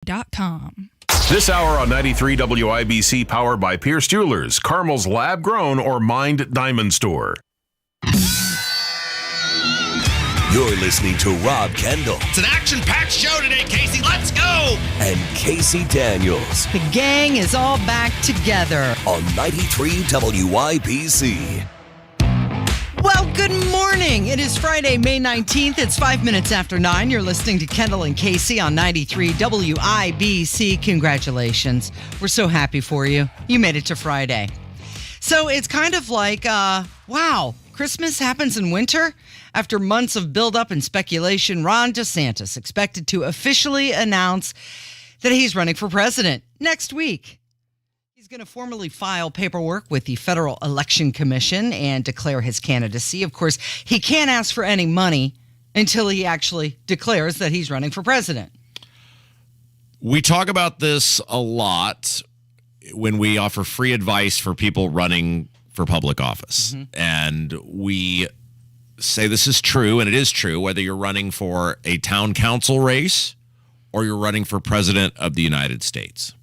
com. This hour on 93 WIBC, powered by Pierce Jewelers, Carmel's Lab Grown or Mined Diamond Store. You're listening to Rob Kendall. It's an action-packed show today, Casey. Let's go! And Casey Daniels. The gang is all back together. On 93 WIBC. Well, good morning. It is Friday, May 19th. It's 5 minutes after 9. You're listening to Kendall and Casey on 93 WIBC. Congratulations. We're so happy for you. You made it to Friday. So it's kind of like, wow, Christmas happens in winter? After months of buildup and speculation, Ron DeSantis expected to officially announce that he's running for president next week. He's going to formally file paperwork with the Federal Election Commission and declare his candidacy. Of course, he can't ask for any money until he actually declares that he's running for president. We talk about this a lot when we offer free advice for people running for public office. Mm-hmm. And we say this is true, and it is true, whether you're running for a town council race or you're running for president of the United States.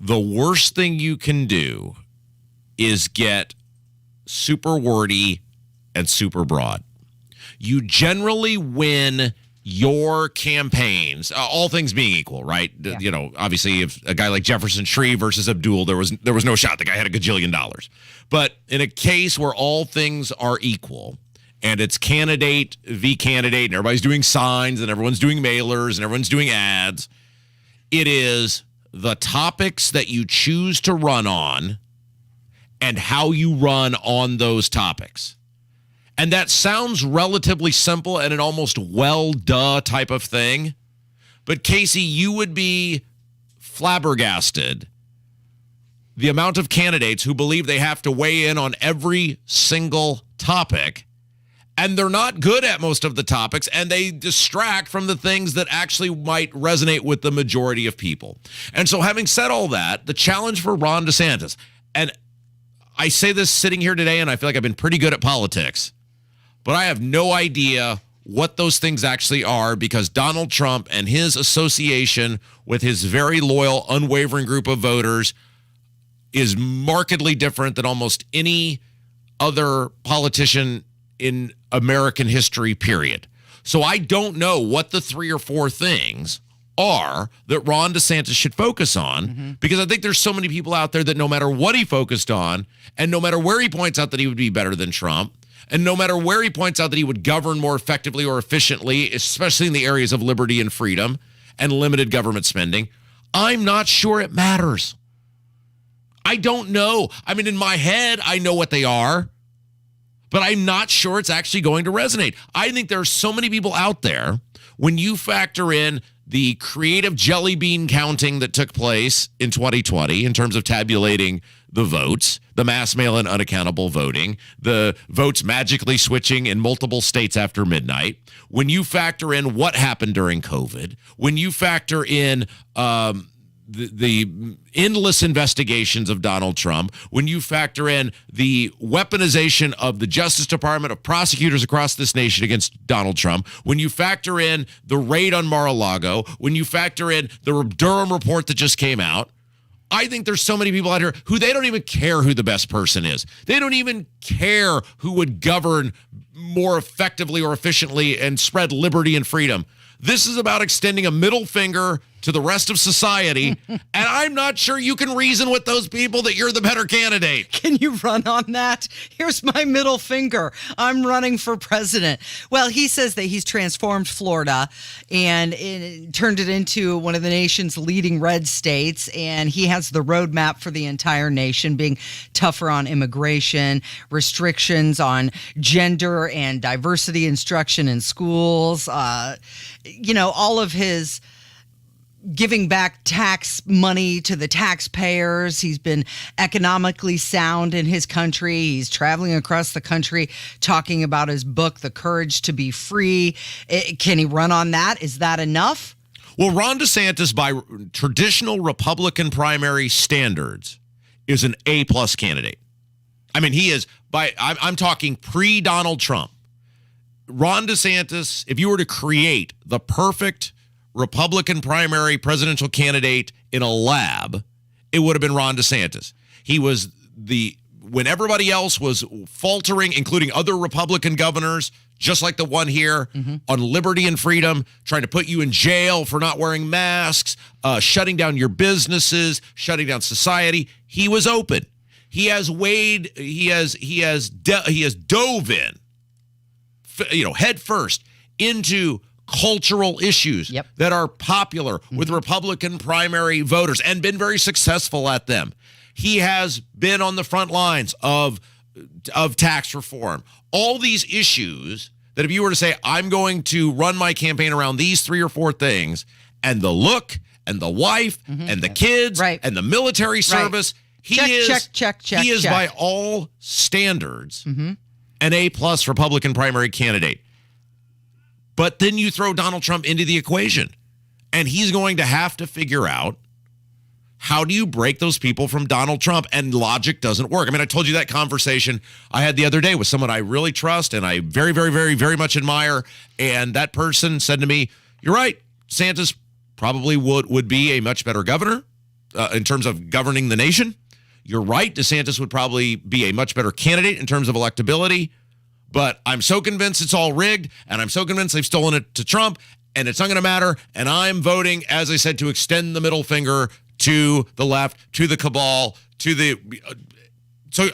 The worst thing you can do is get super wordy and super broad. You generally win your campaigns, all things being equal, right? Yeah. You know, obviously, if a guy like Jefferson Shreve versus Abdul, there was no shot. The guy had $1 gajillion. But in a case where all things are equal, and it's candidate v. candidate, and everybody's doing signs, and everyone's doing mailers, and everyone's doing ads, it is the topics that you choose to run on and how you run on those topics. And that sounds relatively simple and an almost well-duh type of thing. But Casey, you would be flabbergasted the amount of candidates who believe they have to weigh in on every single topic. And they're not good at most of the topics, and they distract from the things that actually might resonate with the majority of people. And so having said all that, the challenge for Ron DeSantis, and I say this sitting here today, and I feel like I've been pretty good at politics, but I have no idea what those things actually are, because Donald Trump and his association with his very loyal, unwavering group of voters is markedly different than almost any other politician in American history, period. So I don't know what the 3 or 4 things are that Ron DeSantis should focus on, because I think there's so many people out there that no matter what he focused on, and no matter where he points out that he would be better than Trump, and no matter where he points out that he would govern more effectively or efficiently, especially in the areas of liberty and freedom and limited government spending, I'm not sure it matters. I don't know. I mean, in my head, I know what they are, but I'm not sure it's actually going to resonate. I think there are so many people out there, when you factor in the creative jelly bean counting that took place in 2020 in terms of tabulating the votes, the mass mail-in unaccountable voting, the votes magically switching in multiple states after midnight, when you factor in what happened during COVID, when you factor in the endless investigations of Donald Trump, when you factor in the weaponization of the Justice Department, of prosecutors across this nation against Donald Trump, when you factor in the raid on Mar-a-Lago, when you factor in the Durham report that just came out, I think there's so many people out here who they don't even care who the best person is. They don't even care who would govern more effectively or efficiently and spread liberty and freedom. This is about extending a middle finger to the rest of society, and I'm not sure you can reason with those people that you're the better candidate. Can you run on that? Here's my middle finger. I'm running for president. Well, he says that he's transformed Florida and turned it into one of the nation's leading red states, and he has the roadmap for the entire nation, being tougher on immigration, restrictions on gender and diversity instruction in schools, all of his giving back tax money to the taxpayers. He's been economically sound in his country. He's traveling across the country talking about his book, The Courage to Be Free. Can he run on that? Is that enough? Well, Ron DeSantis, by traditional Republican primary standards, is an A-plus candidate. I mean, he is, I'm talking pre-Donald Trump. Ron DeSantis, if you were to create the perfect Republican primary presidential candidate in a lab, it would have been Ron DeSantis. He was when everybody else was faltering, including other Republican governors, just like the one here on liberty and freedom, trying to put you in jail for not wearing masks, shutting down your businesses, shutting down society. He was open. He has dove in, head first into cultural issues that are popular with Republican primary voters and been very successful at them. He has been on the front lines of tax reform. All these issues that if you were to say, I'm going to run my campaign around these 3 or 4 things, and the look and the wife and the kids and the military service, he is by all standards an A+ Republican primary candidate. But then you throw Donald Trump into the equation, and he's going to have to figure out, how do you break those people from Donald Trump? And logic doesn't work. I mean, I told you that conversation I had the other day with someone I really trust and I very, very, very, very much admire. And that person said to me, you're right, DeSantis probably would be a much better governor in terms of governing the nation. You're right, DeSantis would probably be a much better candidate in terms of electability. But I'm so convinced it's all rigged, and I'm so convinced they've stolen it to Trump, and it's not going to matter. And I'm voting, as I said, to extend the middle finger to the left, to the cabal, to the. So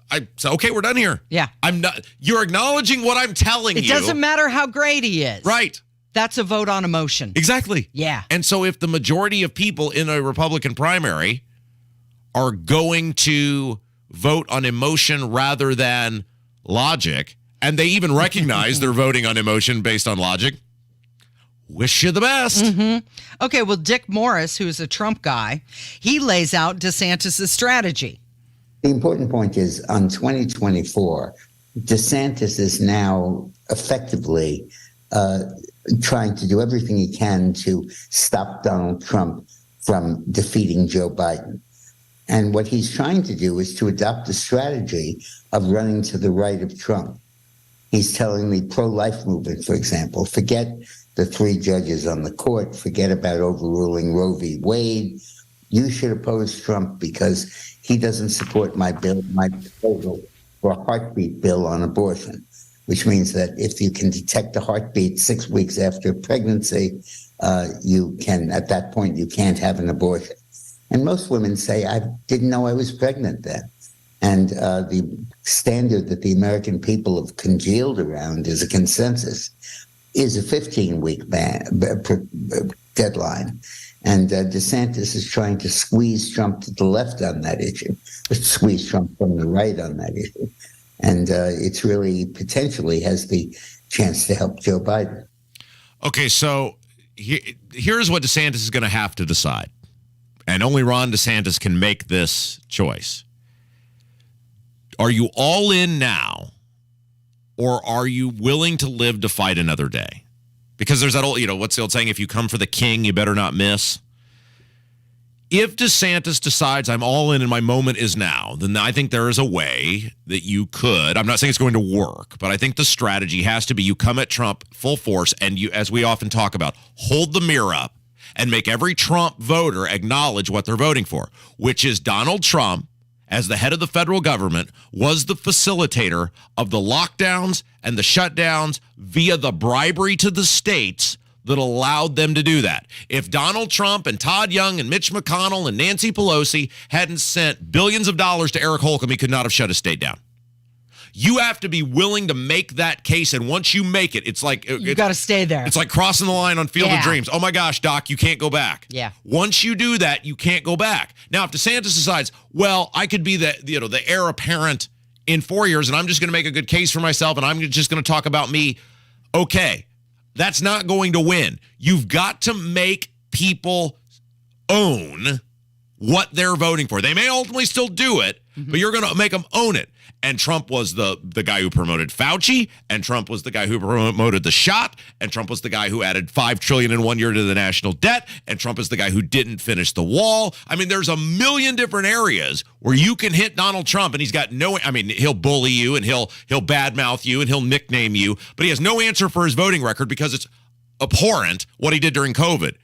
I said, okay, we're done here. Yeah. I'm not. You're acknowledging what I'm telling you. It doesn't matter how great he is. Right. That's a vote on emotion. Exactly. Yeah. And so if the majority of people in a Republican primary are going to vote on emotion rather than logic, and they even recognize they're voting on emotion based on logic, wish you the best. Okay, well, Dick Morris, who is a Trump guy, he lays out DeSantis' strategy. The important point is on 2024, DeSantis is now effectively trying to do everything he can to stop Donald Trump from defeating Joe Biden. And what he's trying to do is to adopt a strategy of running to the right of Trump. He's telling the pro-life movement, for example, forget the 3 judges on the court, forget about overruling Roe v. Wade. You should oppose Trump because he doesn't support my proposal for a heartbeat bill on abortion, which means that if you can detect a heartbeat 6 weeks after pregnancy, you can, at that point, you can't have an abortion. And most women say, I didn't know I was pregnant then. And the standard that the American people have congealed around as a consensus is a 15-week deadline. And DeSantis is trying to squeeze Trump to the left on that issue, squeeze Trump from the right on that issue. And it's really potentially has the chance to help Joe Biden. Okay, so here's what DeSantis is going to have to decide. And only Ron DeSantis can make this choice. Are you all in now, or are you willing to live to fight another day? Because there's that old, what's the old saying? If you come for the king, you better not miss. If DeSantis decides I'm all in and my moment is now, then I think there is a way that you could. I'm not saying it's going to work, but I think the strategy has to be you come at Trump full force and you, as we often talk about, hold the mirror up and make every Trump voter acknowledge what they're voting for, which is Donald Trump, as the head of the federal government, was the facilitator of the lockdowns and the shutdowns via the bribery to the states that allowed them to do that. If Donald Trump and Todd Young and Mitch McConnell and Nancy Pelosi hadn't sent billions of dollars to Eric Holcomb, he could not have shut a state down. You have to be willing to make that case, and once you make it, it's like you got to stay there. It's like crossing the line on Field of Dreams. Oh my gosh, Doc, you can't go back. Yeah. Once you do that, you can't go back. Now, if DeSantis decides, well, I could be the heir apparent in 4 years, and I'm just going to make a good case for myself, and I'm just going to talk about me. Okay, that's not going to win. You've got to make people own what they're voting for. They may ultimately still do it, but you're going to make them own it. And Trump was the guy who promoted Fauci, and Trump was the guy who promoted the shot, and Trump was the guy who added $5 trillion in 1 year to the national debt, and Trump is the guy who didn't finish the wall. I mean, there's a million different areas where you can hit Donald Trump, and he's got he'll bully you, and he'll badmouth you, and he'll nickname you, but he has no answer for his voting record because it's abhorrent what he did during COVID.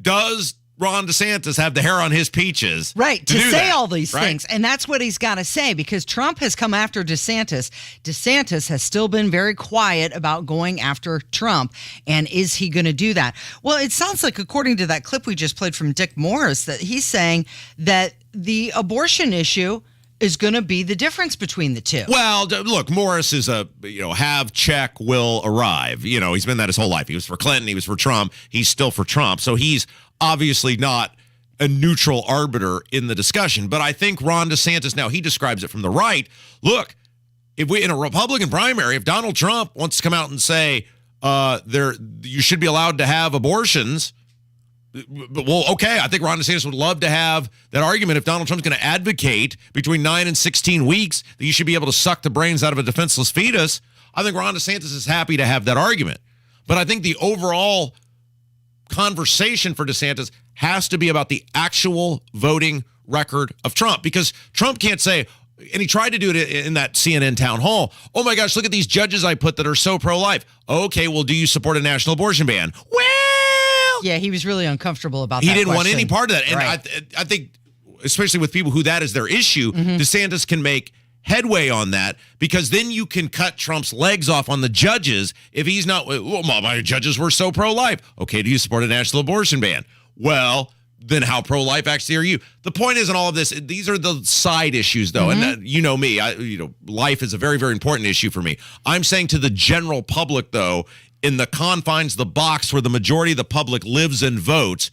Does Ron DeSantis have the hair on his peaches right, to say that, all these right? things? And that's what he's got to say, because Trump has come after DeSantis. DeSantis has still been very quiet about going after Trump. And is he going to do that? Well, it sounds like, according to that clip we just played from Dick Morris, that he's saying that the abortion issue is going to be the difference between the two. Well, look, Morris is a, have, check, will arrive. He's been that his whole life. He was for Clinton. He was for Trump. He's still for Trump. So he's obviously not a neutral arbiter in the discussion. But I think Ron DeSantis, now he describes it from the right. Look, if we in a Republican primary, if Donald Trump wants to come out and say you should be allowed to have abortions, well, okay, I think Ron DeSantis would love to have that argument if Donald Trump's going to advocate between 9 and 16 weeks that you should be able to suck the brains out of a defenseless fetus. I think Ron DeSantis is happy to have that argument. But I think the overall conversation for DeSantis has to be about the actual voting record of Trump, because Trump can't say, and he tried to do it in that CNN town hall, oh my gosh, look at these judges I put that are so pro-life. Okay, well, do you support a national abortion ban? Well, yeah, he was really uncomfortable about that. He didn't question. want any part of that. And right. I think, especially with people who that is their issue, DeSantis can make headway on that, because then you can cut Trump's legs off on the judges if he's not, well, my judges were so pro-life. Okay, do you support a national abortion ban? Well, then how pro-life actually are you? The point is in all of this, these are the side issues, though. And you know me, life is a very, very important issue for me. I'm saying to the general public, though, in the confines, the box where the majority of the public lives and votes,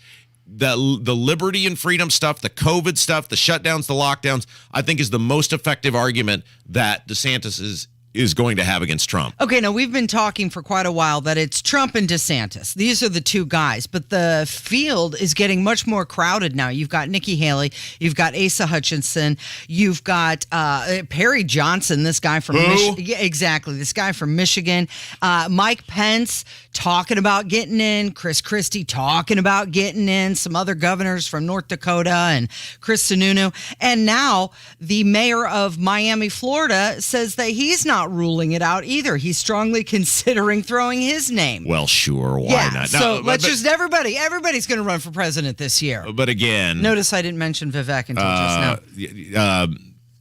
the liberty and freedom stuff, the COVID stuff, the shutdowns, the lockdowns, I think is the most effective argument that DeSantis is going to have against Trump. Okay, now we've been talking for quite a while that it's Trump and DeSantis. These are the two guys, but the field is getting much more crowded now. You've got Nikki Haley, you've got Asa Hutchinson, you've got Perry Johnson, this guy from Michigan. Yeah, exactly, this guy from Michigan. Mike Pence talking about getting in, Chris Christie talking about getting in, some other governors from North Dakota and Chris Sununu. And now the mayor of Miami, Florida says that he's not ruling it out either. He's strongly considering throwing his name. Well, sure, why not? So let's just everybody's going to run for president this year. But again, notice I didn't mention Vivek until just now.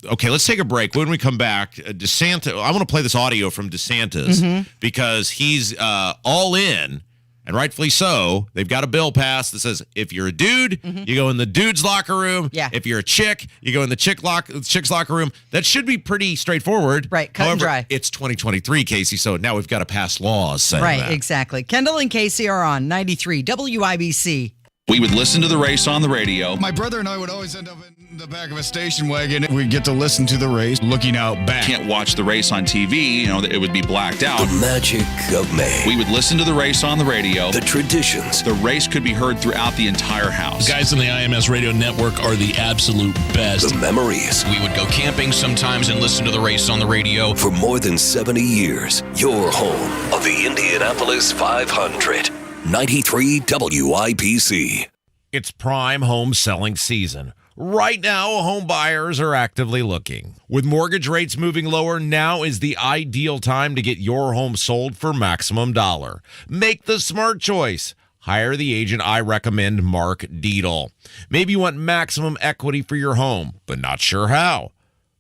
Okay, let's take a break. When we come back, DeSantis, I want to play this audio from DeSantis because he's all in, and rightfully so. They've got a bill passed that says if you're a dude, you go in the dude's locker room. Yeah. If you're a chick, you go in the chick's locker room. That should be pretty straightforward. Right, cut and dry. It's 2023, Casey, so now we've got to pass laws saying right, that. Exactly. Kendall and Casey are on 93 WIBC. We would listen to the race on the radio. My brother and I would always end up in the back of a station wagon. We'd get to listen to the race, looking out back. Can't watch the race on TV, it would be blacked out. The magic of May. We would listen to the race on the radio. The traditions. The race could be heard throughout the entire house. The guys on the IMS radio network are the absolute best. The memories. We would go camping sometimes and listen to the race on the radio. For more than 70 years, your home of the Indianapolis 500. 93 WIBC. It's prime home selling season. Right now, home buyers are actively looking. With mortgage rates moving lower, now is the ideal time to get your home sold for maximum dollar. Make the smart choice. Hire the agent I recommend, Mark Dietl. Maybe you want maximum equity for your home, but not sure how.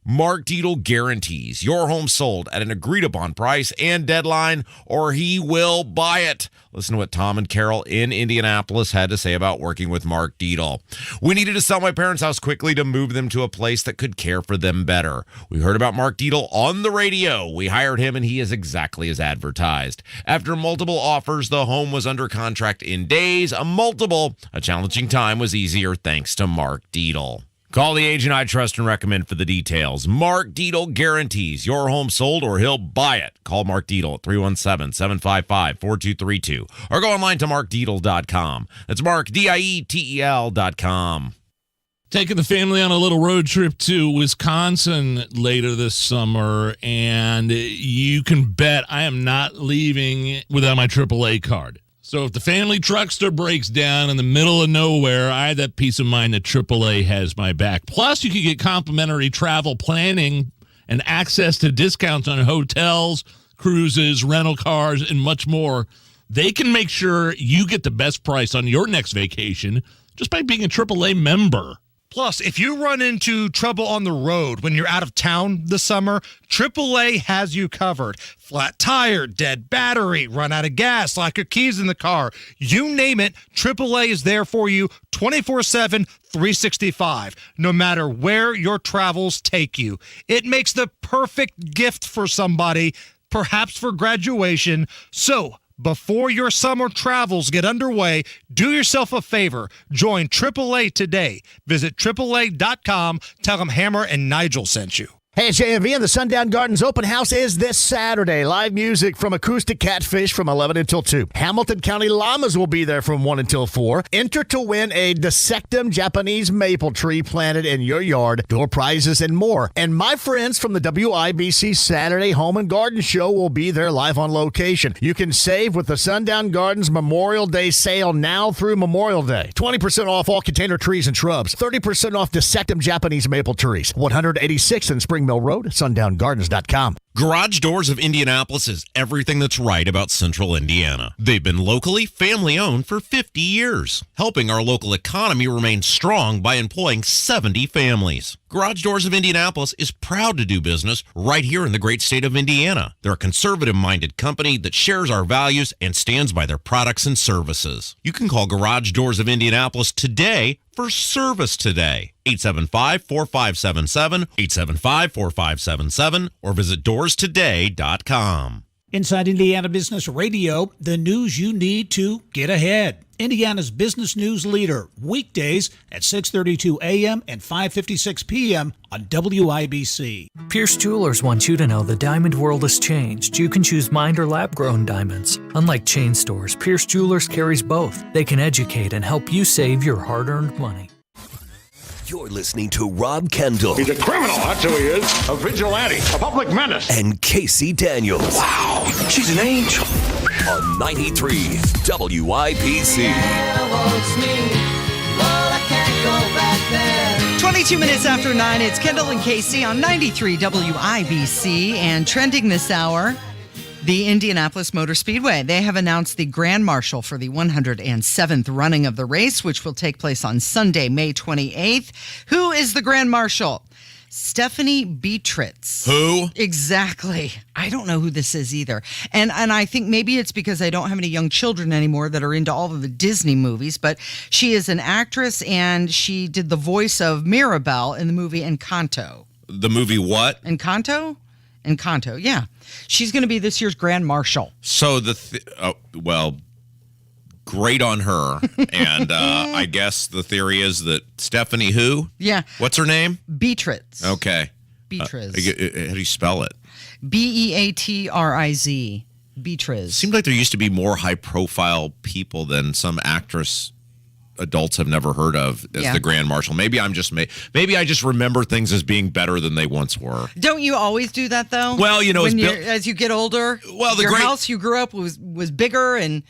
Mark Dietl guarantees your home sold at an agreed-upon price and deadline, or he will buy it. Listen to what Tom and Carol in Indianapolis had to say about working with Mark Dietl. We needed to sell my parents' house quickly to move them to a place that could care for them better. We heard about Mark Dietl on the radio. We hired him, and he is exactly as advertised. After multiple offers, the home was under contract in days. A challenging time was easier thanks to Mark Dietl. Call the agent I trust and recommend for the details. Mark Dietl guarantees your home sold or he'll buy it. Call Mark Dietl at 317-755-4232 or go online to markdietl.com. That's Mark, DIETEL.com. Taking the family on a little road trip to Wisconsin later this summer, and you can bet I am not leaving without my AAA card. So if the family truckster breaks down in the middle of nowhere, I have that peace of mind that AAA has my back. Plus, you can get complimentary travel planning and access to discounts on hotels, cruises, rental cars, and much more. They can make sure you get the best price on your next vacation just by being a AAA member. Plus, if you run into trouble on the road when you're out of town this summer, AAA has you covered. Flat tire, dead battery, run out of gas, lock your keys in the car. You name it, AAA is there for you 24/7, 365, no matter where your travels take you. It makes the perfect gift for somebody, perhaps for graduation. So, before your summer travels get underway, do yourself a favor. Join AAA today. Visit AAA.com. Tell them Hammer and Nigel sent you. Hey, it's JMV, and the Sundown Gardens Open House is this Saturday. Live music from Acoustic Catfish from 11 until 2. Hamilton County Llamas will be there from 1 until 4. Enter to win a Dissectum Japanese maple tree planted in your yard, door prizes, and more. And my friends from the WIBC Saturday Home and Garden Show will be there live on location. You can save with the Sundown Gardens Memorial Day sale now through Memorial Day. 20% off all container trees and shrubs. 30% off Dissectum Japanese maple trees. 186th and Spring Mill Road, sundowngardens.com. Garage Doors of Indianapolis is everything that's right about Central Indiana. They've been locally family-owned for 50 years, helping our local economy remain strong by employing 70 families. Garage Doors of Indianapolis is proud to do business right here in the great state of Indiana. They're a conservative-minded company that shares our values and stands by their products and services. You can call Garage Doors of Indianapolis today for service today. 875-4577, 875-4577, or visit doorstoday.com. Inside Indiana Business Radio, the news you need to get ahead. Indiana's business news leader, weekdays at 6:32 a.m. and 5:56 p.m. on WIBC. Pierce Jewelers wants you to know the diamond world has changed. You can choose mined or lab-grown diamonds. Unlike chain stores, Pierce Jewelers carries both. They can educate and help you save your hard-earned money. You're listening to Rob Kendall. He's a criminal, that's who he is. A vigilante, a public menace. And Casey Daniels. Wow, she's an angel. On 93 WIBC. 22 minutes after 9, it's Kendall and Casey on 93 WIBC. And trending this hour, the Indianapolis Motor Speedway. They have announced the Grand Marshal for the 107th running of the race, which will take place on Sunday, May 28th. Who is the Grand Marshal? Stephanie Beatriz. Who? Exactly. I don't know who this is either. And I think maybe it's because I don't have any young children anymore that are into all of the Disney movies, but she is an actress and she did the voice of Mirabelle in the movie Encanto. The movie what? Encanto, yeah. She's going to be this year's Grand Marshal. So great on her. And I guess the theory is that Stephanie who? Yeah. What's her name? Beatriz. Okay. Beatriz. How do you spell it? Beatriz. Beatriz. Seems like there used to be more high-profile people than some actress adults have never heard of as the Grand Marshal. Maybe I just remember things as being better than they once were. Don't you always do that though? Well, as you get older, your house you grew up was bigger and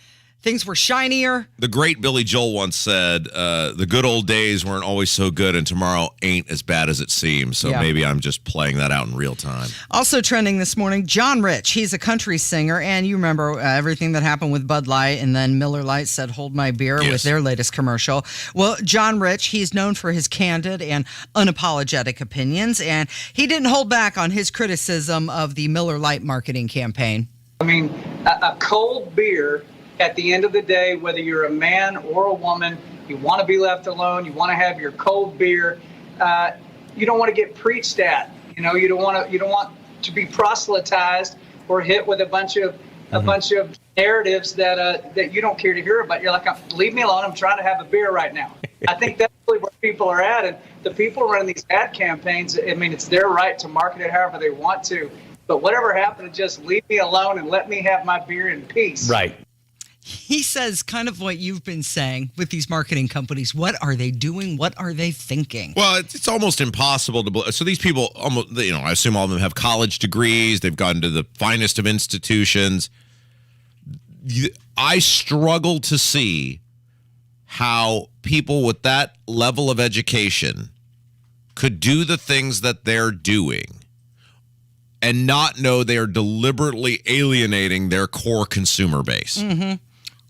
things were shinier. The great Billy Joel once said, the good old days weren't always so good and tomorrow ain't as bad as it seems. So maybe I'm just playing that out in real time. Also trending this morning, John Rich. He's a country singer. And you remember everything that happened with Bud Light and then Miller Lite said, hold my beer with their latest commercial. Well, John Rich, he's known for his candid and unapologetic opinions. And he didn't hold back on his criticism of the Miller Lite marketing campaign. I mean, a cold beer. At the end of the day, whether you're a man or a woman, you want to be left alone. You want to have your cold beer. You don't want to get preached at. You don't want to be proselytized or hit with a bunch of narratives that you don't care to hear about. You're like, leave me alone. I'm trying to have a beer right now. I think that's really where people are at, and the people running these ad campaigns. I mean, it's their right to market it however they want to. But whatever happened, just leave me alone and let me have my beer in peace. Right. He says kind of what you've been saying with these marketing companies. What are they doing? What are they thinking? Well, it's almost impossible to. So these people, almost, I assume all of them have college degrees. They've gone to the finest of institutions. I struggle to see how people with that level of education could do the things that they're doing and not know they are deliberately alienating their core consumer base. Mm-hmm.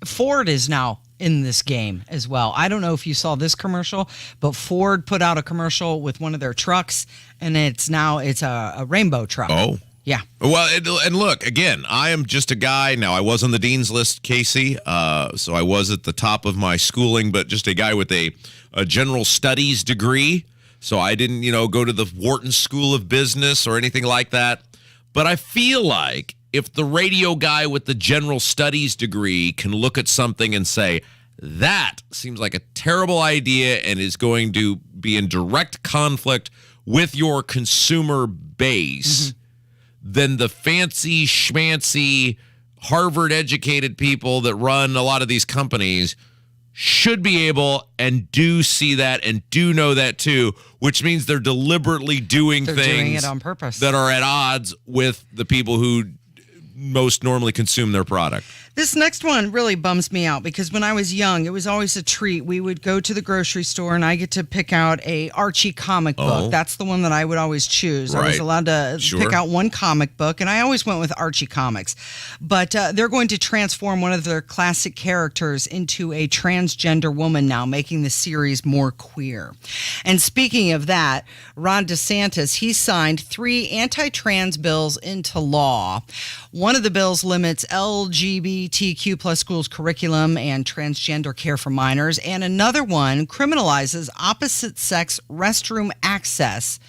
Ford is now in this game as well. I don't know if you saw this commercial, but Ford put out a commercial with one of their trucks, and it's a rainbow truck. Oh. Yeah. Well, and look, again, I am just a guy. Now, I was on the dean's list, Casey, so I was at the top of my schooling, but just a guy with a general studies degree. So I didn't, go to the Wharton School of Business or anything like that. But I feel like if the radio guy with the general studies degree can look at something and say, that seems like a terrible idea and is going to be in direct conflict with your consumer base, then the fancy schmancy Harvard-educated people that run a lot of these companies should be able and do see that and do know that too, which means they're deliberately doing doing it on purpose that are at odds with the people who most normally consume their product. This next one really bums me out because when I was young, it was always a treat. We would go to the grocery store and I get to pick out a Archie comic book. That's the one that I would always choose. I was allowed to pick out one comic book, and I always went with Archie Comics. But they're going to transform one of their classic characters into a transgender woman now, making the series more queer. And speaking of that, Ron DeSantis, he signed 3 anti-trans bills into law. One of the bills limits LGBTQ plus schools curriculum and transgender care for minors, and another one criminalizes opposite-sex restroom access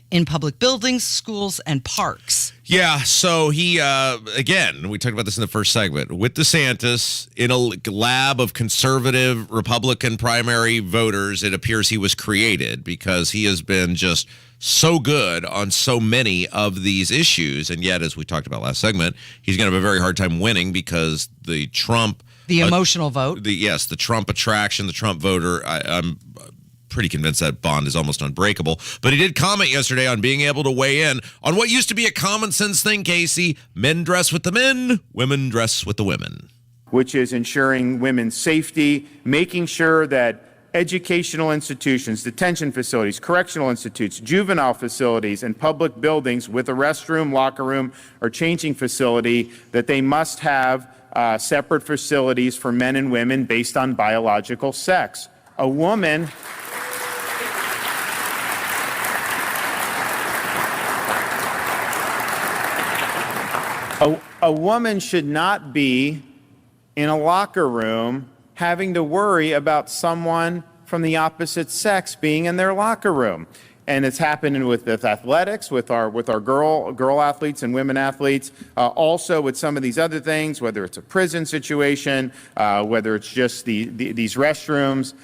in public buildings, schools, and parks. Yeah, so he, again, we talked about this in the first segment, with DeSantis in a lab of conservative Republican primary voters, it appears he was created because he has been just so good on so many of these issues. And yet, as we talked about last segment, he's going to have a very hard time winning because the Trump... The emotional vote. The Trump attraction, the Trump voter, I'm pretty convinced that bond is almost unbreakable. But he did comment yesterday on being able to weigh in on what used to be a common sense thing, Casey. Men dress with the men, women dress with the women. Which is ensuring women's safety, making sure that educational institutions, detention facilities, correctional institutes, juvenile facilities, and public buildings with a restroom, locker room, or changing facility, that they must have separate facilities for men and women based on biological sex. A woman... A woman should not be in a locker room having to worry about someone from the opposite sex being in their locker room. And it's happening with athletics, with our girl athletes and women athletes, also with some of these other things, whether it's a prison situation, whether it's just these restrooms.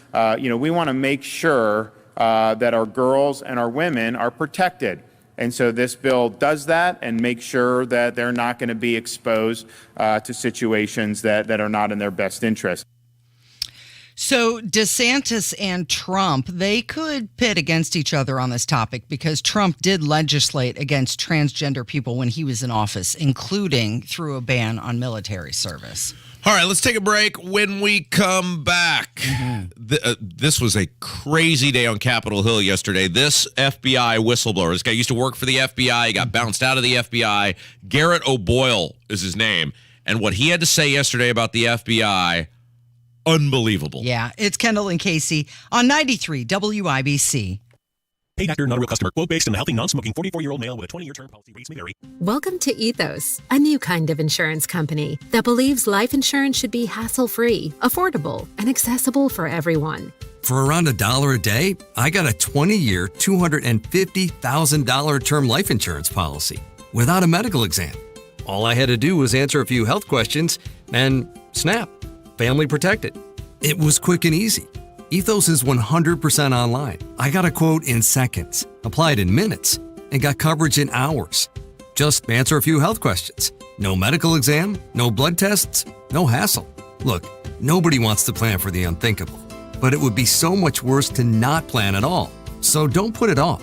We want to make sure that our girls and our women are protected. And so this bill does that and makes sure that they're not going to be exposed to situations that are not in their best interest. So DeSantis and Trump, they could pit against each other on this topic because Trump did legislate against transgender people when he was in office, including through a ban on military service. All right, let's take a break. When we come back, this was a crazy day on Capitol Hill yesterday. This FBI whistleblower, this guy used to work for the FBI. He got bounced out of the FBI. Garrett O'Boyle is his name. And what he had to say yesterday about the FBI, unbelievable. Yeah, it's Kendall and Casey on 93 WIBC. Paid actor, not a real customer. Quote based on a healthy, non-smoking 44-year-old male with a 20-year term policy. Rates may vary. Welcome to Ethos, a new kind of insurance company that believes life insurance should be hassle-free, affordable, and accessible for everyone. For around $1 a day, I got a 20-year, $250,000 term life insurance policy without a medical exam. All I had to do was answer a few health questions and snap, family protected. It was quick and easy. Ethos is 100% online. I got a quote in seconds, applied in minutes, and got coverage in hours. Just answer a few health questions. No medical exam, no blood tests, no hassle. Look, nobody wants to plan for the unthinkable, but it would be so much worse to not plan at all. So don't put it off.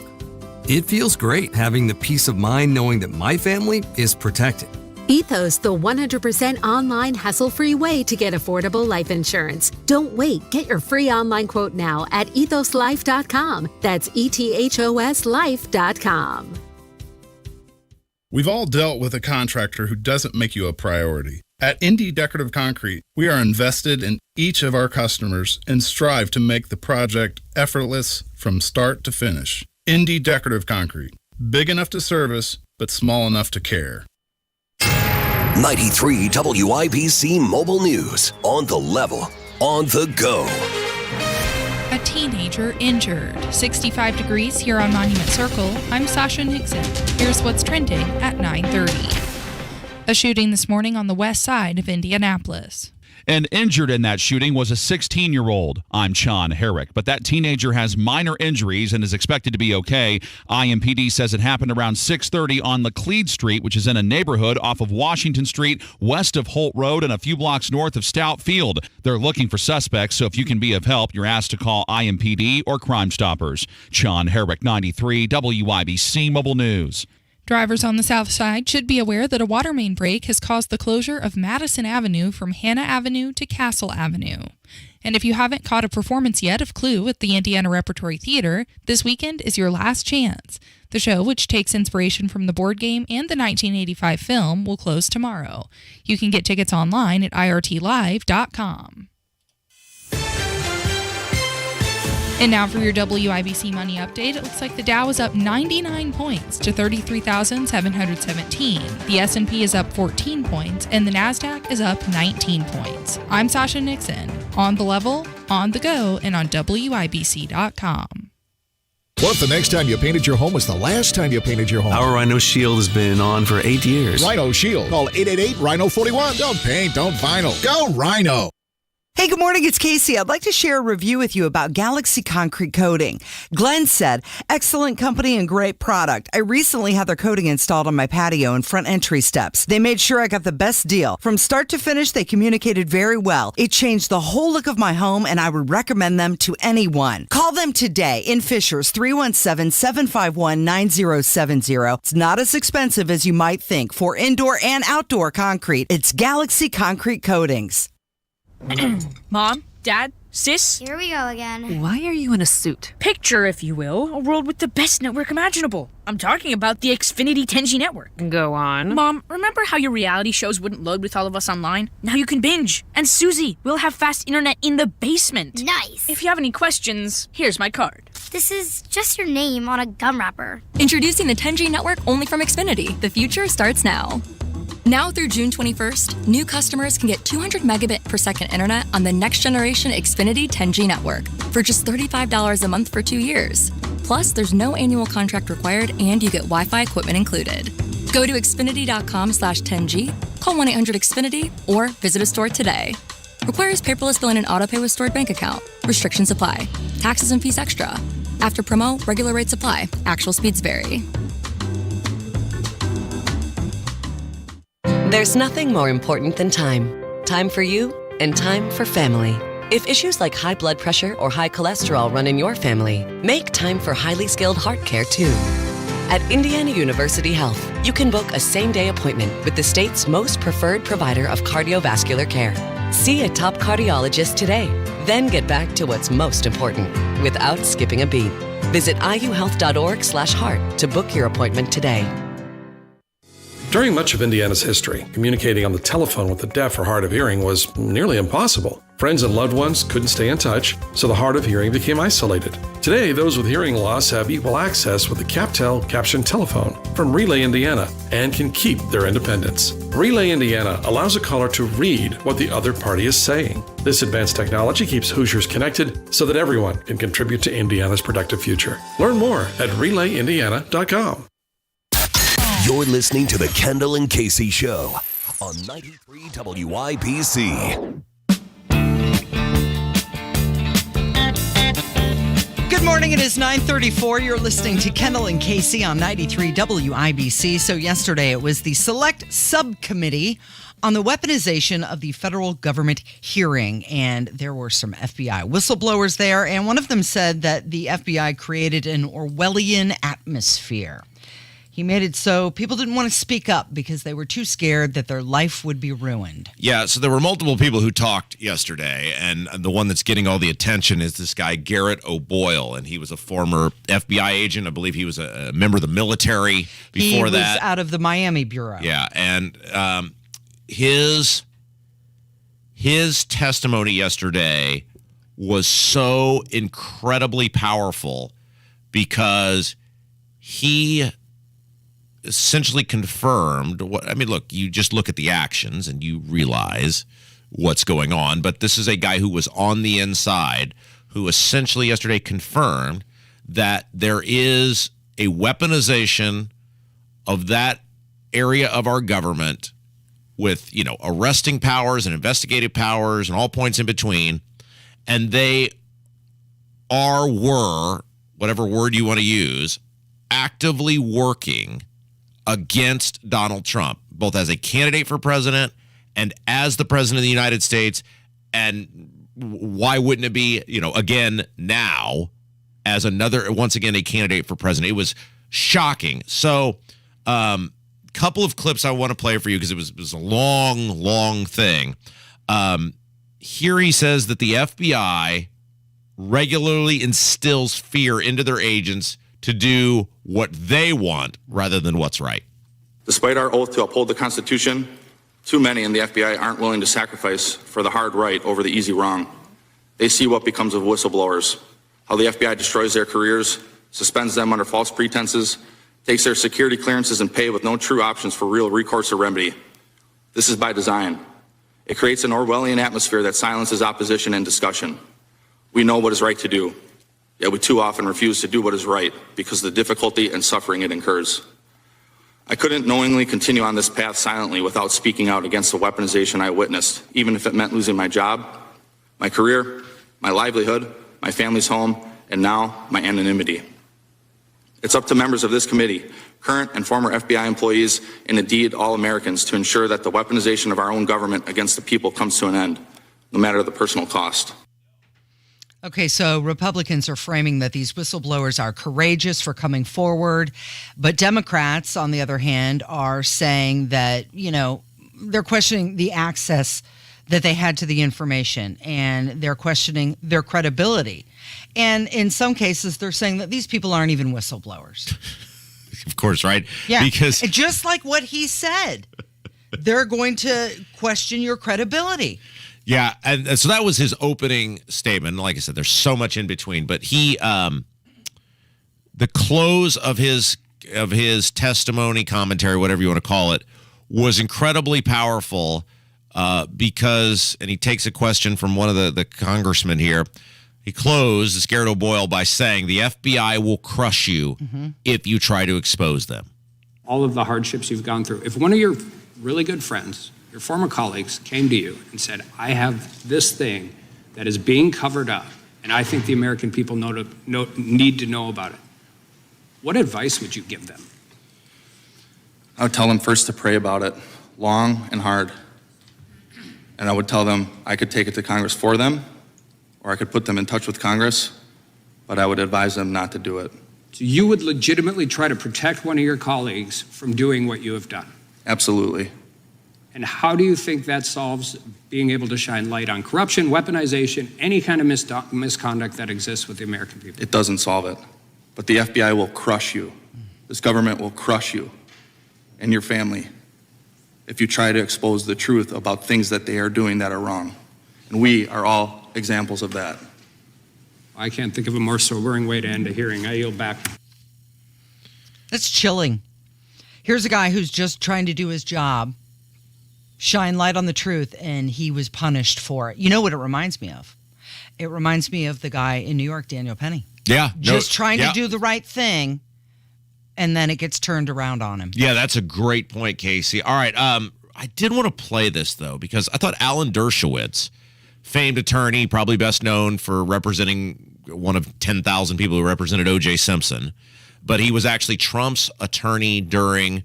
It feels great having the peace of mind knowing that my family is protected. Ethos, the 100% online hassle-free way to get affordable life insurance. Don't wait. Get your free online quote now at ethoslife.com. That's ethoslife.com. We've all dealt with a contractor who doesn't make you a priority. At Indy Decorative Concrete, we are invested in each of our customers and strive to make the project effortless from start to finish. Indy Decorative Concrete, big enough to service, but small enough to care. 93 WIBC Mobile News. On the level, on the go. A teenager injured. 65 degrees here on Monument Circle. I'm Sasha Nixon. Here's what's trending at 9:30. A shooting this morning on the west side of Indianapolis. And injured in that shooting was a 16-year-old. I'm Sean Herrick. But that teenager has minor injuries and is expected to be okay. IMPD says it happened around 6:30 on Laclede Street, which is in a neighborhood off of Washington Street, west of Holt Road and a few blocks north of Stout Field. They're looking for suspects, so if you can be of help, you're asked to call IMPD or Crime Stoppers. Sean Herrick, 93 WIBC Mobile News. Drivers on the south side should be aware that a water main break has caused the closure of Madison Avenue from Hannah Avenue to Castle Avenue. And if you haven't caught a performance yet of Clue at the Indiana Repertory Theater, this weekend is your last chance. The show, which takes inspiration from the board game and the 1985 film, will close tomorrow. You can get tickets online at irtlive.com. And now for your WIBC Money Update. It looks like the Dow is up 99 points to 33,717. The S&P is up 14 points, and the NASDAQ is up 19 points. I'm Sasha Nixon. On the level, on the go, and on WIBC.com. What if the next time you painted your home was the last time you painted your home? Our Rhino Shield has been on for 8 years. Rhino Shield. Call 888-RHINO-41. Don't paint, don't vinyl. Go Rhino. Hey, good morning. It's Casey. I'd like to share a review with you about Galaxy Concrete Coating. Glenn said, excellent company and great product. I recently had their coating installed on my patio and front entry steps. They made sure I got the best deal. From start to finish, they communicated very well. It changed the whole look of my home, and I would recommend them to anyone. Call them today in Fishers, 317-751-9070. It's not as expensive as you might think for indoor and outdoor concrete. It's Galaxy Concrete Coatings. Mom, Dad, Sis? Here we go again. Why are you in a suit? Picture, if you will, a world with the best network imaginable. I'm talking about the Xfinity 10G network. Go on. Mom, remember how your reality shows wouldn't load with all of us online? Now you can binge. And Susie, we'll have fast internet in the basement. Nice. If you have any questions, here's my card. This is just your name on a gum wrapper. Introducing the 10G network only from Xfinity. The future starts now. Now through June 21st, new customers can get 200 megabit per second internet on the next generation Xfinity 10G network for just $35 a month for 2 years. Plus, there's no annual contract required and you get Wi-Fi equipment included. Go to Xfinity.com/10G, call 1-800-XFINITY, or visit a store today. Requires paperless billing and autopay with stored bank account. Restrictions apply. Taxes and fees extra. After promo, regular rates apply. Actual speeds vary. There's nothing more important than time. Time for you and time for family. If issues like high blood pressure or high cholesterol run in your family, make time for highly skilled heart care too. At Indiana University Health, you can book a same-day appointment with the state's most preferred provider of cardiovascular care. See a top cardiologist today, then get back to what's most important without skipping a beat. Visit iuhealth.org/heart to book your appointment today. During much of Indiana's history, communicating on the telephone with the deaf or hard of hearing was nearly impossible. Friends and loved ones couldn't stay in touch, so the hard of hearing became isolated. Today, those with hearing loss have equal access with the CapTel captioned telephone from Relay Indiana and can keep their independence. Relay Indiana allows a caller to read what the other party is saying. This advanced technology keeps Hoosiers connected so that everyone can contribute to Indiana's productive future. Learn more at RelayIndiana.com. You're listening to the Kendall and Casey Show on 93 WIBC. Good morning. It is 9:34. You're listening to Kendall and Casey on 93 WIBC. So yesterday it was the Select Subcommittee on the weaponization of the federal government hearing, and there were some FBI whistleblowers there, and one of them said that the FBI created an Orwellian atmosphere. He made it so people didn't want to speak up because they were too scared that their life would be ruined. Yeah, so there were multiple people who talked yesterday, and the one that's getting all the attention is this guy, Garrett O'Boyle, and he was a former FBI agent. I believe he was a member of the military before that. He was out of the Miami Bureau. Yeah, and his his testimony yesterday was so incredibly powerful because he essentially confirmed what, I mean, look, you just look at the actions and you realize what's going on, but this is a guy who was on the inside who essentially yesterday confirmed that there is a weaponization of that area of our government with, arresting powers and investigative powers and all points in between. And they were, whatever word you want to use, actively working against Donald Trump, both as a candidate for president and as the president of the United States. And why wouldn't it be, again, now as once again, a candidate for president? It was shocking. So, couple of clips I want to play for you because it was a long thing. Here he says that the FBI regularly instills fear into their agents to do what they want rather than what's right. Despite our oath to uphold the Constitution, too many in the FBI aren't willing to sacrifice for the hard right over the easy wrong. They see what becomes of whistleblowers, how the FBI destroys their careers, suspends them under false pretenses, takes their security clearances and pay with no true options for real recourse or remedy. This is by design. It creates an Orwellian atmosphere that silences opposition and discussion. We know what is right to do, yet we too often refuse to do what is right because of the difficulty and suffering it incurs. I couldn't knowingly continue on this path silently without speaking out against the weaponization I witnessed, even if it meant losing my job, my career, my livelihood, my family's home, and now my anonymity. It's up to members of this committee, current and former FBI employees, and indeed all Americans to ensure that the weaponization of our own government against the people comes to an end, no matter the personal cost. Okay, so Republicans are framing that these whistleblowers are courageous for coming forward, but Democrats, on the other hand, are saying that, they're questioning the access that they had to the information, and they're questioning their credibility. And in some cases, they're saying that these people aren't even whistleblowers. Of course, right? Yeah, because just like what he said, they're going to question your credibility. Yeah, and so that was his opening statement. Like I said, there's so much in between, but he, the close of his testimony, commentary, whatever you want to call it, was incredibly powerful because, and he takes a question from one of the congressmen here. He closed, the scared O'Boyle, by saying the FBI will crush you if you try to expose them. All of the hardships you've gone through. If one of your really good friends, your former colleagues, came to you and said, I have this thing that is being covered up, and I think the American people need to know about it, what advice would you give them? I would tell them first to pray about it, long and hard. And I would tell them I could take it to Congress for them, or I could put them in touch with Congress, but I would advise them not to do it. So you would legitimately try to protect one of your colleagues from doing what you have done? Absolutely. And how do you think that solves being able to shine light on corruption, weaponization, any kind of misconduct that exists with the American people? It doesn't solve it. But the FBI will crush you. This government will crush you and your family if you try to expose the truth about things that they are doing that are wrong. And we are all examples of that. I can't think of a more sobering way to end a hearing. I yield back. That's chilling. Here's a guy who's just trying to do his job, shine light on the truth, and he was punished for it. You know what it reminds me of? It reminds me of the guy in New York, Daniel Penny. Yeah. Just trying to do the right thing, and then it gets turned around on him. Yeah, that's a great point, Casey. All right, I did want to play this, though, because I thought Alan Dershowitz, famed attorney, probably best known for representing one of 10,000 people who represented O.J. Simpson, but he was actually Trump's attorney during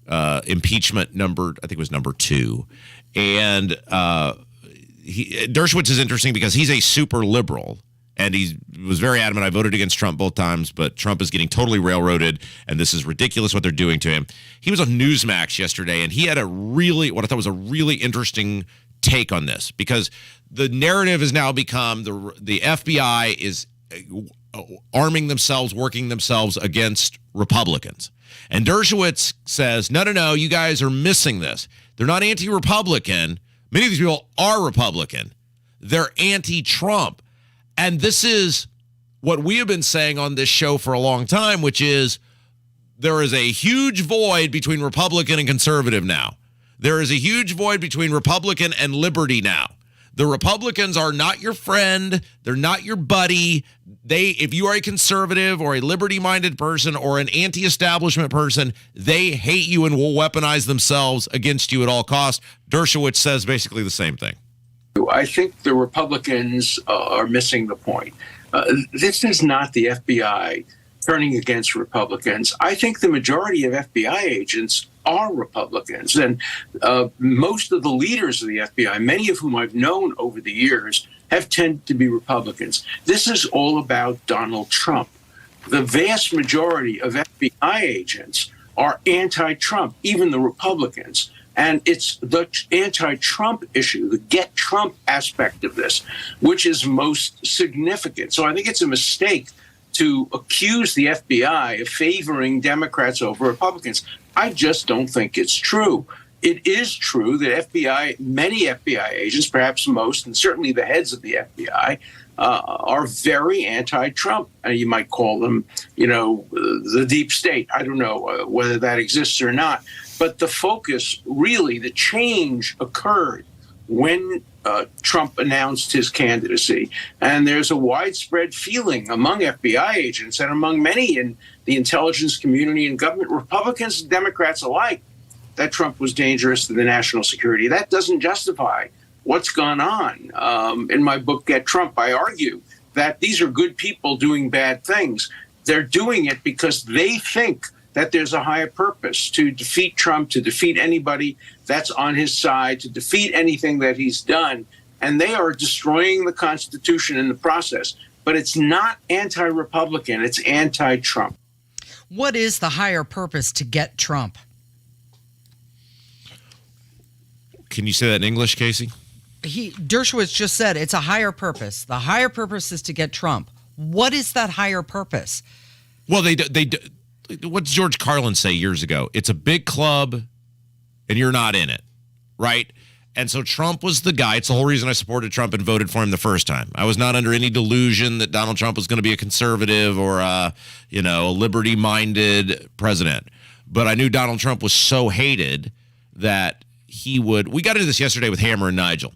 impeachment number 2. And Dershowitz is interesting because he's a super liberal, and he was very adamant. I voted against Trump both times, but Trump is getting totally railroaded, and this is ridiculous what they're doing to him. He was on Newsmax yesterday, and he had what I thought was a really interesting take on this, because the narrative has now become the FBI is arming themselves, working themselves against Republicans. And Dershowitz says, no, you guys are missing this. They're not anti-Republican, Many of these people are Republican. They're anti-Trump. And this is what we have been saying on this show for a long time, which is there is a huge void between Republican and conservative now. There is a huge void between Republican and liberty now. The Republicans are not your friend. They're not your buddy. If you are a conservative or a liberty-minded person or an anti-establishment person, they hate you and will weaponize themselves against you at all costs. Dershowitz says basically the same thing. I think the Republicans are missing the point. This is not the FBI turning against Republicans. I think the majority of FBI agents are Republicans. And most of the leaders of the FBI, many of whom I've known over the years, have tended to be Republicans. This is all about Donald Trump. The vast majority of FBI agents are anti-Trump, even the Republicans. And it's the anti-Trump issue, the get Trump aspect of this, which is most significant. So I think it's a mistake to accuse the FBI of favoring Democrats over Republicans. I just don't think it's true. It is true that many FBI agents, perhaps most, and certainly the heads of the FBI, are very anti-Trump. You might call them, the deep state. I don't know whether that exists or not. But the focus, really, the change occurred when Trump announced his candidacy. And there's a widespread feeling among FBI agents and among many in the intelligence community and government, Republicans and Democrats alike, that Trump was dangerous to the national security. That doesn't justify what's gone on. In my book, Get Trump, I argue that these are good people doing bad things. They're doing it because they think that there's a higher purpose to defeat Trump, to defeat anybody that's on his side, to defeat anything that he's done. And they are destroying the Constitution in the process. But it's not anti-Republican, it's anti-Trump. What is the higher purpose to get Trump? Can you say that in English, Casey? Dershowitz just said it's a higher purpose. The higher purpose is to get Trump. What is that higher purpose? Well, what did George Carlin say years ago? It's a big club, and you're not in it, right? And so Trump was the guy. It's the whole reason I supported Trump and voted for him the first time. I was not under any delusion that Donald Trump was going to be a conservative or a liberty-minded president. But I knew Donald Trump was so hated that he would. We got into this yesterday with Hammer and Nigel.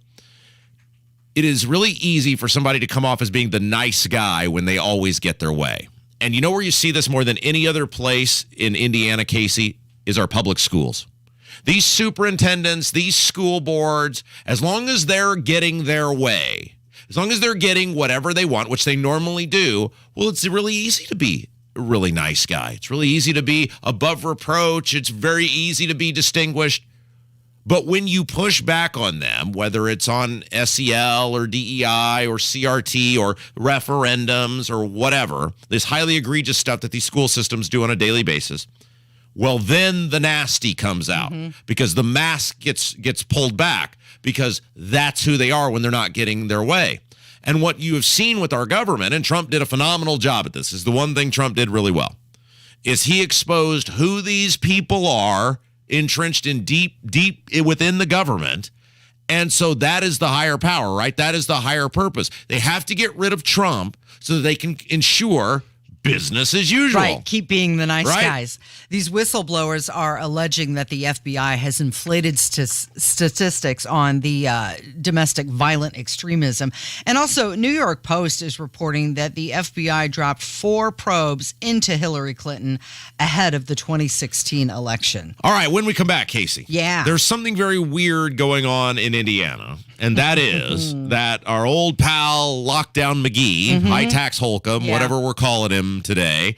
It is really easy for somebody to come off as being the nice guy when they always get their way. And you know where you see this more than any other place in Indiana, Casey, is our public schools. These superintendents, these school boards, as long as they're getting their way, as long as they're getting whatever they want, which they normally do, well, it's really easy to be a really nice guy. It's really easy to be above reproach. It's very easy to be distinguished. But when you push back on them, whether it's on SEL or DEI or CRT or referendums or whatever, this highly egregious stuff that these school systems do on a daily basis, well, then the nasty comes out because the mask gets pulled back because that's who they are when they're not getting their way. And what you have seen with our government, and Trump did a phenomenal job at this, is the one thing Trump did really well, is he exposed who these people are entrenched in deep within the government. And so that is the higher power, right? That is the higher purpose. They have to get rid of Trump so that they can ensure business as usual. Right, keep being the nice guys. These whistleblowers are alleging that the FBI has inflated statistics on the domestic violent extremism. And also, New York Post is reporting that the FBI dropped 4 probes into Hillary Clinton ahead of the 2016 election. All right, when we come back, Casey. Yeah. There's something very weird going on in Indiana, and that is that our old pal Lockdown McGee, High Tax Holcomb, whatever we're calling him today,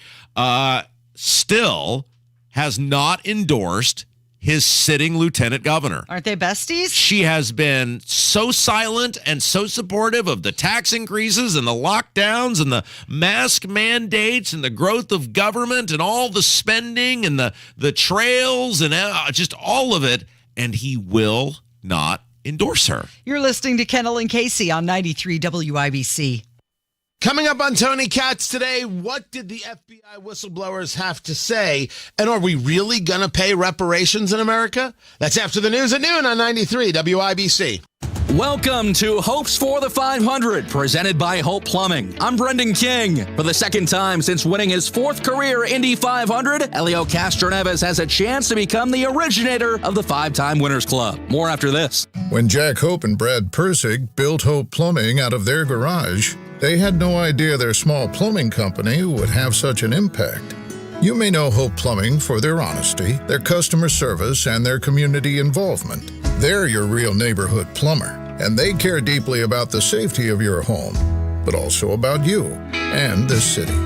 still has not endorsed his sitting lieutenant governor. Aren't they besties? She has been so silent and so supportive of the tax increases and the lockdowns and the mask mandates and the growth of government and all the spending and the trails and just all of it, and he will not endorse her. You're listening to Kendall and Casey on 93 WIBC. Coming up on Tony Katz today, what did the FBI whistleblowers have to say? And are we really going to pay reparations in America? That's after the news at noon on 93 WIBC. Welcome to Hopes for the 500, presented by Hope Plumbing. I'm Brendan King. For the second time since winning his fourth career Indy 500, Elio Castroneves has a chance to become the originator of the five-time Winners Club. More after this. When Jack Hope and Brad Persig built Hope Plumbing out of their garage, they had no idea their small plumbing company would have such an impact. You may know Hope Plumbing for their honesty, their customer service, and their community involvement. They're your real neighborhood plumber, and they care deeply about the safety of your home, but also about you and this city.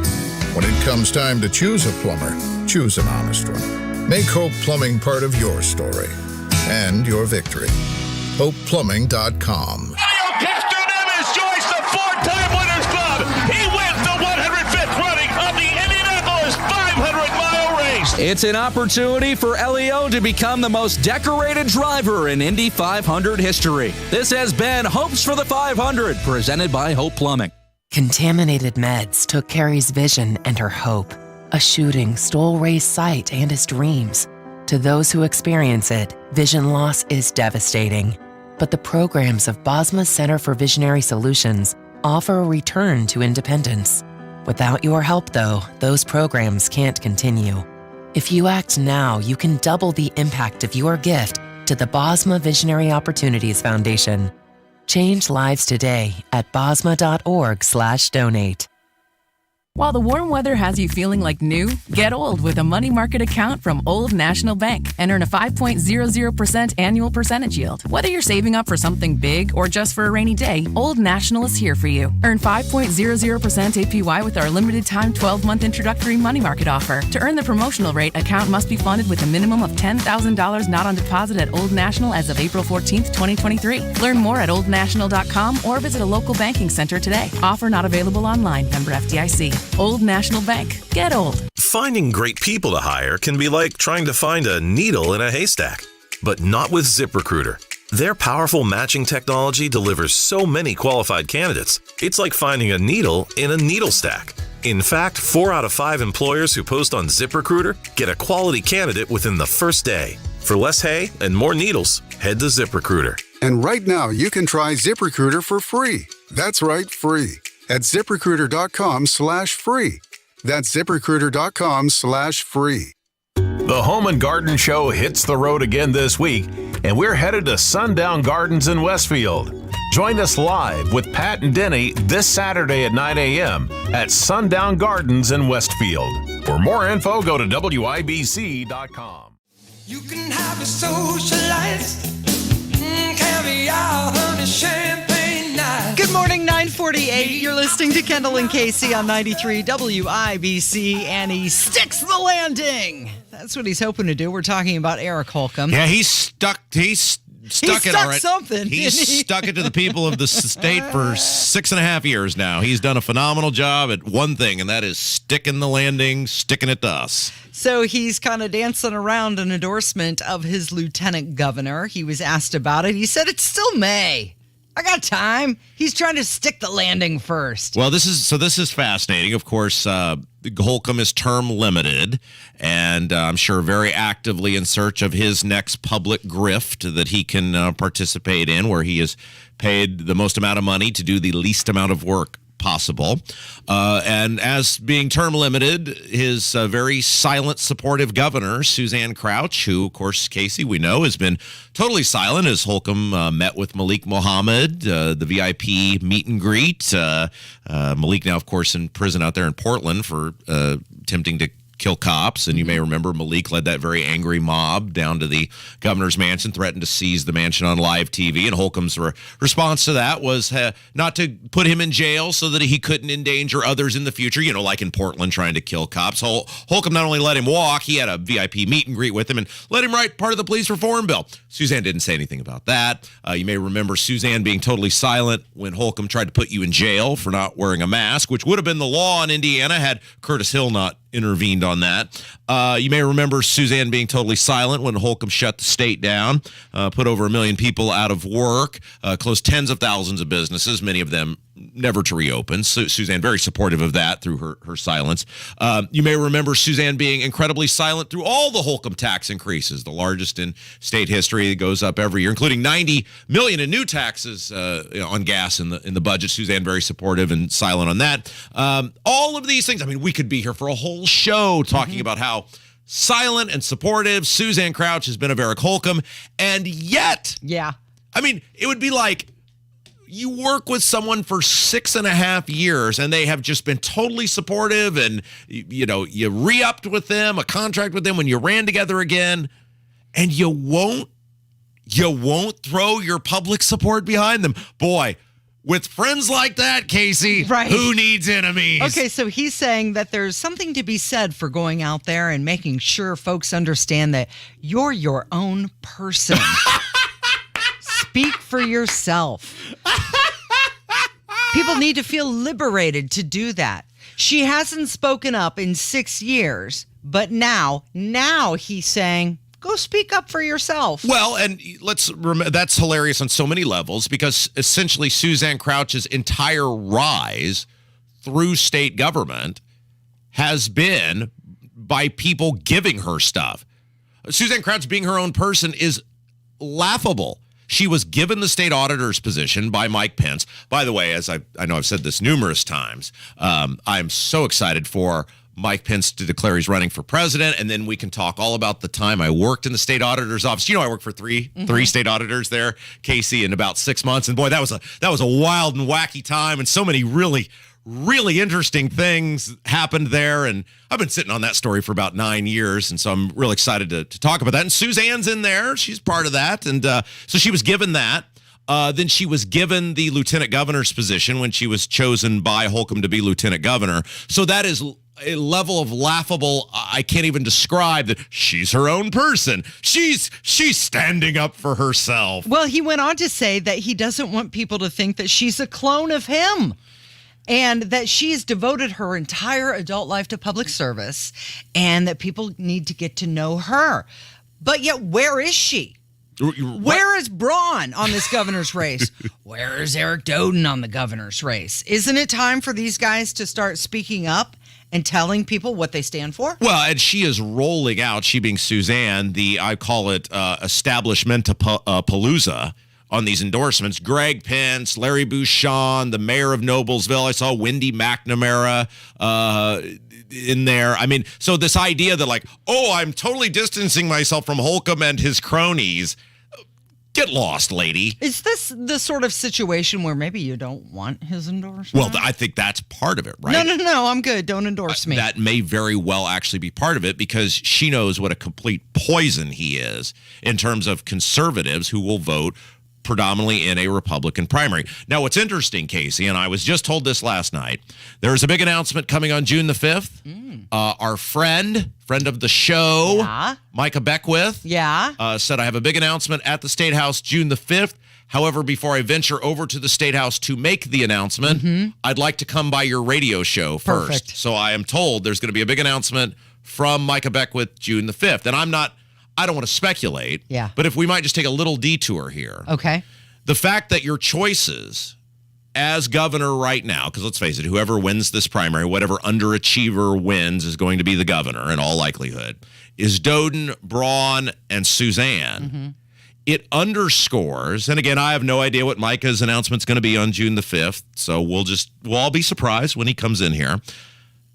When it comes time to choose a plumber, choose an honest one. Make Hope Plumbing part of your story and your victory. HopePlumbing.com. Castroneves joins the four-time Winners Club. He wins the 105th running of the Indianapolis 500-mile race. It's an opportunity for Elio to become the most decorated driver in Indy 500 history. This has been Hopes for the 500, presented by Hope Plumbing. Contaminated meds took Carrie's vision and her hope. A shooting stole Ray's sight and his dreams. To those who experience it, vision loss is devastating. But the programs of Bosma's Center for Visionary Solutions offer a return to independence. Without your help, though, those programs can't continue. If you act now, you can double the impact of your gift to the Bosma Visionary Opportunities Foundation. Change lives today at bosma.org/donate. While the warm weather has you feeling like new, get old with a money market account from Old National Bank and earn a 5.00% annual percentage yield. Whether you're saving up for something big or just for a rainy day, Old National is here for you. Earn 5.00% APY with our limited time 12-month introductory money market offer. To earn the promotional rate, account must be funded with a minimum of $10,000 not on deposit at Old National as of April 14th, 2023. Learn more at oldnational.com or visit a local banking center today. Offer not available online. Member FDIC. Old National Bank. Get old. Finding great people to hire can be like trying to find a needle in a haystack, but not with ZipRecruiter. Their powerful matching technology delivers so many qualified candidates, it's like finding a needle in a needle stack. In fact, 4 out of 5 employers who post on ZipRecruiter get a quality candidate within the first day. For less hay and more needles, head to ZipRecruiter. And right now, you can try ZipRecruiter for free. That's right, free. At ZipRecruiter.com/free. That's ZipRecruiter.com/free. The Home and Garden Show hits the road again this week, and we're headed to Sundown Gardens in Westfield. Join us live with Pat and Denny this Saturday at 9 a.m. at Sundown Gardens in Westfield. For more info, go to WIBC.com. You can have a socialite, caviar, honey, champagne. Good morning, 9:48. You're listening to Kendall and Casey on 93 WIBC, and he sticks the landing. That's what he's hoping to do. We're talking about Eric Holcomb. Yeah, he's stuck it already. Something. He's stuck it to the people of the state for 6.5 years now. He's done a phenomenal job at one thing, and that is sticking the landing, sticking it to us. So he's kind of dancing around an endorsement of his lieutenant governor. He was asked about it. He said, it's still May. I got time. He's trying to stick the landing first. Well, this is fascinating. Of course, Holcomb is term limited, and I'm sure very actively in search of his next public grift that he can participate in, where he is paid the most amount of money to do the least amount of work possible. And as being term limited, his very silent, supportive governor, Suzanne Crouch, who, of course, Casey, we know, has been totally silent as Holcomb met with Malik Mohammed, the VIP meet and greet. Malik now, of course, in prison out there in Portland for attempting to kill cops. And you may remember Malik led that very angry mob down to the governor's mansion, threatened to seize the mansion on live TV. And Holcomb's response to that was not to put him in jail so that he couldn't endanger others in the future, like in Portland trying to kill cops. Holcomb not only let him walk, he had a VIP meet and greet with him and let him write part of the police reform bill. Suzanne didn't say anything about that. You may remember Suzanne being totally silent when Holcomb tried to put you in jail for not wearing a mask, which would have been the law in Indiana had Curtis Hill not intervened on that. You may remember Suzanne being totally silent when Holcomb shut the state down, put over 1 million people out of work, closed tens of thousands of businesses, many of them never to reopen. So Suzanne, very supportive of that through her silence. You may remember Suzanne being incredibly silent through all the Holcomb tax increases, the largest in state history. It goes up every year, including $90 million in new taxes on gas in the budget. Suzanne, very supportive and silent on that. All of these things, I mean, we could be here for a whole show talking about how silent and supportive Suzanne Crouch has been of Eric Holcomb. And yet, I mean, it would be like, you work with someone for 6.5 years and they have just been totally supportive, and you re-upped with them, a contract with them when you ran together again, and you won't throw your public support behind them. Boy, with friends like that, Casey, who needs enemies? Okay, so he's saying that there's something to be said for going out there and making sure folks understand that you're your own person. Speak for yourself. People need to feel liberated to do that. She hasn't spoken up in 6 years, but now he's saying, go speak up for yourself. Well, and let's remember, that's hilarious on so many levels, because essentially Suzanne Crouch's entire rise through state government has been by people giving her stuff. Suzanne Crouch being her own person is laughable. She was given the state auditor's position by Mike Pence. By the way, as I know I've said this numerous times, I'm so excited for Mike Pence to declare he's running for president, and then we can talk all about the time I worked in the state auditor's office. I worked for three state auditors there, Casey, in about 6 months. And boy, that was a wild and wacky time, and so many really interesting things happened there. And I've been sitting on that story for about 9 years, and so I'm really excited to talk about that. And Suzanne's in there; she's part of that, and so she was given that. Then she was given the lieutenant governor's position when she was chosen by Holcomb to be lieutenant governor. So that is a level of laughable I can't even describe, that she's her own person. She's standing up for herself. Well, he went on to say that he doesn't want people to think that she's a clone of him, and that she's devoted her entire adult life to public service, and that people need to get to know her. But yet, where is she? Where is Braun on this governor's race? Where is Eric Doden on the governor's race? Isn't it time for these guys to start speaking up and telling people what they stand for? Well, and she is rolling out, she being Suzanne, I call it establishment-palooza on these endorsements. Greg Pence, Larry Bouchon, the mayor of Noblesville. I saw Wendy McNamara in there. I mean, so this idea that I'm totally distancing myself from Holcomb and his cronies. Get lost, lady. Is this the sort of situation where maybe you don't want his endorsement? Well, I think that's part of it, right? No, I'm good. Don't endorse me. That may very well actually be part of it, because she knows what a complete poison he is in terms of conservatives who will vote predominantly in a Republican primary. Now, what's interesting, Casey, and I was just told this last night, there's a big announcement coming on June the 5th. Our friend of the show, Micah Beckwith, said, I have a big announcement at the State House June the 5th. However, before I venture over to the State House to make the announcement, I'd like to come by your radio show first. Perfect. So I am told there's going to be a big announcement from Micah Beckwith June the 5th. And I don't want to speculate, but if we might just take a little detour here. Okay. The fact that your choices as governor right now, because let's face it, whoever wins this primary, whatever underachiever wins is going to be the governor in all likelihood, is Doden, Braun, and Suzanne. It underscores, and again, I have no idea what Micah's announcement's going to be on June the 5th, so we'll all be surprised when he comes in here.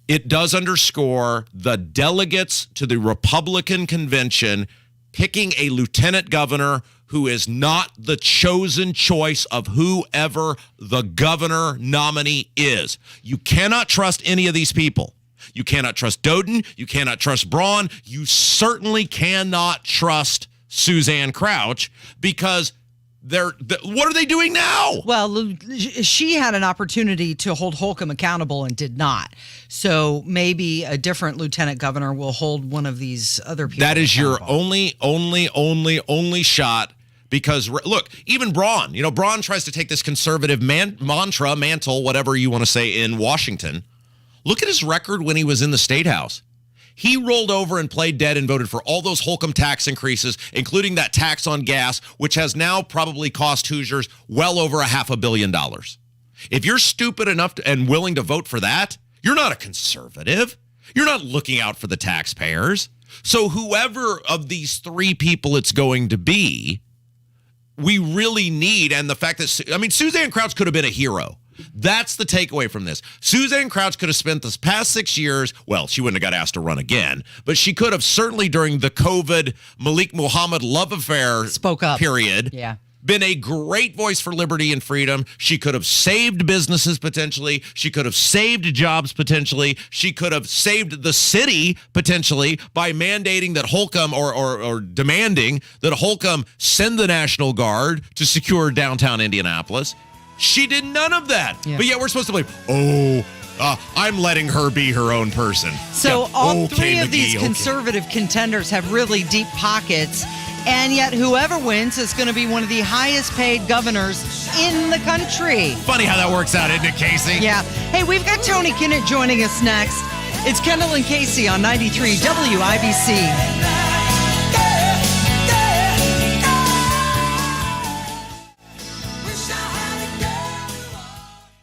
It does underscore the delegates to the Republican convention picking a lieutenant governor who is not the chosen choice of whoever the governor nominee is. You cannot trust any of these people. You cannot trust Doden. You cannot trust Braun. You certainly cannot trust Suzanne Crouch, because what are they doing now? Well, she had an opportunity to hold Holcomb accountable and did not. So maybe a different lieutenant governor will hold one of these other people. That is your only shot. Because, look, even Braun, Braun tries to take this conservative mantle, whatever you want to say, in Washington. Look at his record when he was in the State House. He rolled over and played dead and voted for all those Holcomb tax increases, including that tax on gas, which has now probably cost Hoosiers well over $500 million. If you're stupid enough and willing to vote for that, you're not a conservative. You're not looking out for the taxpayers. So whoever of these three people it's going to be, we really need, and the fact that, Suzanne Crouch could have been a hero. That's the takeaway from this. Suzanne Crouch could have spent this past 6 years, well, she wouldn't have got asked to run again, but she could have certainly during the COVID Malik Muhammad love affair spoke up period. Yeah. Been a great voice for liberty and freedom. She could have saved businesses potentially. She could have saved jobs potentially. She could have saved the city potentially by mandating that Holcomb or demanding that Holcomb send the National Guard to secure downtown Indianapolis. She did none of that. Yeah. But yet we're supposed to believe, I'm letting her be her own person. So all three of these conservative contenders have really deep pockets. And yet whoever wins is going to be one of the highest paid governors in the country. Funny how that works out, isn't it, Casey? Yeah. Hey, we've got Tony Kinnett joining us next. It's Kendall and Casey on 93 WIBC.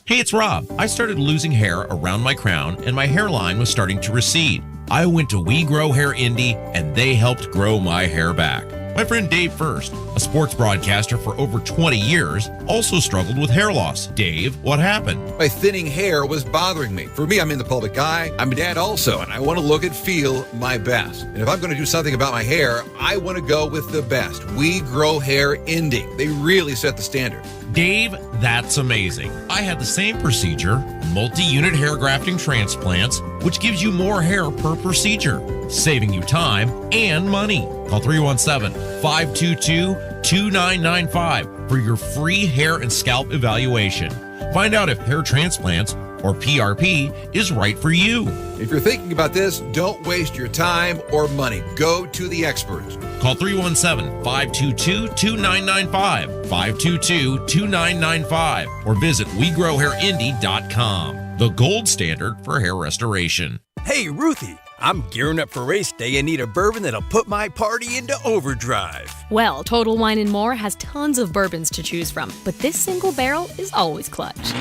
Hey, it's Rob. I started losing hair around my crown and my hairline was starting to recede. I went to We Grow Hair Indy and they helped grow my hair back. My friend Dave First, a sports broadcaster for over 20 years, also struggled with hair loss. Dave, what happened? My thinning hair was bothering me. For me, I'm in the public eye. I'm a dad also, and I want to look and feel my best. And if I'm going to do something about my hair, I want to go with the best. We Grow Hair Indy. They really set the standard. Dave, that's amazing. I had the same procedure, multi-unit hair grafting transplants, which gives you more hair per procedure, saving you time and money. Call 317-522-2995 for your free hair and scalp evaluation. Find out if hair transplants or PRP is right for you. If you're thinking about this, don't waste your time or money. Go to the experts. Call 317-522-2995, 522-2995, or visit WeGrowHairIndy.com, the gold standard for hair restoration. Hey, Ruthie, I'm gearing up for race day and need a bourbon that'll put my party into overdrive. Well, Total Wine & More has tons of bourbons to choose from, but this single barrel is always clutch.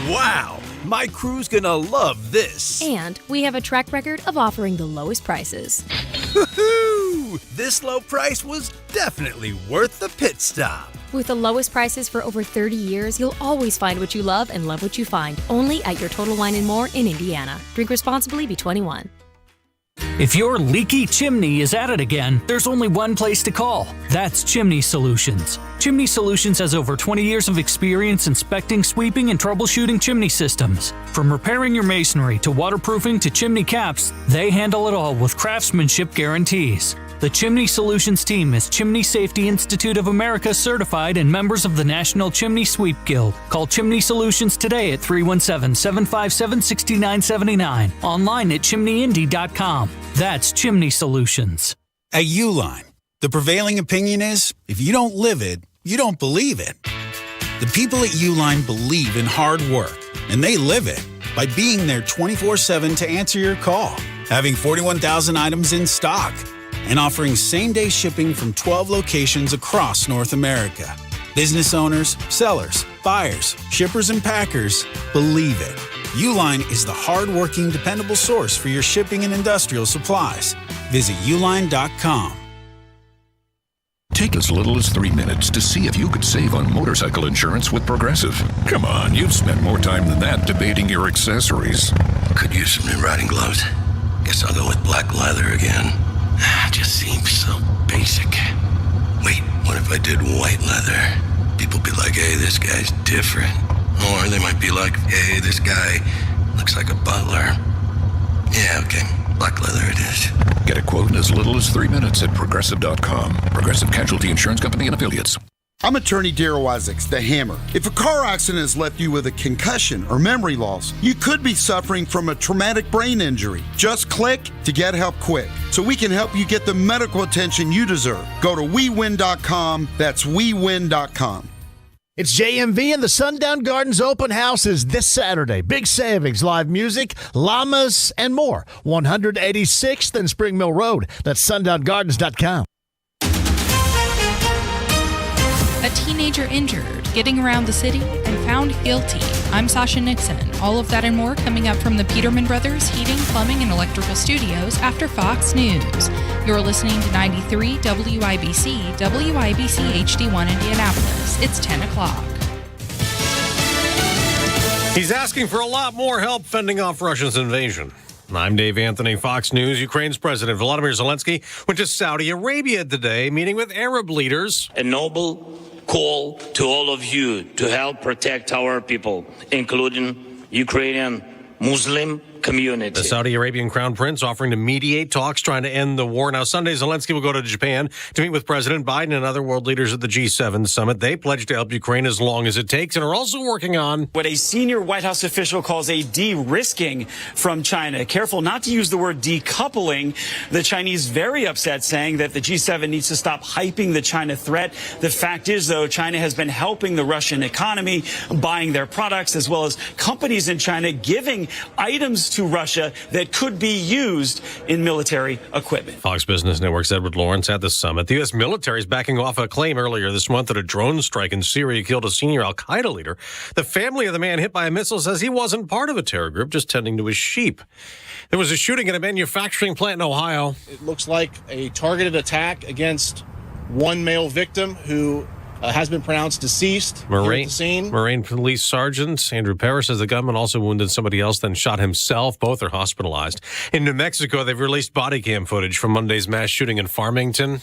Wow! My crew's gonna love this. And we have a track record of offering the lowest prices. Woohoo! This low price was definitely worth the pit stop. With the lowest prices for over 30 years, you'll always find what you love and love what you find. Only at your Total Wine & More in Indiana. Drink responsibly, be 21. If your leaky chimney is at it again, there's only one place to call. That's Chimney Solutions. Chimney Solutions has over 20 years of experience inspecting, sweeping, and troubleshooting chimney systems. From repairing your masonry to waterproofing to chimney caps, they handle it all with craftsmanship guarantees. The Chimney Solutions team is Chimney Safety Institute of America certified and members of the National Chimney Sweep Guild. Call Chimney Solutions today at 317-757-6979. Online at chimneyindy.com. That's Chimney Solutions. At Uline, the prevailing opinion is, if you don't live it, you don't believe it. The people at Uline believe in hard work, and they live it by being there 24/7 to answer your call, having 41,000 items in stock, and offering same-day shipping from 12 locations across North America. Business owners, sellers, buyers, shippers, and packers believe it. Uline is the hard-working, dependable source for your shipping and industrial supplies. Visit uline.com. Take as little as 3 minutes to see if you could save on motorcycle insurance with Progressive. Come on, you've spent more time than that debating your accessories. Could use some new riding gloves. Guess I'll go with black leather again. Just seems so basic. Wait, what if I did white leather? People be like, hey, this guy's different. Or they might be like, hey, this guy looks like a butler. Yeah, okay, black leather it is. Get a quote in as little as 3 minutes at Progressive.com. Progressive Casualty Insurance Company and Affiliates. I'm attorney Daryl Isaacs, the Hammer. If a car accident has left you with a concussion or memory loss, you could be suffering from a traumatic brain injury. Just click to get help quick, so we can help you get the medical attention you deserve. Go to WeWin.com. That's WeWin.com. It's JMV and the Sundown Gardens Open House is this Saturday. Big savings, live music, llamas, and more. 186th and Spring Mill Road. That's sundown.gardens.com. A teenager injured, getting around the city, and found guilty. I'm Sasha Nixon. All of that and more coming up from the Peterman Brothers Heating, Plumbing, and Electrical Studios after Fox News. You're listening to 93 WIBC, WIBC HD1 Indianapolis. It's 10 o'clock. He's asking for a lot more help fending off Russia's invasion. I'm Dave Anthony, Fox News. Ukraine's President Volodymyr Zelensky went to Saudi Arabia today, meeting with Arab leaders. A noble call to all of you to help protect our people, including Ukrainian Muslim community. The Saudi Arabian Crown Prince offering to mediate talks trying to end the war. Now, Sunday, Zelensky will go to Japan to meet with President Biden and other world leaders at the G7 summit. They pledged to help Ukraine as long as it takes and are also working on what a senior White House official calls a de-risking from China. Careful not to use the word decoupling. The Chinese very upset, saying that the G7 needs to stop hyping the China threat. The fact is, though, China has been helping the Russian economy, buying their products, as well as companies in China giving items to Russia that could be used in military equipment. Fox Business Network's Edward Lawrence at the summit. The U.S. military is backing off a claim earlier this month that a drone strike in Syria killed a senior al-Qaeda leader. The family of the man hit by a missile says he wasn't part of a terror group, just tending to his sheep. There was a shooting at a manufacturing plant in Ohio. It looks like a targeted attack against one male victim who has been pronounced deceased. Marine Police Sergeant Andrew Parrish says the gunman also wounded somebody else, then shot himself. Both are hospitalized. In New Mexico, they've released body cam footage from Monday's mass shooting in Farmington.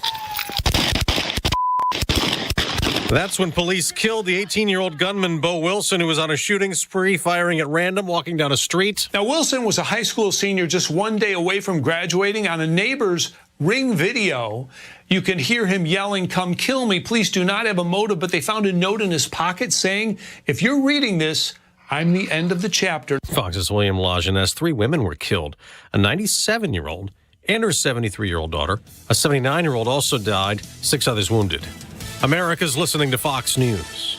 That's when police killed the 18-year-old gunman, Bo Wilson, who was on a shooting spree, firing at random, walking down a street. Now, Wilson was a high school senior just one day away from graduating. On a neighbor's Ring video, you can hear him yelling, "Come kill me. Police do not have a motive," but they found a note in his pocket saying, "If you're reading this, I'm the end of the chapter." Fox's William Lajeunesse. 3 women were killed. A 97-year-old and her 73-year-old daughter. A 79-year-old also died. 6 others wounded. America's listening to Fox News.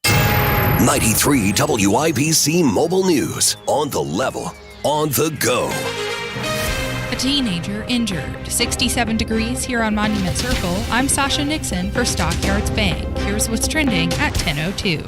93 WIBC Mobile News. On the level. On the go. A teenager injured. 67 degrees here on Monument Circle. I'm Sasha Nixon for Stockyards Bank. Here's what's trending at 10:02.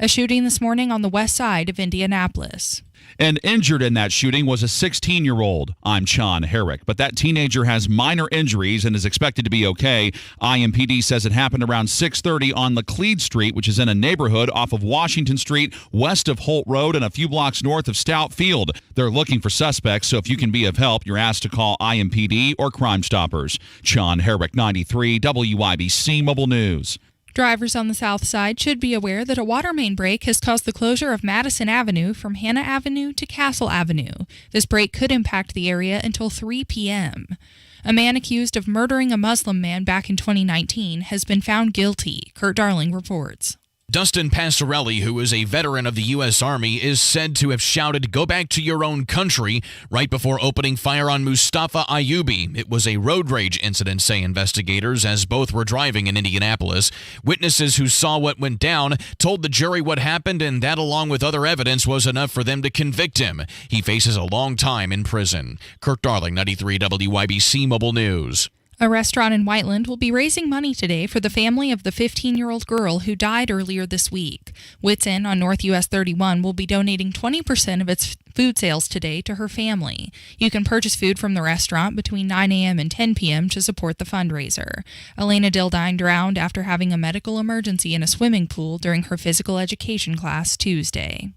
A shooting this morning on the west side of Indianapolis. And injured in that shooting was a 16-year-old. I'm Sean Herrick. But that teenager has minor injuries and is expected to be okay. IMPD says it happened around 6:30 on Laclede Street, which is in a neighborhood off of Washington Street, west of Holt Road and a few blocks north of Stout Field. They're looking for suspects, so if you can be of help, you're asked to call IMPD or Crime Stoppers. Sean Herrick, 93 WIBC Mobile News. Drivers on the south side should be aware that a water main break has caused the closure of Madison Avenue from Hannah Avenue to Castle Avenue. This break could impact the area until 3 p.m. A man accused of murdering a Muslim man back in 2019 has been found guilty. Kurt Darling reports. Dustin Passarelli, who is a veteran of the U.S. Army, is said to have shouted, "Go back to your own country," right before opening fire on Mustafa Ayubi. It was a road rage incident, say investigators, as both were driving in Indianapolis. Witnesses who saw what went down told the jury what happened, and that, along with other evidence, was enough for them to convict him. He faces a long time in prison. Kirk Darling, 93 WIBC Mobile News. A restaurant in Whiteland will be raising money today for the family of the 15-year-old girl who died earlier this week. Wits Inn on North US 31 will be donating 20% of its food sales today to her family. You can purchase food from the restaurant between 9 a.m. and 10 p.m. to support the fundraiser. Elena Dildine drowned after having a medical emergency in a swimming pool during her physical education class Tuesday.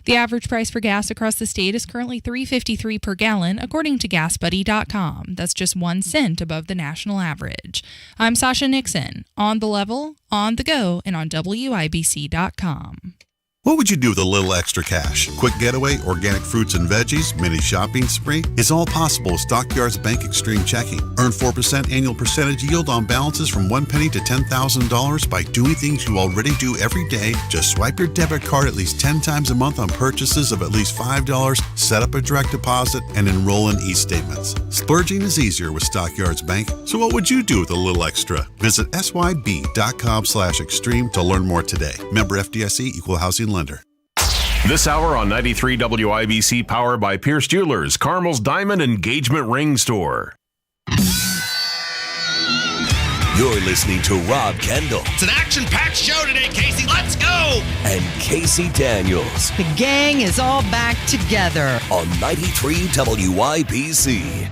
The average price for gas across the state is currently $3.53 per gallon, according to GasBuddy.com. That's just 1 cent above the national average. I'm Sasha Nixon, on the level, on the go, and on WIBC.com. What would you do with a little extra cash? Quick getaway, organic fruits and veggies, mini shopping spree? It's all possible with Stockyards Bank Extreme Checking. Earn 4% annual percentage yield on balances from $1 to $10,000 by doing things you already do every day. Just swipe your debit card at least 10 times a month on purchases of at least $5, set up a direct deposit, and enroll in e-statements. Splurging is easier with Stockyards Bank. So what would you do with a little extra? Visit syb.com/extreme to learn more today. Member FDIC, Equal Housing Lender. This hour on 93 WIBC, powered by Pierce Jewelers, Carmel's Diamond Engagement Ring Store. You're listening to Rob Kendall. It's an action-packed show today, Casey. Let's go! And Casey Daniels. The gang is all back together. On 93 WIBC.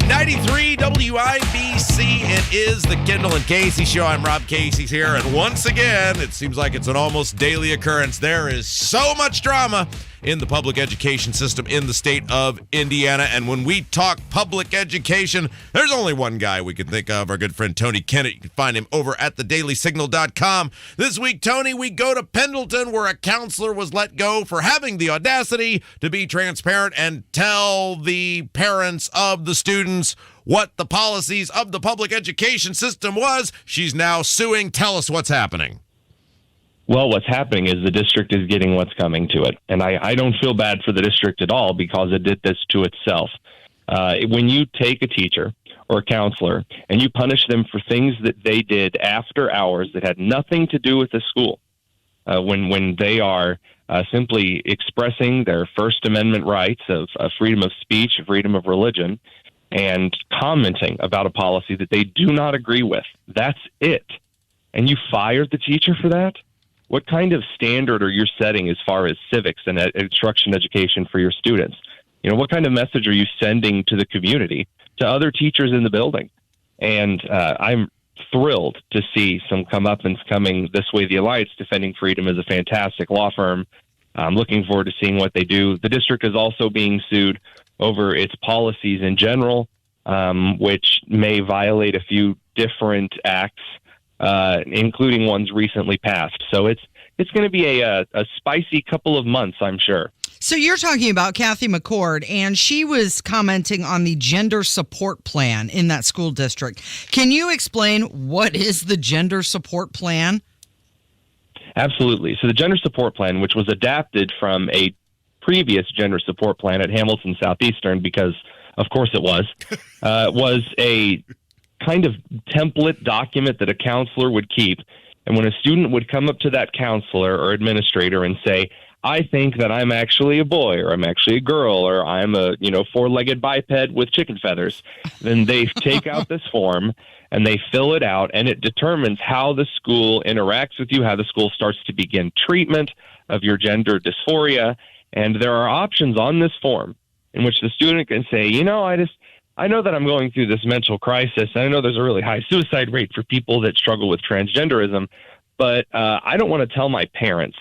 93 WIBC. It is the Kendall and Casey show. I'm Rob Casey's here. And once again, it seems like it's an almost daily occurrence. There is so much drama in the public education system in the state of Indiana. And when we talk public education, there's only one guy we can think of, our good friend Tony Kennett. You can find him over at thedailysignal.com. This week, Tony, we go to Pendleton, where a counselor was let go for having the audacity to be transparent and tell the parents of the students what the policies of the public education system was. She's now suing. Tell us what's happening. Well, what's happening is the district is getting what's coming to it. And I don't feel bad for the district at all because it did this to itself. When you take a teacher or a counselor and you punish them for things that they did after hours that had nothing to do with the school, when they are simply expressing their First Amendment rights of freedom of speech, freedom of religion, and commenting about a policy that they do not agree with, that's it. And you fired the teacher for that? What kind of standard are you setting as far as civics and instruction education for your students? You know, what kind of message are you sending to the community, to other teachers in the building? And I'm thrilled to see some comeuppance coming this way. The Alliance Defending Freedom is a fantastic law firm. I'm looking forward to seeing what they do. The district is also being sued over its policies in general, which may violate a few different acts, including ones recently passed. So it's going to be a spicy couple of months, I'm sure. So you're talking about Kathy McCord, and she was commenting on the gender support plan in that school district. Can you explain what is the gender support plan? Absolutely. So the gender support plan, which was adapted from a previous gender support plan at Hamilton Southeastern, because of course it was a kind of template document that a counselor would keep. And when a student would come up to that counselor or administrator and say, I think that I'm actually a boy, or I'm actually a girl, or I'm a, four-legged biped with chicken feathers, then they take out this form and they fill it out, and it determines how the school interacts with you, how the school starts to begin treatment of your gender dysphoria. And there are options on this form in which the student can say, I know that I'm going through this mental crisis. I know there's a really high suicide rate for people that struggle with transgenderism, but I don't want to tell my parents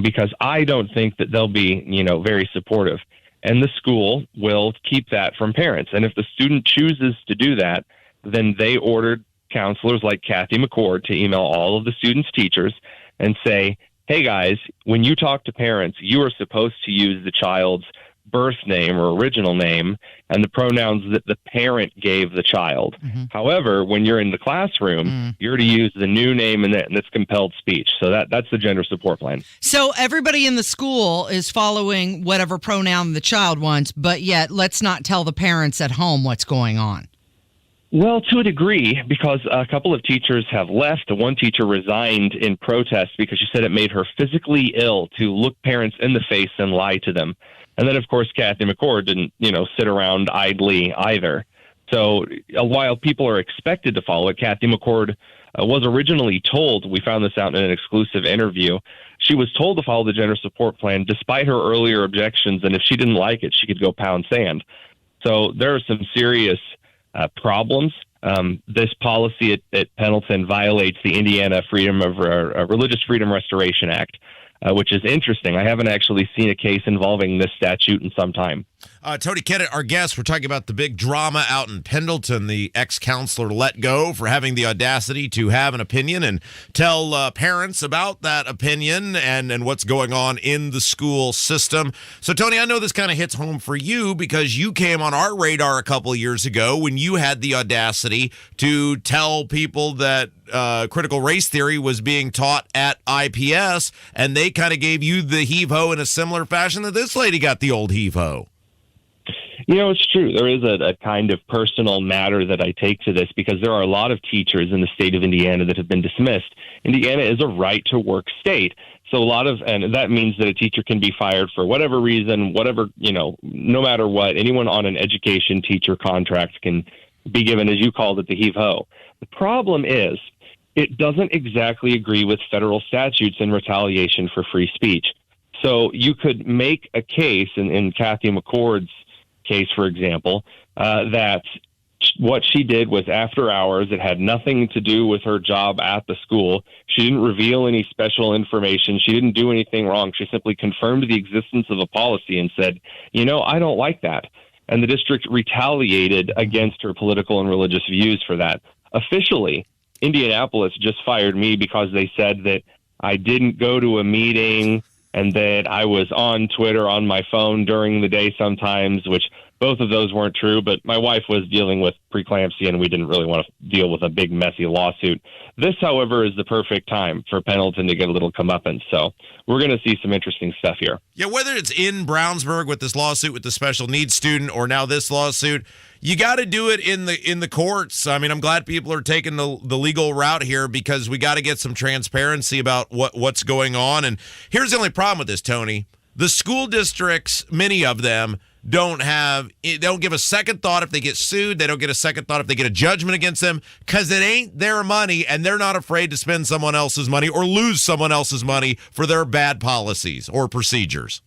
because I don't think that they'll be, very supportive. And the school will keep that from parents. And if the student chooses to do that, then they ordered counselors like Kathy McCord to email all of the students' teachers and say, hey guys, when you talk to parents, you are supposed to use the child's birth name or original name and the pronouns that the parent gave the child. Mm-hmm. However, when you're in the classroom, you're to use the new name and that's compelled speech. So that's the gender support plan. So everybody in the school is following whatever pronoun the child wants, but yet let's not tell the parents at home what's going on. Well, to a degree, because a couple of teachers have left. One teacher resigned in protest because she said it made her physically ill to look parents in the face and lie to them. And then, of course, Kathy McCord didn't, sit around idly either. So while people are expected to follow it, Kathy McCord was originally told, we found this out in an exclusive interview, she was told to follow the gender support plan despite her earlier objections. And if she didn't like it, she could go pound sand. So there are some serious problems. This policy at Pendleton violates the Indiana Religious Freedom Restoration Act, which is interesting. I haven't actually seen a case involving this statute in some time. Tony Kennett, our guest, we're talking about the big drama out in Pendleton, the ex-counselor let go for having the audacity to have an opinion and tell parents about that opinion and what's going on in the school system. So, Tony, I know this kind of hits home for you because you came on our radar a couple of years ago when you had the audacity to tell people that critical race theory was being taught at IPS, and they kind of gave you the heave-ho in a similar fashion that this lady got the old heave-ho. It's true. There is a kind of personal matter that I take to this because there are a lot of teachers in the state of Indiana that have been dismissed. Indiana is a right-to-work state. So and that means that a teacher can be fired for whatever reason, no matter what. Anyone on an education teacher contract can be given, as you called it, the heave-ho. The problem is it doesn't exactly agree with federal statutes in retaliation for free speech. So you could make a case, in Kathy McCord's case, for example, that what she did was after hours. It had nothing to do with her job at the school. She didn't reveal any special information. She didn't do anything wrong. She simply confirmed the existence of a policy and said, I don't like that. And the district retaliated against her political and religious views for that. Officially, Indianapolis just fired me because they said that I didn't go to a meeting and that I was on Twitter on my phone during the day sometimes, which both of those weren't true. But my wife was dealing with preeclampsia, and we didn't really want to deal with a big, messy lawsuit. This, however, is the perfect time for Pendleton to get a little comeuppance. So we're going to see some interesting stuff here. Yeah, whether it's in Brownsburg with this lawsuit with the special needs student or now this lawsuit, you got to do it in the courts. I mean, I'm glad people are taking the legal route here because we got to get some transparency about what's going on. And here's the only problem with this, Tony. The school districts, many of them, don't give a second thought if they get sued. They don't get a second thought if they get a judgment against them because it ain't their money, and they're not afraid to spend someone else's money or lose someone else's money for their bad policies or procedures.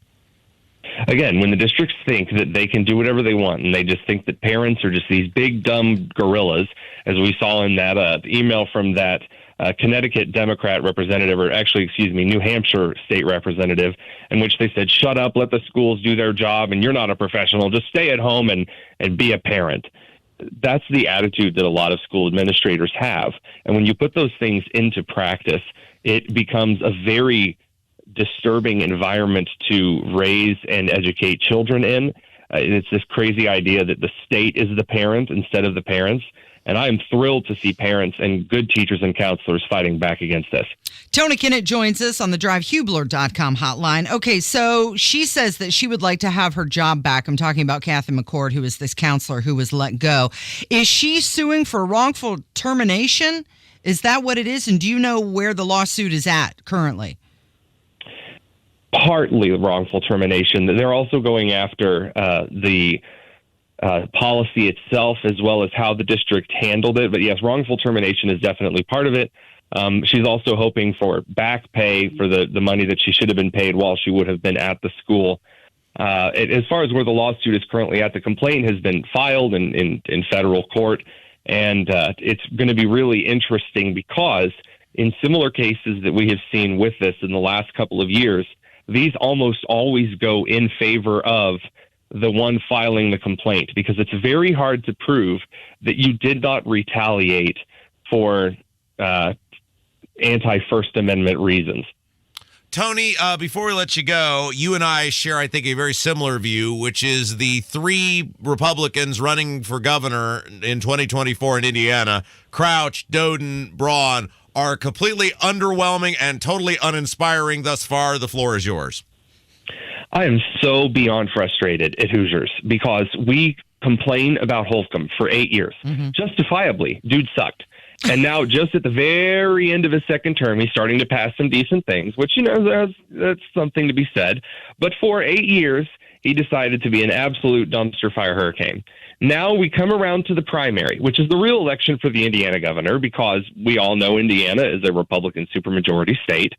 Again, when the districts think that they can do whatever they want and they just think that parents are just these big, dumb gorillas, as we saw in that email from that Connecticut Democrat representative, or actually, New Hampshire state representative, in which they said, shut up, let the schools do their job, and you're not a professional, just stay at home and be a parent. That's the attitude that a lot of school administrators have. And when you put those things into practice, it becomes a very disturbing environment to raise and educate children in. It's this crazy idea that the state is the parent instead of the parents. And I'm thrilled to see parents and good teachers and counselors fighting back against this. Tony Kinnett joins us on the drivehubler.com hotline. Okay, so she says that she would like to have her job back. I'm talking about Kathy McCord, who is this counselor who was let go. Is she suing for wrongful termination? Is that what it is? And do you know where the lawsuit is at currently? Partly wrongful termination. They're also going after the policy itself as well as how the district handled it. But yes, wrongful termination is definitely part of it. She's also hoping for back pay for the money that she should have been paid while she would have been at the school. As far as where the lawsuit is currently at, the complaint has been filed in federal court. And it's going to be really interesting because in similar cases that we have seen with this in the last couple of years, these almost always go in favor of the one filing the complaint, because it's very hard to prove that you did not retaliate for anti-First Amendment reasons. Tony, before we let you go, you and I share, I think, a very similar view, which is the three Republicans running for governor in 2024 in Indiana, Crouch, Doden, Braun, are completely underwhelming and totally uninspiring thus far. The floor is yours. I am so beyond frustrated at Hoosiers because we complain about Holcomb for 8 years. Justifiably, dude sucked. And now just at the very end of his second term, he's starting to pass some decent things, which, that's something to be said. But for 8 years, he decided to be an absolute dumpster fire hurricane. Now we come around to the primary, which is the real election for the Indiana governor, because we all know Indiana is a Republican supermajority state.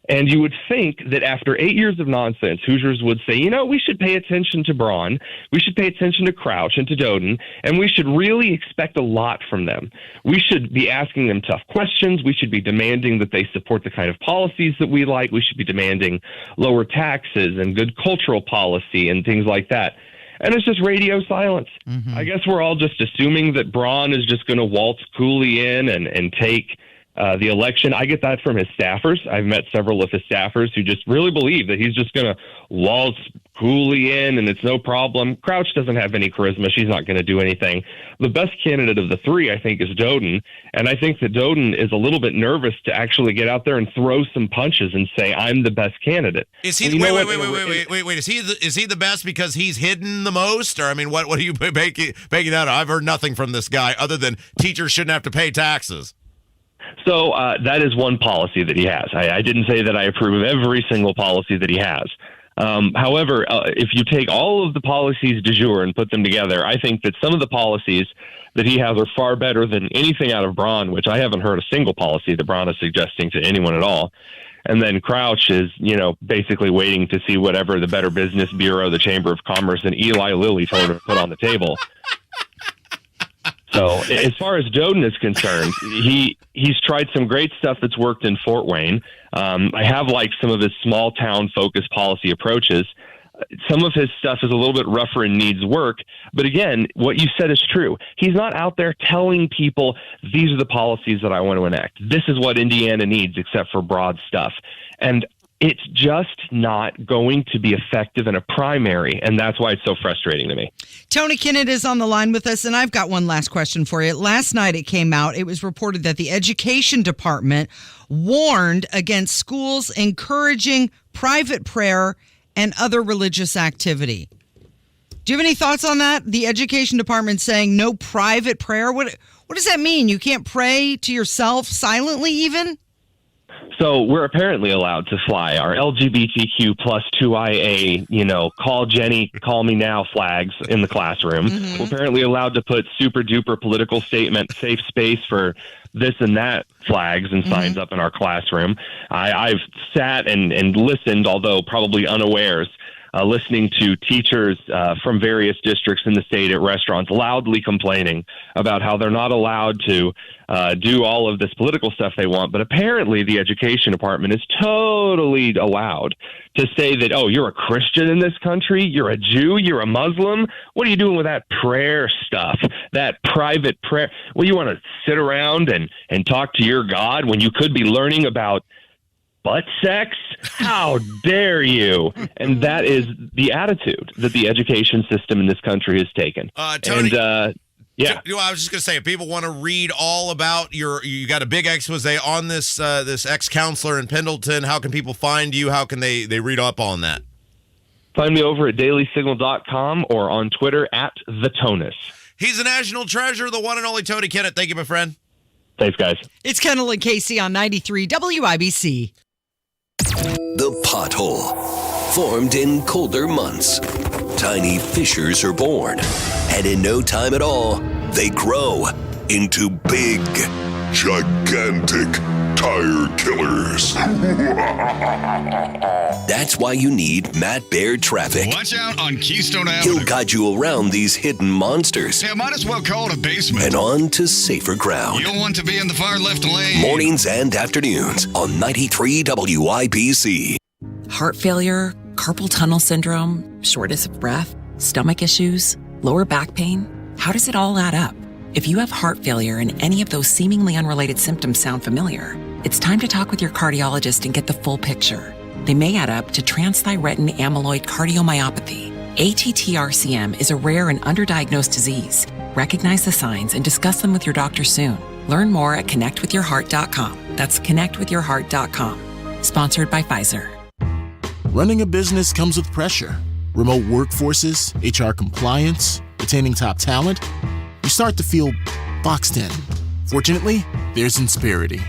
And you would think that after 8 years of nonsense, Hoosiers would say, we should pay attention to Braun, we should pay attention to Crouch and to Doden, and we should really expect a lot from them. We should be asking them tough questions. We should be demanding that they support the kind of policies that we like. We should be demanding lower taxes and good cultural policy and things like that. And it's just radio silence. I guess we're all just assuming that Braun is just going to waltz coolly in and take the election. I get that from his staffers. I've met several of his staffers who just really believe that he's just going to waltz coolly in and it's no problem. Crouch doesn't have any charisma. She's not going to do anything. The best candidate of the three, I think, is Doden. And I think that Doden is a little bit nervous to actually get out there and throw some punches and say, I'm the best candidate. Is he? Wait. Is he the best because he's hidden the most? Or, I mean, what are you making that? I've heard nothing from this guy other than teachers shouldn't have to pay taxes. So that is one policy that he has. I didn't say that I approve of every single policy that he has. However, if you take all of the policies du jour and put them together, I think that some of the policies that he has are far better than anything out of Braun, which I haven't heard a single policy that Braun is suggesting to anyone at all. And then Crouch is, basically waiting to see whatever the Better Business Bureau, the Chamber of Commerce, and Eli Lilly told him to put on the table. So as far as Doden is concerned, he's tried some great stuff that's worked in Fort Wayne. I have liked some of his small town focused policy approaches. Some of his stuff is a little bit rougher and needs work. But again, what you said is true. He's not out there telling people, these are the policies that I want to enact. This is what Indiana needs, except for broad stuff. And it's just not going to be effective in a primary. And that's why it's so frustrating to me. Tony Kinnett is on the line with us, and I've got one last question for you. Last night it came out, it was reported that the education department warned against schools encouraging private prayer and other religious activity. Do you have any thoughts on that? The education department saying no private prayer? What does that mean? You can't pray to yourself silently even? So we're apparently allowed to fly our LGBTQ plus 2IA, call Jenny, call me now flags in the classroom. Mm-hmm. We're apparently allowed to put super duper political statement, safe space for this and that flags and signs up in our classroom. I've sat and listened, although probably unawares, listening to teachers from various districts in the state at restaurants loudly complaining about how they're not allowed to do all of this political stuff they want. But apparently the education department is totally allowed to say that, oh, you're a Christian in this country, you're a Jew, you're a Muslim. What are you doing with that prayer stuff, that private prayer? Well, you want to sit around and talk to your God when you could be learning about butt sex? How dare you? And that is the attitude that the education system in this country has taken. Tony, yeah. I was just going to say, if people want to read all about you got a big expose on this ex-counselor in Pendleton. How can people find you? How can they read up on that? Find me over at dailysignal.com or on Twitter at @TheTonus. He's a national treasure, the one and only Tony Kinnett. Thank you, my friend. Thanks, guys. It's Kendall and Casey on 93 WIBC. The pothole. Formed in colder months, tiny fissures are born, and in no time at all, they grow into big, gigantic tire killers. That's why you need Matt Baird Traffic. Watch out on Keystone Avenue. He'll guide you around these hidden monsters. Yeah, might as well call it a basement. And on to safer ground. You don't want to be in the far left lane. Mornings and afternoons on 93 WIBC. Heart failure, carpal tunnel syndrome, shortness of breath, stomach issues, lower back pain. How does it all add up? If you have heart failure and any of those seemingly unrelated symptoms sound familiar, it's time to talk with your cardiologist and get the full picture. They may add up to transthyretin amyloid cardiomyopathy. ATTR-CM is a rare and underdiagnosed disease. Recognize the signs and discuss them with your doctor soon. Learn more at connectwithyourheart.com. That's connectwithyourheart.com. Sponsored by Pfizer. Running a business comes with pressure. Remote workforces, HR compliance, retaining top talent. You start to feel boxed in. Fortunately, there's Insperity.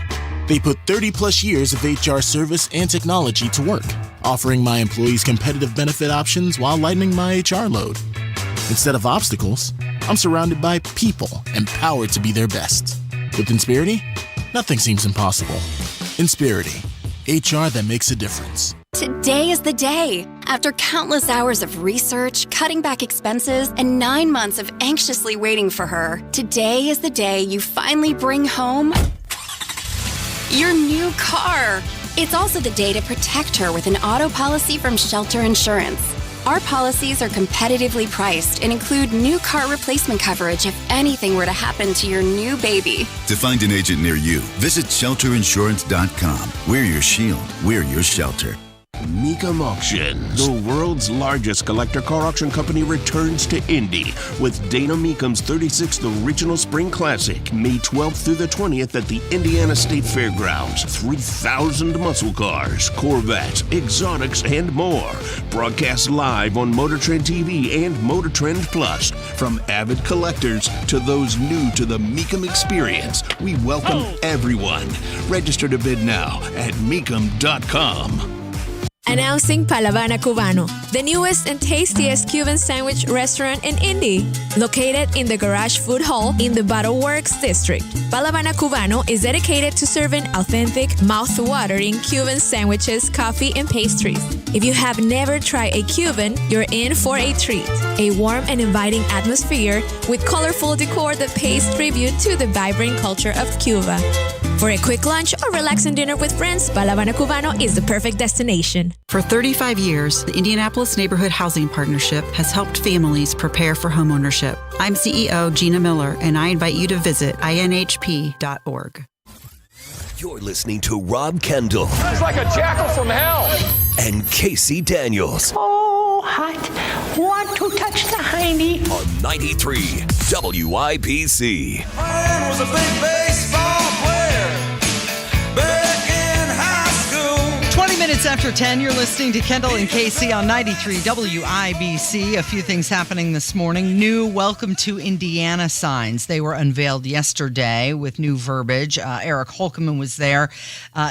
They put 30 plus years of HR service and technology to work, offering my employees competitive benefit options while lightening my HR load. Instead of obstacles, I'm surrounded by people empowered to be their best. With Insperity, nothing seems impossible. Insperity, HR that makes a difference. Today is the day. After countless hours of research, cutting back expenses, and 9 months of anxiously waiting for her, today is the day you finally bring home your new car. It's also the day to protect her with an auto policy from Shelter Insurance. Our policies are competitively priced and include new car replacement coverage if anything were to happen to your new baby. To find an agent near you, visit shelterinsurance.com. We're your shield. We're your shelter. Mecum Auctions, the world's largest collector car auction company, returns to Indy with Dana Mecum's 36th Original Spring Classic, May 12th through the 20th at the Indiana State Fairgrounds. 3,000 muscle cars, Corvettes, exotics, and more. Broadcast live on Motor Trend TV and Motor Trend Plus. From avid collectors to those new to the Mecum experience, we welcome everyone. Register to bid now at Mecum.com. Announcing Palavana Cubano, the newest and tastiest Cuban sandwich restaurant in Indy. Located in the Garage Food Hall in the Battle Works district, Palavana Cubano is dedicated to serving authentic, mouth-watering Cuban sandwiches, coffee, and pastries. If you have never tried a Cuban, you're in for a treat. A warm and inviting atmosphere with colorful decor that pays tribute to the vibrant culture of Cuba. For a quick lunch or relaxing dinner with friends, Palavana Cubano is the perfect destination. For 35 years, the Indianapolis Neighborhood Housing Partnership has helped families prepare for homeownership. I'm CEO Gina Miller, and I invite you to visit inhp.org. You're listening to Rob Kendall. He's like a jackal from hell. And Casey Daniels. Oh, hot. Want to touch the hiney. On 93 WIBC. Man was a big baseball player back in high school. 20 minutes after 10, you're listening to Kendall and Casey on 93 WIBC. A few things happening this morning. New Welcome to Indiana signs. They were unveiled yesterday with new verbiage. Eric Holcomb was there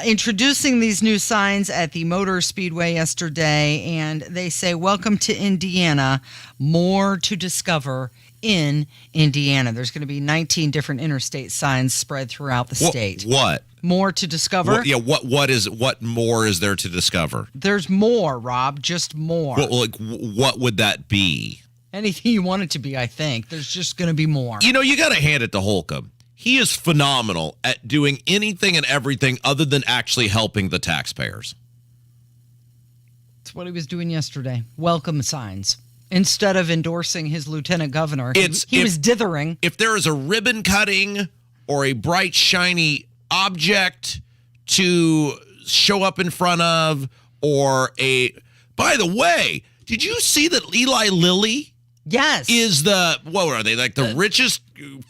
introducing these new signs at the Motor Speedway yesterday. And they say, welcome to Indiana, more to discover in Indiana. There's going to be 19 different interstate signs spread throughout the state. What? More to discover? What more is there to discover? There's more, Rob, just more. What would that be? Anything you want it to be, I think. There's just going to be more. You know, you got to hand it to Holcomb. He is phenomenal at doing anything and everything other than actually helping the taxpayers. That's what he was doing yesterday. Welcome signs. Instead of endorsing his lieutenant governor, he was dithering. If there is a ribbon cutting or a bright, shiny object to show up in front of, or by the way, did you see that Eli Lilly? Yes. Is what are they, like the richest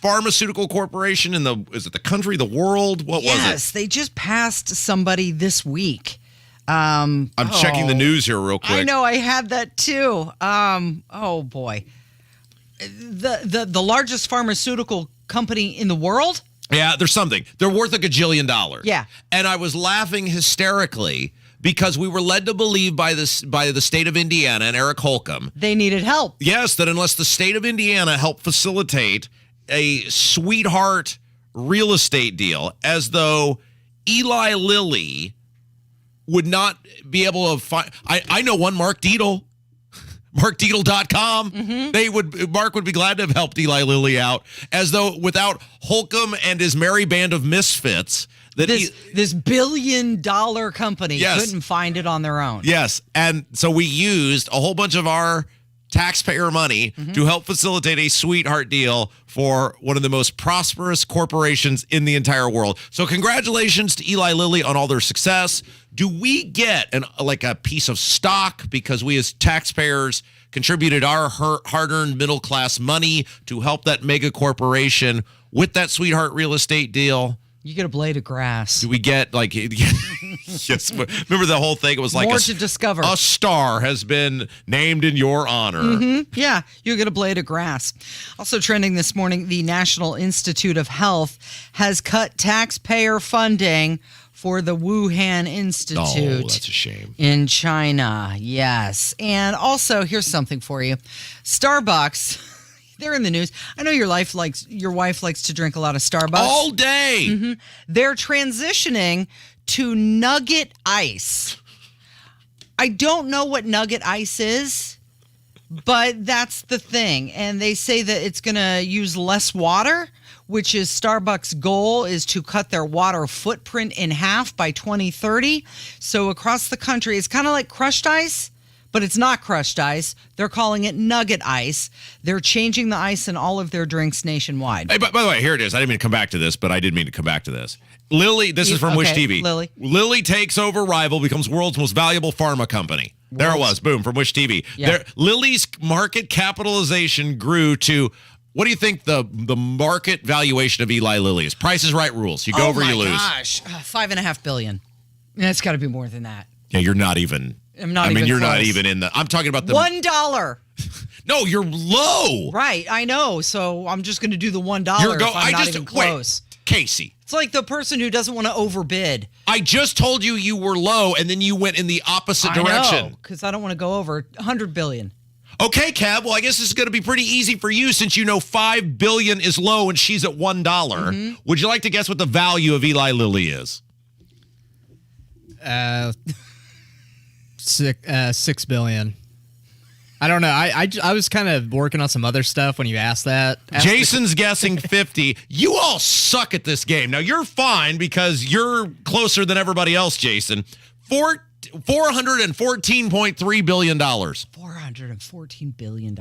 pharmaceutical corporation in is it the country, the world? What was it? Yes, they just passed somebody this week. I'm checking the news here real quick. I know, I had that too. Oh boy. The largest pharmaceutical company in the world? Yeah, there's something. They're worth a gajillion dollars. Yeah. And I was laughing hysterically because we were led to believe by the state of Indiana and Eric Holcomb. They needed help. Yes, that unless the state of Indiana helped facilitate a sweetheart real estate deal, as though Eli Lilly would not be able to find. I know one, Mark Dietel. MarkDeedle.com. Mm-hmm. Mark would be glad to have helped Eli Lilly out, as though without Holcomb and his merry band of misfits, that this billion-dollar company couldn't find it on their own. Yes, and so we used a whole bunch of our taxpayer money to help facilitate a sweetheart deal for one of the most prosperous corporations in the entire world. So congratulations to Eli Lilly on all their success. Do we get a piece of stock because we as taxpayers contributed our hard-earned middle-class money to help that mega corporation with that sweetheart real estate deal? You get a blade of grass. Do we get yes? Remember the whole thing? It was like more to discover. A star has been named in your honor. Mm-hmm. Yeah, you get a blade of grass. Also trending this morning, the National Institute of Health has cut taxpayer funding for the Wuhan Institute. Oh, that's a shame. In China, yes. And also, here's something for you. Starbucks. They're in the news. I know your wife likes to drink a lot of Starbucks. All day. Mm-hmm. They're transitioning to nugget ice. I don't know what nugget ice is, but that's the thing. And they say that it's going to use less water, which is Starbucks' goal is to cut their water footprint in half by 2030. So across the country, it's kind of like crushed ice. But it's not crushed ice. They're calling it nugget ice. They're changing the ice in all of their drinks nationwide. Hey, by the way, here it is. I didn't mean to come back to this, but I did mean to come back to this. Lilly, this is from Wish TV. Lilly takes over rival, becomes world's most valuable pharma company. There it was. Boom, from Wish TV. Yeah. Lilly's market capitalization grew to, what do you think the market valuation of Eli Lilly is? Price is Right rules. You go over, you lose. Oh my gosh, $5.5 billion. It's got to be more than that. Yeah, you're not even. I'm not even you're close. not even in the. I'm talking about the $1. No, you're low. Right, I know. So I'm just going to do the $1 if I'm not even close. Casey. It's like the person who doesn't want to overbid. I just told you were low, and then you went in the opposite direction. Because I don't want to go over $100 billion. Okay, Kev. Well, I guess this is going to be pretty easy for you since you know $5 billion is low and she's at $1. Mm-hmm. Would you like to guess what the value of Eli Lilly is? $6 billion. I don't know. I was kind of working on some other stuff when you asked that. Jason's guessing 50. You all suck at this game. Now, you're fine because you're closer than everybody else, Jason. $414.3 billion. $414 billion.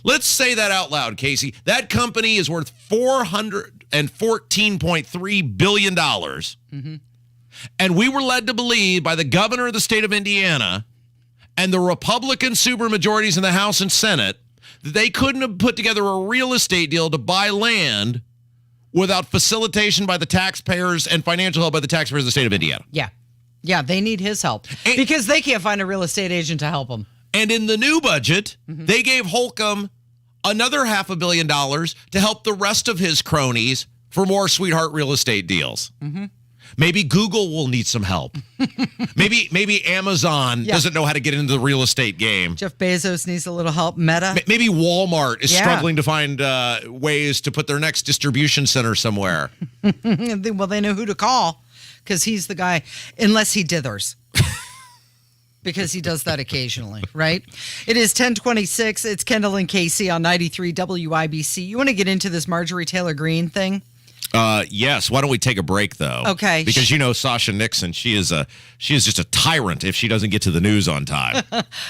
Let's say that out loud, Casey. That company is worth $414.3 billion. Mm-hmm. And we were led to believe by the governor of the state of Indiana and the Republican supermajorities in the House and Senate that they couldn't have put together a real estate deal to buy land without facilitation by the taxpayers and financial help by the taxpayers of the state of Indiana. Yeah. Yeah, they need his help because they can't find a real estate agent to help them. And in the new budget, they gave Holcomb another $500 million to help the rest of his cronies for more sweetheart real estate deals. Mm-hmm. Maybe Google will need some help. maybe Amazon doesn't know how to get into the real estate game. Jeff Bezos needs a little help. Meta. Maybe Walmart is struggling to find ways to put their next distribution center somewhere. Well, they know who to call because he's the guy, unless he dithers. Because he does that occasionally, right? It is 10:26. It's Kendall and Casey on 93 WIBC. You want to get into this Marjorie Taylor Greene thing? Yes. Why don't we take a break, though? Okay. Because you know Sasha Nixon, she is just a tyrant if she doesn't get to the news on time.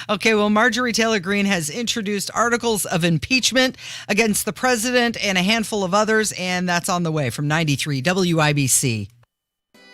Okay, well, Marjorie Taylor Greene has introduced articles of impeachment against the president and a handful of others, and that's on the way from 93 WIBC.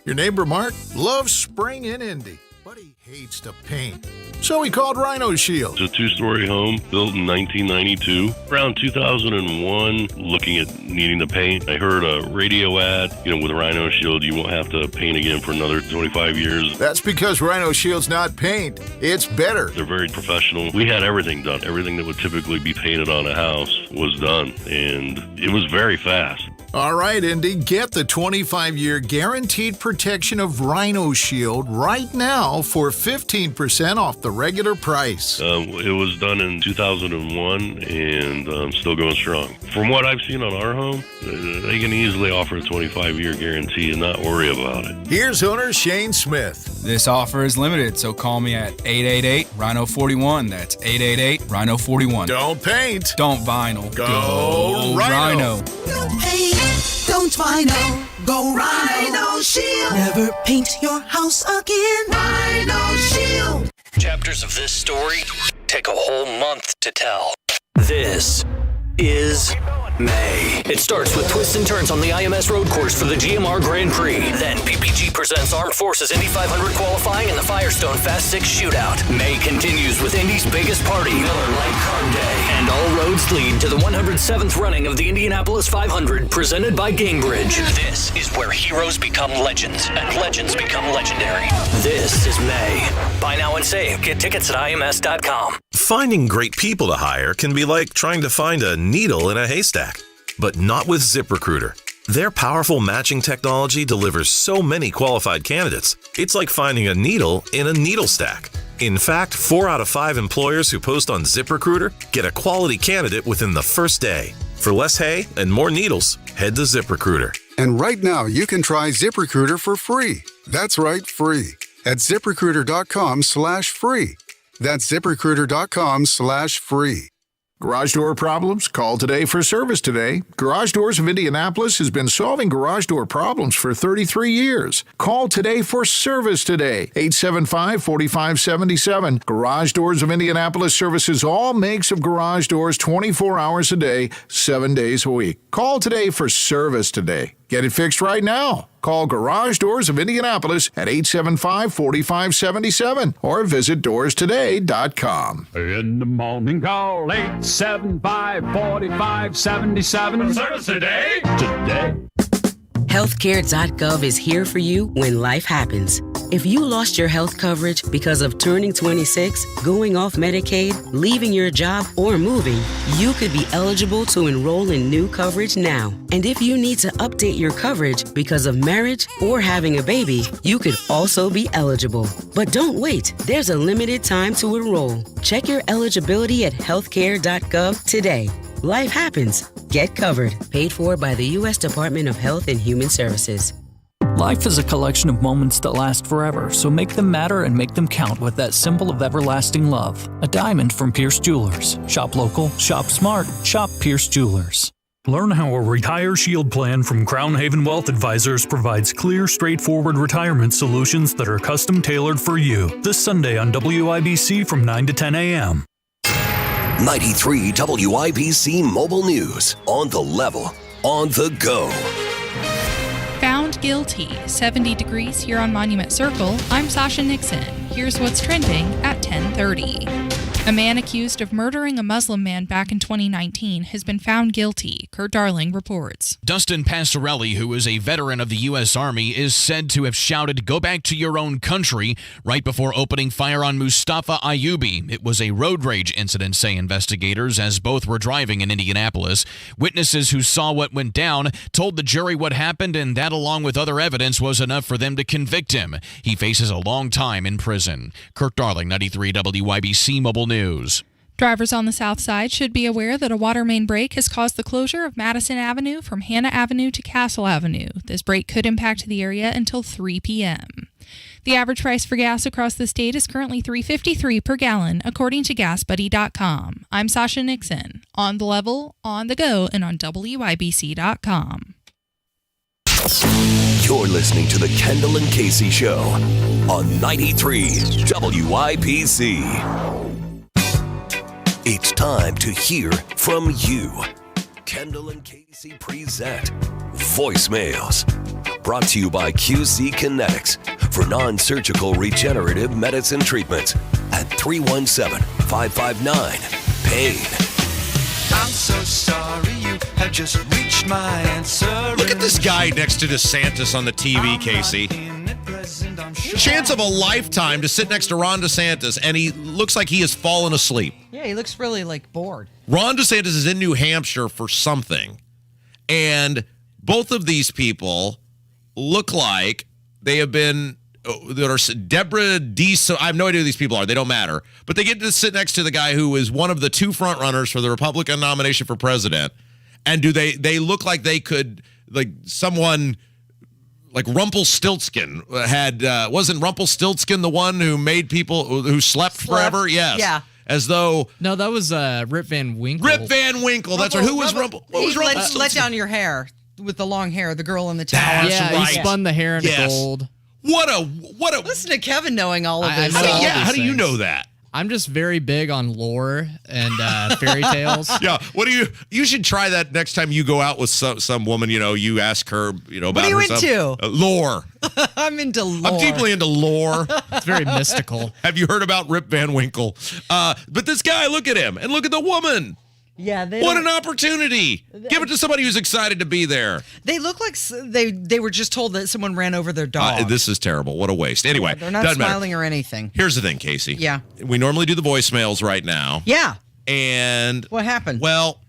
Your neighbor Mark loves spring in Indy, but he hates to paint. So he called Rhino Shield. It's a two-story home built in 1992. Around 2001, looking at needing to paint, I heard a radio ad, with Rhino Shield, you won't have to paint again for another 25 years. That's because Rhino Shield's not paint, it's better. They're very professional. We had everything done. Everything that would typically be painted on a house was done, and it was very fast. All right, Indy, get the 25-year guaranteed protection of Rhino Shield right now for 15% off the regular price. It was done in 2001 and still going strong. From what I've seen on our home, they can easily offer a 25-year guarantee and not worry about it. Here's owner Shane Smith. This offer is limited, so call me at 888-RHINO-41. That's 888-RHINO-41. Don't paint. Don't vinyl. Go Rhino. Don't paint, don't vinyl, go Rhino Shield. Never paint your house again. Rhino Shield. Chapters of this story take a whole month to tell. This is May. It starts with twists and turns on the IMS road course for the GMR Grand Prix. Then PPG presents Armed Forces Indy 500 qualifying and the Firestone Fast 6 shootout. May continues with Indy's biggest party, Miller Lite Card Day. And all roads lead to the 107th running of the Indianapolis 500 presented by Gamebridge. This is where heroes become legends and legends become legendary. This is May. Buy now and save. Get tickets at IMS.com. Finding great people to hire can be like trying to find a needle in a haystack, but not with ZipRecruiter. Their powerful matching technology delivers so many qualified candidates. It's like finding a needle in a needle stack. In fact, 4 out of 5 employers who post on ZipRecruiter get a quality candidate within the first day. For less hay and more needles, head to ZipRecruiter. And right now, you can try ZipRecruiter for free. That's right, free. At ZipRecruiter.com/free. That's ZipRecruiter.com/free. Garage door problems? Call today for service today. Garage Doors of Indianapolis has been solving garage door problems for 33 years. Call today for service today. 875-4577. Garage Doors of Indianapolis services all makes of garage doors 24 hours a day, 7 days a week. Call today for service today. Get it fixed right now. Call Garage Doors of Indianapolis at 875-4577 or visit doorstoday.com. In the morning, call 875-4577. Service today. Today. Healthcare.gov is here for you when life happens. If you lost your health coverage because of turning 26, going off Medicaid, leaving your job, or moving, you could be eligible to enroll in new coverage now. And if you need to update your coverage because of marriage or having a baby, you could also be eligible. But don't wait. There's a limited time to enroll. Check your eligibility at healthcare.gov today. Life happens. Get covered. Paid for by the U.S. Department of Health and Human Services. Life is a collection of moments that last forever, so make them matter and make them count with that symbol of everlasting love. A diamond from Pierce Jewelers. Shop local, shop smart, shop Pierce Jewelers. Learn how a Retire Shield plan from Crown Haven Wealth Advisors provides clear, straightforward retirement solutions that are custom tailored for you. This Sunday on WIBC from 9 to 10 a.m. 93 WIBC Mobile News. On the level, on the go. Found guilty. 70 degrees here on Monument Circle. I'm Sasha Nixon. Here's what's trending at 10:30. A man accused of murdering a Muslim man back in 2019 has been found guilty, Kurt Darling reports. Dustin Passarelli, who is a veteran of the U.S. Army, is said to have shouted, "Go back to your own country," right before opening fire on Mustafa Ayubi. It was a road rage incident, say investigators, as both were driving in Indianapolis. Witnesses who saw what went down told the jury what happened, and that, along with other evidence, was enough for them to convict him. He faces a long time in prison. Kurt Darling, 93 WIBC Mobile News. Drivers on the south side should be aware that a water main break has caused the closure of Madison Avenue from Hannah Avenue to Castle Avenue. This break could impact the area until 3 p.m. The average price for gas across the state is currently $3.53 per gallon, according to GasBuddy.com. I'm Sasha Nixon, on the level, on the go, and on WIBC.com. You're listening to the Kendall and Casey Show on 93 WIBC. It's time to hear from you. Kendall and Casey present Voicemails. Brought to you by QC Kinetics for non-surgical regenerative medicine treatments at 317-559-PAIN. I'm so sorry you have just reached my answer. Look at this guy next to DeSantis on the TV, Casey. Chance of a lifetime to sit next to Ron DeSantis, and he looks like he has fallen asleep. Yeah, he looks really bored. Ron DeSantis is in New Hampshire for something, and both of these people look like they have been. That are Deborah D. I have no idea who these people are. They don't matter. But they get to sit next to the guy who is one of the two front runners for the Republican nomination for president. And do they look like they could, like someone like Rumpelstiltskin had, wasn't Rumpelstiltskin the one who made people who slept forever? Yes. Yeah. As though. No, that was Rip Van Winkle. Rip Van Winkle. That's right. Who was What was Rumpelstiltskin? Let down your hair with the long hair, the girl in the tower. Yeah, right. He spun the hair into gold. What a Listen to Kevin knowing all of this. How do you know that? I'm just very big on lore and fairy tales. Yeah. You should try that next time you go out with some woman, you ask her, about what are you herself. into? Lore. I'm into lore. I'm deeply into lore. It's very mystical. Have you heard about Rip Van Winkle? But this guy, look at him and look at the woman. Yeah, what an opportunity! Give it to somebody who's excited to be there. They look like they were just told that someone ran over their dog. This is terrible. What a waste. Anyway, they're not smiling or anything. Here's the thing, Casey. Yeah. We normally do the voicemails right now. Yeah. And what happened? Well,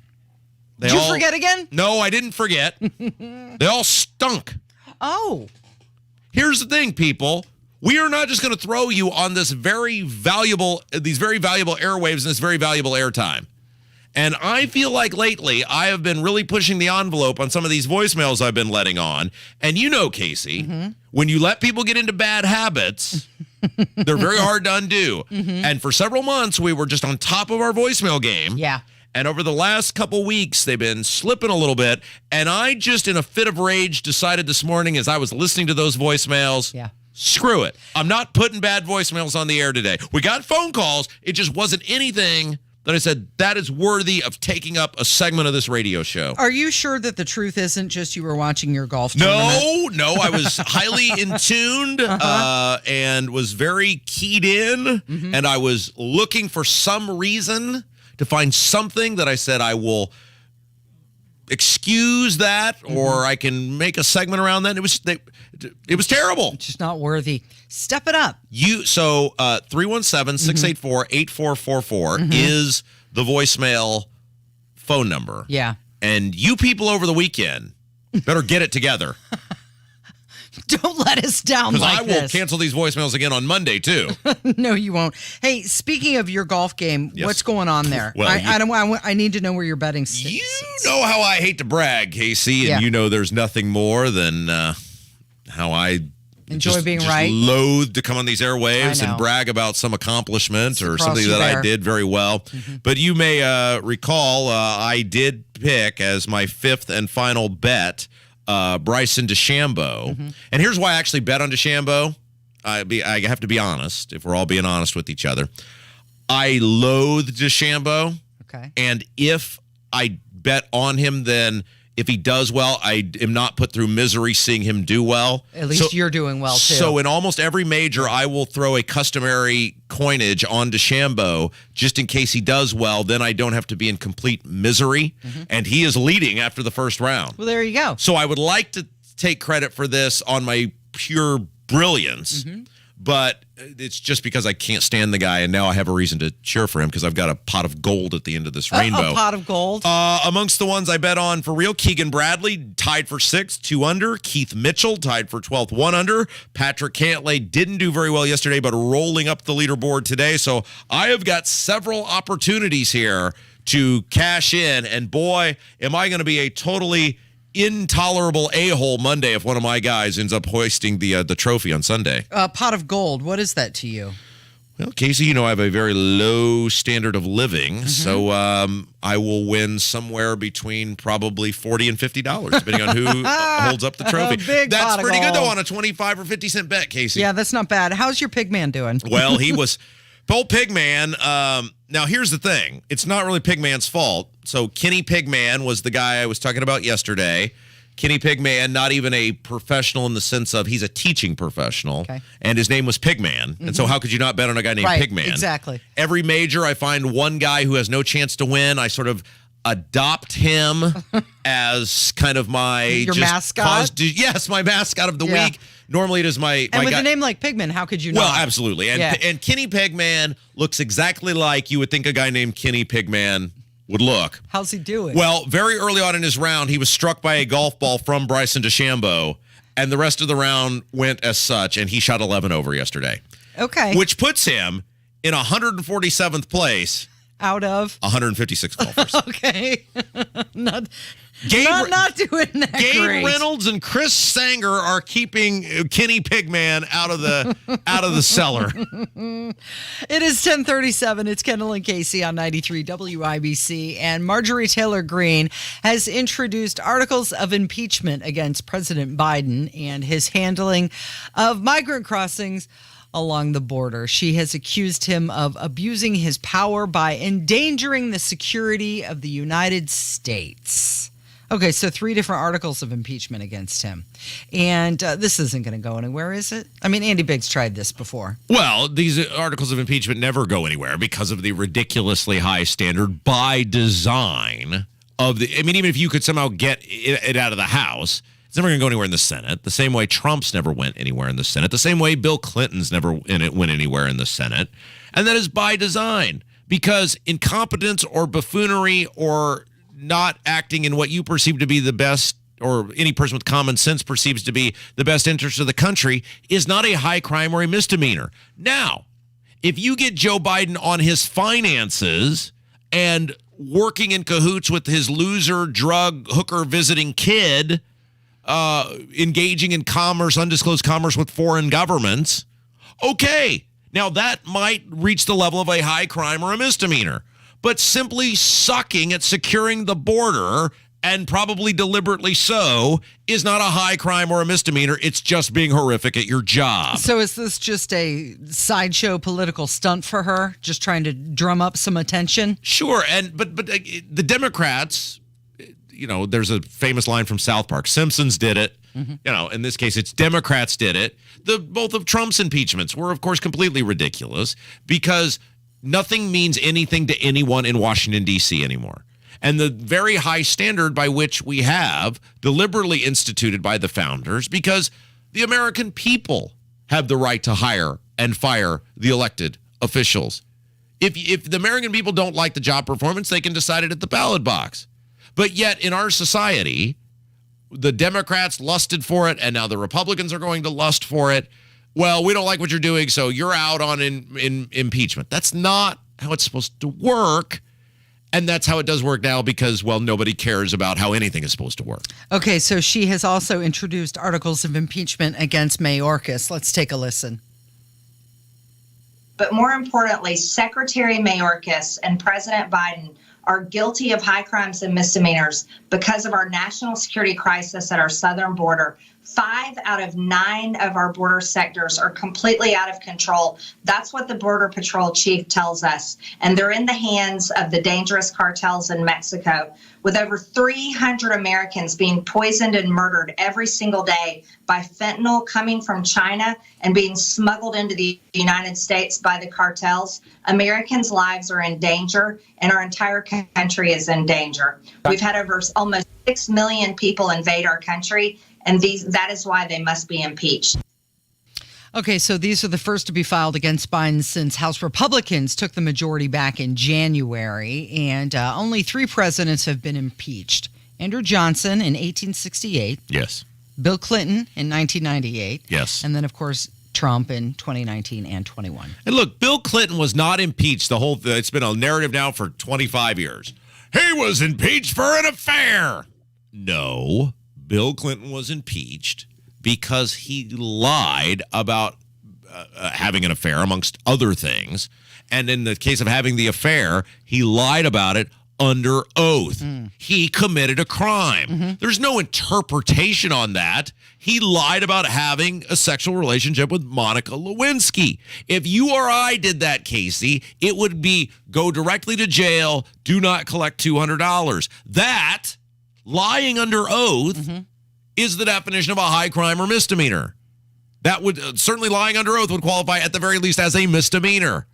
did you forget again? No, I didn't forget. They all stunk. Oh. Here's the thing, people. We are not just going to throw you on these very valuable airwaves and this very valuable airtime. And I feel like lately I have been really pushing the envelope on some of these voicemails I've been letting on. And Casey, when you let people get into bad habits, they're very hard to undo. And for several months, we were just on top of our voicemail game. Yeah. And over the last couple weeks, they've been slipping a little bit. And I just, in a fit of rage, decided this morning as I was listening to those voicemails, screw it. I'm not putting bad voicemails on the air today. We got phone calls. It just wasn't anything that I said, that is worthy of taking up a segment of this radio show. Are you sure that the truth isn't just you were watching your golf tournament? No, I was highly in tuned and was very keyed in, and I was looking for some reason to find something that I said I will excuse that, or I can make a segment around that. It was terrible. It's just not worthy. Step it up. 317-684-8444 is the voicemail phone number. Yeah. And you people over the weekend better get it together. Don't let us down like this. Because I will cancel these voicemails again on Monday, too. No, you won't. Hey, speaking of your golf game, what's going on there? Well, I need to know where your betting sits. You know how I hate to brag, Casey, and you know there's nothing more than how I enjoy being just right. Loathe to come on these airwaves and brag about some accomplishment or something that I did very well. But you may recall I did pick as my fifth and final bet Bryson DeChambeau. And here's why I actually bet on DeChambeau. I have to be honest, if we're all being honest with each other. I loathe DeChambeau. Okay. And if I bet on him, then if he does well, I am not put through misery seeing him do well. At least you're doing well, too. So in almost every major, I will throw a customary coinage on DeChambeau just in case he does well. Then I don't have to be in complete misery. And he is leading after the first round. Well, there you go. So I would like to take credit for this on my pure brilliance. But it's just because I can't stand the guy, and now I have a reason to cheer for him because I've got a pot of gold at the end of this rainbow. A pot of gold? Amongst the ones I bet on for real, Keegan Bradley tied for 6th, 2 under. Keith Mitchell tied for 12th, 1 under. Patrick Cantlay didn't do very well yesterday, but rolling up the leaderboard today. So I have got several opportunities here to cash in, and boy, am I going to be a totally intolerable a-hole Monday if one of my guys ends up hoisting the trophy on Sunday. Pot of gold, what is that to you? Well, Casey, you know I have a very low standard of living, so I will win somewhere between probably $40 and $50, depending on who holds up the trophy. That's pretty good, though, on a 25 or 50 cent bet, Casey. Yeah, that's not bad. How's your pig man doing? Well, he was... Old Pigman, now here's the thing. It's not really Pigman's fault. So Kenny Pigman was the guy I was talking about yesterday. Kenny Pigman, not even a professional in the sense of he's a teaching professional. Okay. And his name was Pigman. And so how could you not bet on a guy named Pigman? Exactly. Every major, I find one guy who has no chance to win. I sort of adopt him as kind of my... Your mascot? Yes, my mascot of the week. Normally it is my And with guy. a name like Pigman, how could you not? Well, absolutely. And Kenny Pigman looks exactly like you would think a guy named Kenny Pigman would look. How's he doing? Well, very early on in his round, he was struck by a golf ball from Bryson DeChambeau, and the rest of the round went as such, and he shot 11 over yesterday. Okay. Which puts him in 147th place out of 156 golfers. Okay. Not doing that Gabe great. Reynolds and Chris Sanger are keeping Kenny Pigman out of the cellar. It is 10:37. It's Kendall and Casey on 93 WIBC, and Marjorie Taylor Greene has introduced articles of impeachment against President Biden and his handling of migrant crossings along the border. She has accused him of abusing his power by endangering the security of the United States. Okay, so 3 different articles of impeachment against him. And this isn't going to go anywhere, is it? I mean, Andy Biggs tried this before. Well, these articles of impeachment never go anywhere because of the ridiculously high standard by design of the... I mean, even if you could somehow get it out of the House, it's never going to go anywhere in the Senate. The same way Trump's never went anywhere in the Senate. The same way Bill Clinton's never went anywhere in the Senate. And that is by design. Because incompetence or buffoonery or not acting in what you perceive to be the best, or any person with common sense perceives to be the best interest of the country, is not a high crime or a misdemeanor. Now, if you get Joe Biden on his finances and working in cahoots with his loser drug hooker visiting kid, engaging in commerce, undisclosed commerce with foreign governments, okay, now that might reach the level of a high crime or a misdemeanor. But simply sucking at securing the border, and probably deliberately so, is not a high crime or a misdemeanor. It's just being horrific at your job. So is this just a sideshow political stunt for her, just trying to drum up some attention? Sure, but the Democrats, you know, there's a famous line from South Park. Simpsons did it. You know, in this case, it's Democrats did it. Both of Trump's impeachments were, of course, completely ridiculous because nothing means anything to anyone in Washington, D.C. anymore. and the very high standard by which we have deliberately instituted by the founders, because the American people have the right to hire and fire the elected officials. If the American people don't like the job performance, they can decide it at the ballot box. But yet in our society, the Democrats lusted for it, and now the Republicans are going to lust for it. Well, we don't like what you're doing, so you're out on in impeachment. That's not how it's supposed to work. And that's how it does work now because, well, nobody cares about how anything is supposed to work. Okay, so she has also introduced articles of impeachment against Mayorkas. Let's take a listen. But more importantly, Secretary Mayorkas and President Biden are guilty of high crimes and misdemeanors because of our national security crisis at our southern border. 5 out of 9 of our border sectors are completely out of control. That's what the Border Patrol chief tells us. And they're in the hands of the dangerous cartels in Mexico, with over 300 Americans being poisoned and murdered every single day by fentanyl coming from China and being smuggled into the United States by the cartels. Americans' lives are in danger, and our entire country is in danger. We've had over almost 6 million people invade our country, and that is why they must be impeached. Okay, so these are the first to be filed against Biden since House Republicans took the majority back in January, and only 3 presidents have been impeached. Andrew Johnson in 1868. Yes. Bill Clinton in 1998. Yes. And then, of course, Trump in 2019 and 21. And look, Bill Clinton was not impeached. It's been a narrative now for 25 years. He was impeached for an affair. No, Bill Clinton was impeached because he lied about having an affair, amongst other things. And in the case of having the affair, he lied about it under oath. He committed a crime. There's no interpretation on that. He lied about having a sexual relationship with Monica Lewinsky. If you or I did that, Casey, it would be go directly to jail, do not collect $200. That, lying under oath, is the definition of a high crime or misdemeanor. That would certainly, lying under oath would qualify at the very least as a misdemeanor.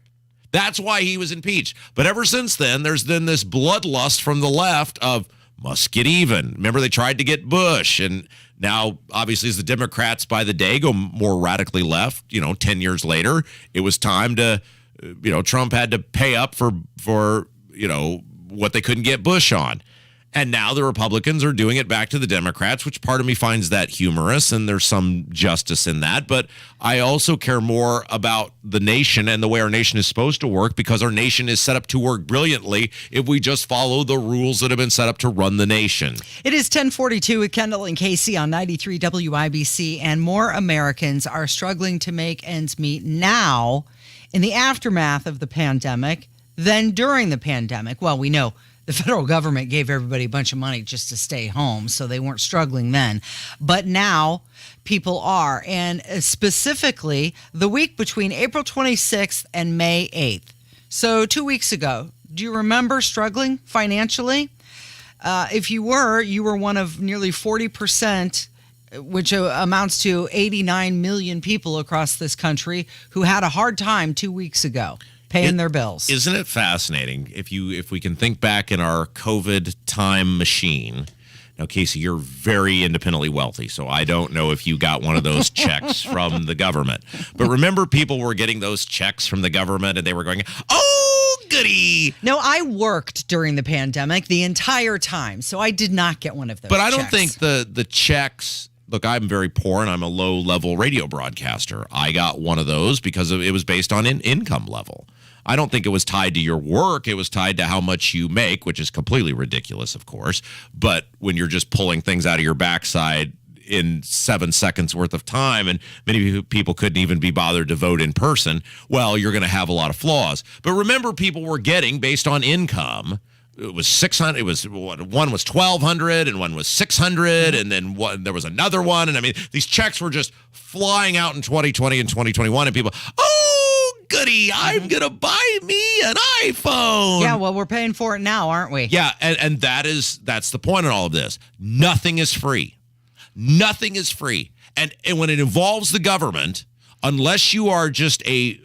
That's why he was impeached. But ever since then, there's been this bloodlust from the left of must get even. Remember, they tried to get Bush, and now, obviously, as the Democrats by the day go more radically left, 10 years later, it was time to, Trump had to pay up for what they couldn't get Bush on. And now the Republicans are doing it back to the Democrats, which part of me finds that humorous, and there's some justice in that. But I also care more about the nation and the way our nation is supposed to work, because our nation is set up to work brilliantly if we just follow the rules that have been set up to run the nation. It is 10:42 with Kendall and Casey on 93 WIBC, and more Americans are struggling to make ends meet now in the aftermath of the pandemic than during the pandemic. Well, we know the federal government gave everybody a bunch of money just to stay home, so they weren't struggling then. But now people are, and specifically the week between April 26th and May 8th. So 2 weeks ago, do you remember struggling financially? If you were one of nearly 40%, which amounts to 89 million people across this country who had a hard time 2 weeks ago paying their bills. Isn't it fascinating if we can think back in our COVID time machine? Now, Casey, you're very independently wealthy, so I don't know if you got one of those checks from the government. But remember, people were getting those checks from the government, and they were going, oh, goody. No, I worked during the pandemic the entire time, so I did not get one of those But I don't checks. think the checks... Look, I'm very poor, and I'm a low-level radio broadcaster. I got one of those because it was based on an income level. I don't think it was tied to your work. It was tied to how much you make, which is completely ridiculous, of course. But when you're just pulling things out of your backside in 7 seconds worth of time, and many people couldn't even be bothered to vote in person, well, you're going to have a lot of flaws. But remember, people were getting, based on income, it was 600. It was one was 1,200, and one was 600, and then there was another one. And I mean, these checks were just flying out in 2020 and 2021, and people, goody, I'm going to buy me an iPhone. Yeah, well, we're paying for it now, aren't we? Yeah, and that's the point in all of this. Nothing is free. Nothing is free. And when it involves the government, unless you are just a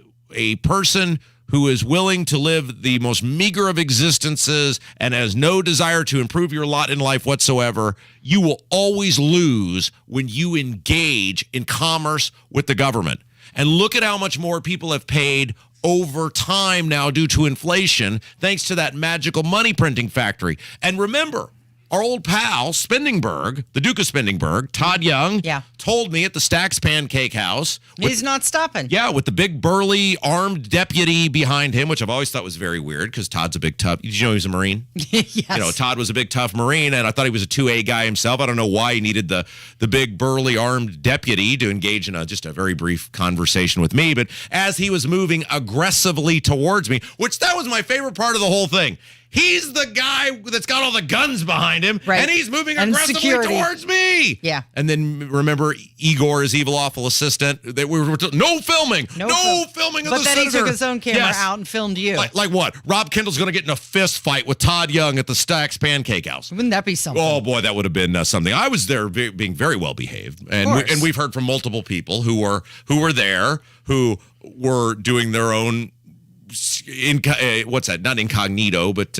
person who is willing to live the most meager of existences and has no desire to improve your lot in life whatsoever, you will always lose when you engage in commerce with the government. And look at how much more people have paid over time now due to inflation, thanks to that magical money printing factory. And remember, our old pal, Spendingburg, the Duke of Spendingburg, Todd Young, told me at the Stacks Pancake House. He's not stopping. Yeah, with the big burly armed deputy behind him, which I've always thought was very weird because Todd's a big tough. Did you know he was a Marine? Yes. You know, Todd was a big tough Marine, and I thought he was a 2A guy himself. I don't know why he needed the big burly armed deputy to engage in just a very brief conversation with me. But as he was moving aggressively towards me, which that was my favorite part of the whole thing. He's the guy that's got all the guns behind him, and he's moving aggressively towards me. Yeah. And then remember Igor, his evil, awful assistant. They were no filming, no filming of but the then senator. he took his own camera out and filmed you. Like what? Rob Kendall's going to get in a fist fight with Todd Young at the Stacks Pancake House. Wouldn't that be something? Oh boy, that would have been something. I was there being very well behaved, and we've heard from multiple people who were there who were doing their own. What's that? Not incognito, but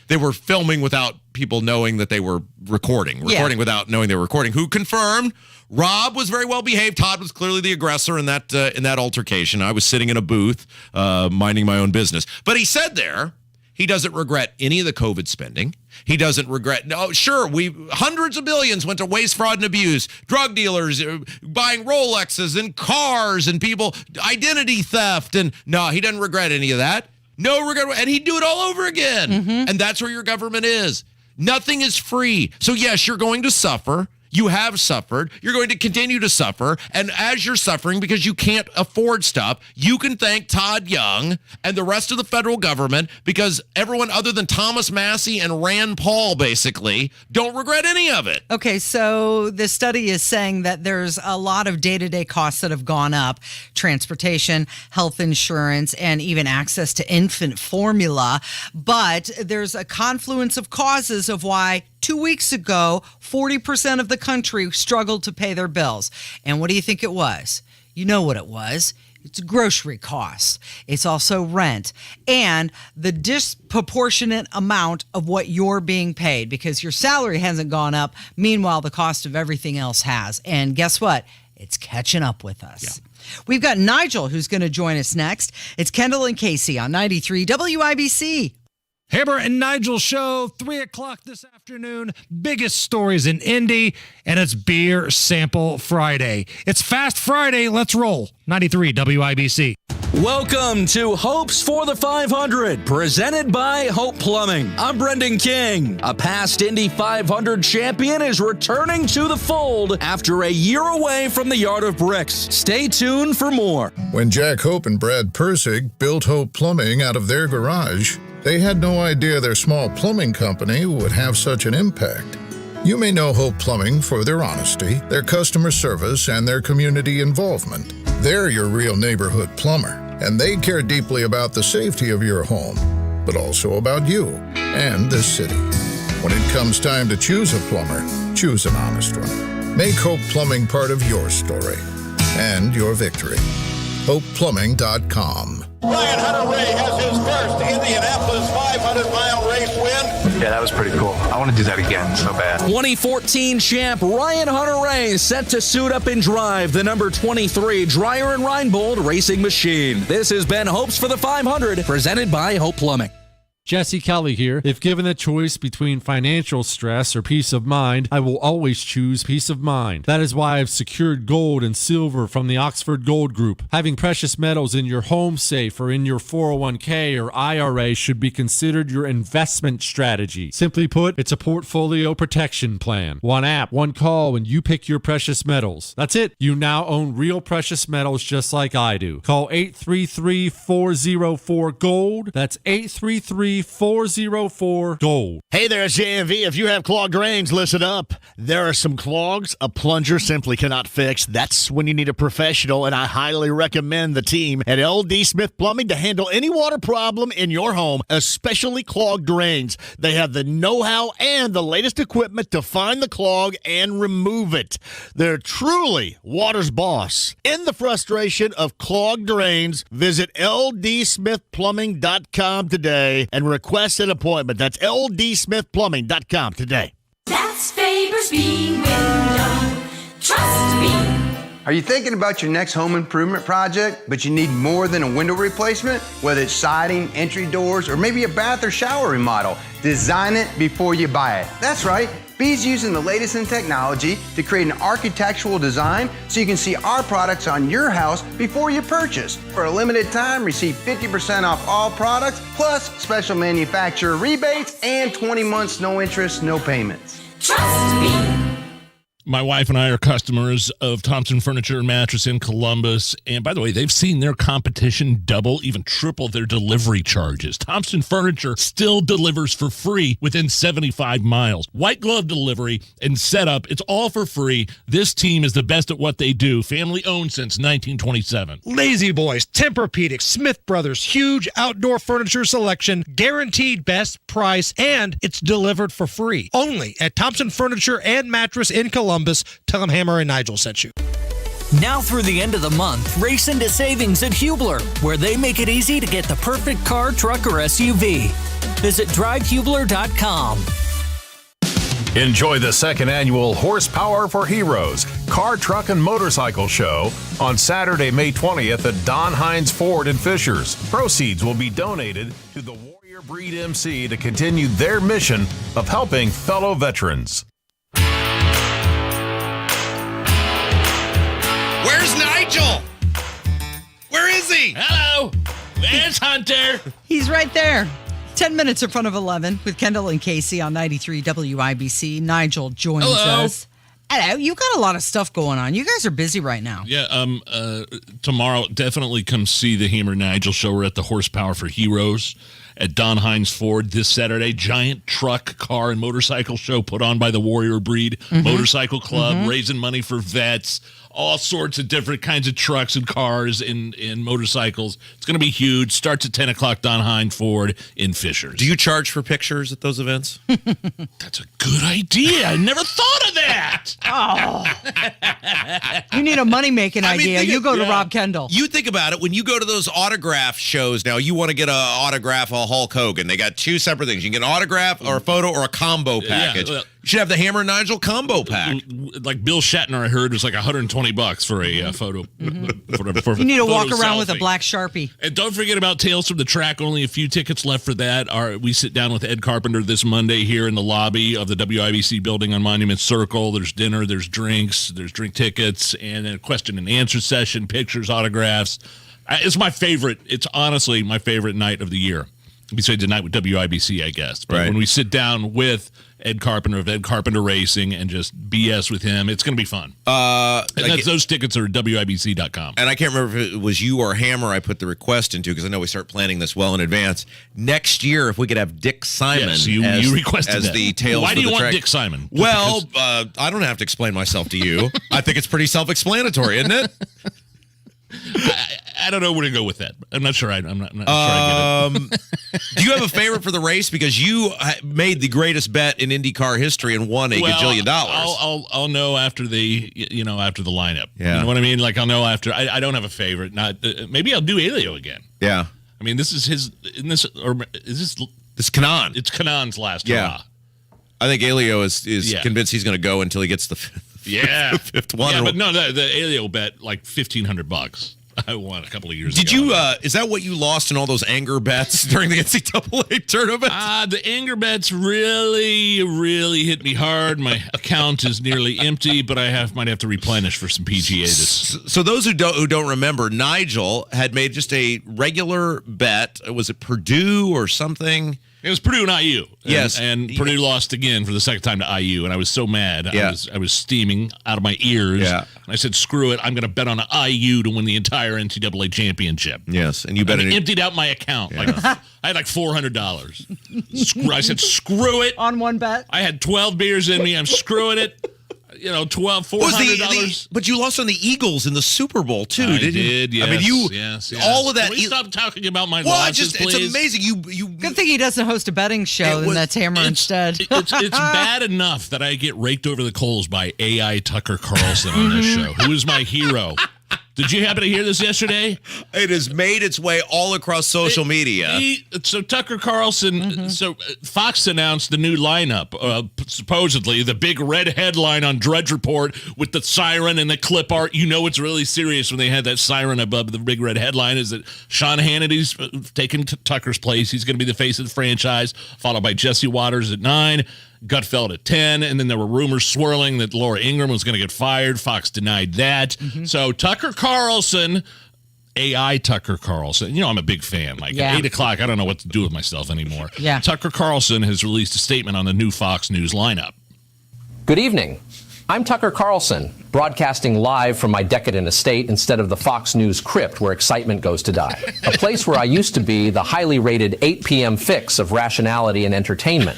they were filming without people knowing that they were recording without knowing they were recording. Who confirmed Rob was very well behaved. Todd was clearly the aggressor in that altercation. I was sitting in a booth minding my own business. But he said there he doesn't regret any of the COVID spending. He doesn't regret. No, sure, hundreds of billions went to waste, fraud, and abuse. Drug dealers buying Rolexes and cars and people, identity theft. And no, he doesn't regret any of that. No regret. And he'd do it all over again. And that's where your government is. Nothing is free. So yes, you're going to suffer. You have suffered. You're going to continue to suffer. And as you're suffering because you can't afford stuff, you can thank Todd Young and the rest of the federal government because everyone other than Thomas Massey and Rand Paul basically don't regret any of it. Okay, so the study is saying that there's a lot of day-to-day costs that have gone up. Transportation, health insurance, and even access to infant formula. But there's a confluence of causes of why 2 weeks ago, 40% of the country struggled to pay their bills. And what do you think it was? You know what it was. It's grocery costs. It's also rent and the disproportionate amount of what you're being paid because your salary hasn't gone up. Meanwhile, the cost of everything else has. And guess what? It's catching up with us. Yeah. We've got Nigel who's going to join us next. It's Kendall and Casey on 93 WIBC. Haber and Nigel show, 3 o'clock this afternoon. Biggest stories in Indy, and it's Beer Sample Friday. It's Fast Friday. Let's roll. 93 WIBC. Welcome to Hopes for the 500, presented by Hope Plumbing. I'm Brendan King. A past Indy 500 champion is returning to the fold after a year away from the Yard of Bricks. Stay tuned for more. When Jack Hope and Brad Persig built Hope Plumbing out of their garage, they had no idea their small plumbing company would have such an impact. You may know Hope Plumbing for their honesty, their customer service, and their community involvement. They're your real neighborhood plumber, and they care deeply about the safety of your home, but also about you and this city. When it comes time to choose a plumber, choose an honest one. Make Hope Plumbing part of your story and your victory. HopePlumbing.com. Ryan Hunter-Ray has his first Indianapolis 500-mile race win. Yeah, that was pretty cool. I want to do that again so bad. 2014 champ Ryan Hunter-Ray set to suit up and drive the number 23 Dreyer and Reinbold racing machine. This has been Hopes for the 500, presented by Hope Plumbing. Jesse Kelly here. If given the choice between financial stress or peace of mind, I will always choose peace of mind. That is why I've secured gold and silver from the Oxford Gold Group. Having precious metals in your home safe or in your 401k or IRA should be considered your investment strategy. Simply put, it's a portfolio protection plan. One app, one call, and you pick your precious metals. That's it. You now own real precious metals just like I do. Call 833-404-GOLD. That's 833 833-404-GOLD. Hey there, it's JMV. If you have clogged drains, listen up. There are some clogs a plunger simply cannot fix. That's when you need a professional, and I highly recommend the team at LD Smith Plumbing to handle any water problem in your home, especially clogged drains. They have the know-how and the latest equipment to find the clog and remove it. They're truly water's boss. In the frustration of clogged drains, visit ldsmithplumbing.com today and request an appointment. That's ldsmithplumbing.com today. That's Faber's Bean Window. Trust me. Are you thinking about your next home improvement project, but you need more than a window replacement? Whether it's siding, entry doors, or maybe a bath or shower remodel, design it before you buy it. That's right. B's using the latest in technology to create an architectural design so you can see our products on your house before you purchase. For a limited time, receive 50% off all products, plus special manufacturer rebates and 20 months no interest, no payments. Trust me. My wife and I are customers of Thompson Furniture and Mattress in Columbus. And by the way, they've seen their competition double, even triple their delivery charges. Thompson Furniture still delivers for free within 75 miles. White glove delivery and setup, it's all for free. This team is the best at what they do. Family owned since 1927. Lazy Boys, Tempur-Pedic, Smith Brothers, huge outdoor furniture selection, guaranteed best price, and it's delivered for free. Only at Thompson Furniture and Mattress in Columbus. Tell them Hammer and Nigel sent you. Now through the end of the month, race into savings at Hubler, where they make it easy to get the perfect car, truck, or SUV. Visit drivehubler.com. Enjoy the second annual Horsepower for Heroes car, truck, and motorcycle show on Saturday, May 20th at Don Hines Ford in Fishers. Proceeds will be donated to the Warrior Breed MC to continue their mission of helping fellow veterans. Where's Nigel? Where is he? Hello. Where's Hunter? He's right there. 10 minutes in front of 11 with Kendall and Casey on 93 WIBC. Nigel joins us. Hello. You got a lot of stuff going on. You guys are busy right now. Yeah. Tomorrow, definitely come see the Hammer Nigel show. We're at the Horsepower for Heroes at Don Hines Ford this Saturday. Giant truck, car, and motorcycle show put on by the Warrior Breed Motorcycle Club, raising money for vets. All sorts of different kinds of trucks and cars and motorcycles. It's going to be huge. Starts at 10 o'clock, Don Hines Ford in Fishers. Do you charge for pictures at those events? That's a good idea. I never thought of that. You need a money-making idea. You go to Rob Kendall. You think about it. When you go to those autograph shows now, you want to get an autograph of Hulk Hogan. They got two separate things. You can get an autograph or a photo or a combo package. You should have the Hammer and Nigel combo pack. Like Bill Shatner, I heard, was like $120 for a photo. You need to walk around with a black Sharpie. And don't forget about Tales from the Track. Only a few tickets left for that. We sit down with Ed Carpenter this Monday here in the lobby of the WIBC building on Monument Circle. There's dinner, there's drinks, there's drink tickets, and a question and answer session, pictures, autographs. It's my favorite. It's honestly my favorite night of the year. Besides the night with WIBC, I guess. But when we sit down with Ed Carpenter of Ed Carpenter Racing and just BS with him, it's going to be fun. Those tickets are at WIBC.com. And I can't remember if it was you or Hammer I put the request into, because I know we start planning this well in advance. Next year, if we could have Dick Simon you requested as that. the Tales Why for do you the want Track. Dick Simon? Well, I don't have to explain myself to you. I think it's pretty self-explanatory, isn't it? I don't know where to go with that. I'm not sure. I'm not sure I get it. Do you have a favorite for the race? Because you made the greatest bet in IndyCar history and won a gajillion dollars. I'll know after the after the lineup. Yeah. You know what I mean? Like I'll know after. I don't have a favorite. Not maybe I'll do Elio again. Yeah. I mean, this is his. Isn't this or is this? It's Kanan. It's Kanan's last hurrah. I think Elio is convinced he's going to go until he gets the fifth one. Yeah, but no, the Elio bet like $1,500. I won a couple of years ago. Did you, is that what you lost in all those anger bets during the NCAA tournament? The anger bets really, really hit me hard. My account is nearly empty, but I might have to replenish for some PGA this. So those who don't remember, Nigel had made just a regular bet. Was it Purdue or something? It was Purdue and IU. Yes. And Purdue lost again for the second time to IU, and I was so mad. Yeah. I was steaming out of my ears. Yeah. And I said, screw it. I'm going to bet on IU to win the entire NCAA championship. Yes. And you bet I emptied out my account. I had like $400. I said, screw it. On one bet? I had 12 beers in me. I'm screwing it. $400. But you lost on the Eagles in the Super Bowl too, didn't you? Did, yes. I mean, yes. all of that. Can we stop talking about my well, losses, please? It's amazing. You. Good thing he doesn't host a betting show, then that's Hammer instead. It's bad enough that I get raked over the coals by AI Tucker Carlson on this show, who is my hero. Did you happen to hear this yesterday? It has made its way all across social media. So Tucker Carlson, so Fox announced the new lineup, supposedly the big red headline on Drudge Report with the siren and the clip art. You know it's really serious when they had that siren above the big red headline is that Sean Hannity's taking Tucker's place. He's going to be the face of the franchise, followed by Jesse Waters at 9. Gutfeld at 10, and then there were rumors swirling that Laura Ingraham was going to get fired. Fox denied that. So Tucker Carlson, AI Tucker Carlson, you know I'm a big fan. Like at 8 o'clock, I don't know what to do with myself anymore. Yeah. Tucker Carlson has released a statement on the new Fox News lineup. Good evening. I'm Tucker Carlson, broadcasting live from my decadent estate instead of the Fox News crypt where excitement goes to die. A place where I used to be the highly rated 8 p.m. fix of rationality and entertainment.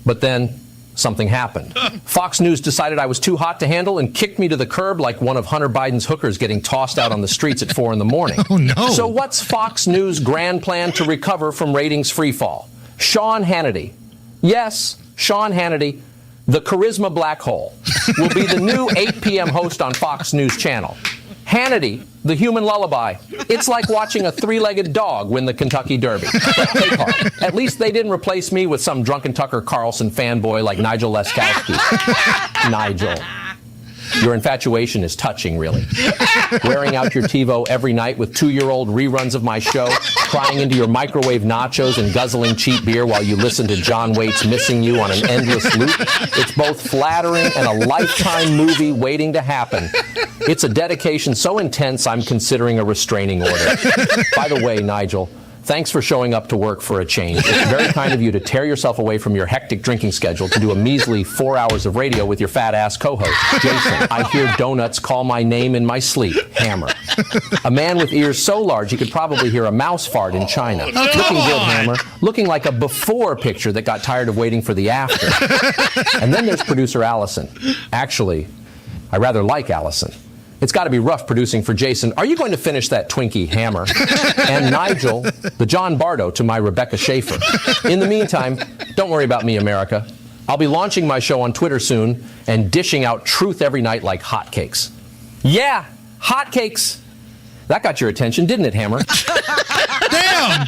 But then something happened. Fox News decided I was too hot to handle and kicked me to the curb like one of Hunter Biden's hookers getting tossed out on the streets at 4 a.m. Oh, no. So what's Fox News' grand plan to recover from ratings freefall? Sean Hannity. Yes, Sean Hannity, the charisma black hole, will be the new 8 p.m. host on Fox News Channel. Hannity, the human lullaby. It's like watching a three-legged dog win the Kentucky Derby. But take heart. At least they didn't replace me with some drunken Tucker Carlson fanboy like Nigel Leskowski. Nigel. Your infatuation is touching, really. Wearing out your TiVo every night with 2-year-old reruns of my show, crying into your microwave nachos and guzzling cheap beer while you listen to John Waite's Missing You on an endless loop. It's both flattering and a lifetime movie waiting to happen. It's a dedication so intense I'm considering a restraining order. By the way, Nigel, thanks for showing up to work for a change. It's very kind of you to tear yourself away from your hectic drinking schedule to do a measly 4 hours of radio with your fat-ass co-host, Jason. I hear donuts call my name in my sleep, Hammer. A man with ears so large he could probably hear a mouse fart in China. Looking good, Hammer. Looking like a before picture that got tired of waiting for the after. And then there's producer Allison. Actually, I rather like Allison. It's got to be rough producing for Jason. Are you going to finish that Twinkie, Hammer? And Nigel, the John Bardo to my Rebecca Schaefer. In the meantime, don't worry about me, America. I'll be launching my show on Twitter soon and dishing out truth every night like hotcakes. Yeah, hotcakes. That got your attention, didn't it, Hammer? Damn!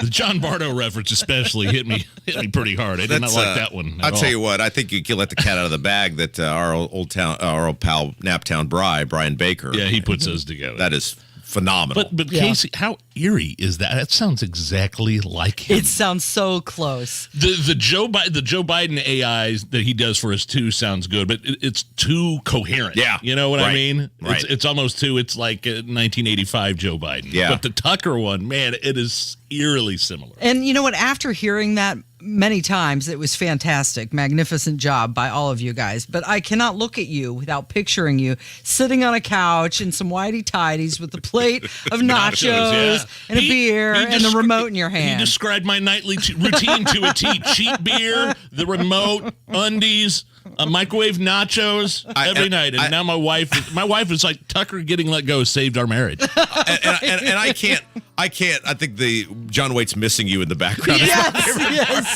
The John Bardo reference especially hit me pretty hard. I did not like that one. I'll tell you what. I think you can let the cat out of the bag that our old pal Naptown Brian Baker. Yeah, he puts those together. That is phenomenal. But Casey, how eerie is that? That sounds exactly like him. It sounds so close. The Joe Biden AIs that he does for us too sounds good, but it's too coherent. Yeah, you know what I mean? Right. It's almost too. It's like 1985 Joe Biden. Yeah. But the Tucker one, man, it is eerily similar. And you know what? After hearing that many times, it was fantastic. Magnificent job by all of you guys. But I cannot look at you without picturing you sitting on a couch in some whitey-tidies with a plate of nachos and a beer and the remote in your hand. He described my nightly routine to a T. Cheap beer, the remote, undies, microwave nachos every night. And now my wife is like, Tucker getting let go saved our marriage. and I can't. I think the John Waite's Missing You in the background. Yes.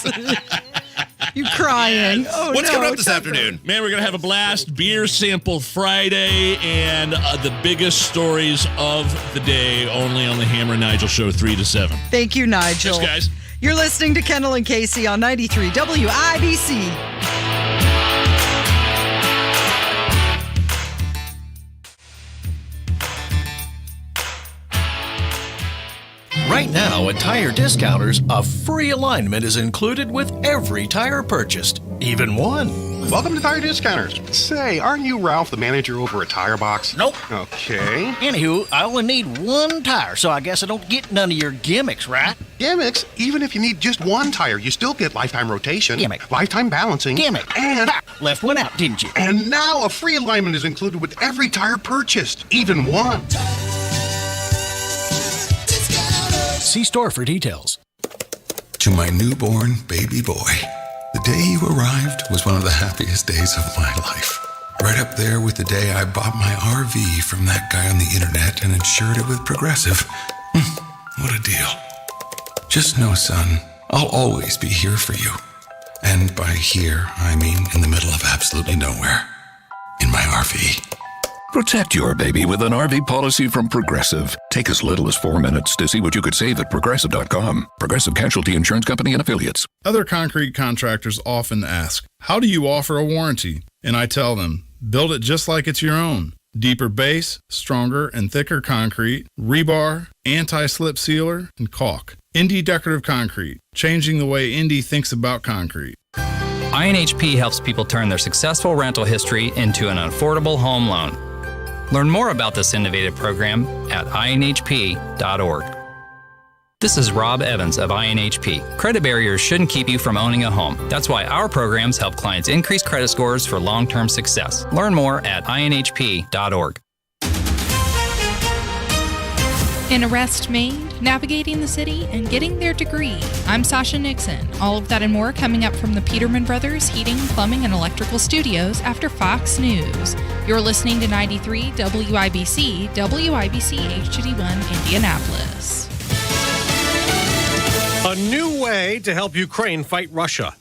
You crying. Oh, What's coming up this afternoon? Man, we're going to have a blast. Beer Sample Friday and the biggest stories of the day only on the Hammer and Nigel Show 3 to 7. Thank you, Nigel. Thanks, guys. You're listening to Kendall and Casey on 93 WIBC. Right now at Tire Discounters, a free alignment is included with every tire purchased, even one. Welcome to Tire Discounters. Say, aren't you Ralph, the manager over at Tire Box? Nope. Okay. Anywho, I only need one tire, so I guess I don't get none of your gimmicks, right? Gimmicks? Even if you need just one tire, you still get lifetime rotation, Gimmick, lifetime balancing, gimmick, and left one out, didn't you? And now a free alignment is included with every tire purchased, even one. See store for details. To my newborn baby boy, the day you arrived was one of the happiest days of my life. Right up there with the day I bought my RV from that guy on the internet and insured it with Progressive. What a deal. Just know, son, I'll always be here for you. And by here, I mean in the middle of absolutely nowhere. In my RV. Protect your baby with an RV policy from Progressive. Take as little as 4 minutes to see what you could save at Progressive.com. Progressive Casualty Insurance Company and Affiliates. Other concrete contractors often ask, how do you offer a warranty? And I tell them, build it just like it's your own. Deeper base, stronger and thicker concrete, rebar, anti-slip sealer, and caulk. Indy Decorative Concrete, changing the way Indy thinks about concrete. INHP helps people turn their successful rental history into an affordable home loan. Learn more about this innovative program at INHP.org. This is Rob Evans of INHP. Credit barriers shouldn't keep you from owning a home. That's why our programs help clients increase credit scores for long-term success. Learn more at INHP.org. An arrest made, navigating the city, and getting their degree. I'm Sasha Nixon. All of that and more coming up from the Peterman Brothers Heating, Plumbing, and Electrical Studios after Fox News. You're listening to 93 WIBC, WIBC HD1 Indianapolis. A new way to help Ukraine fight Russia.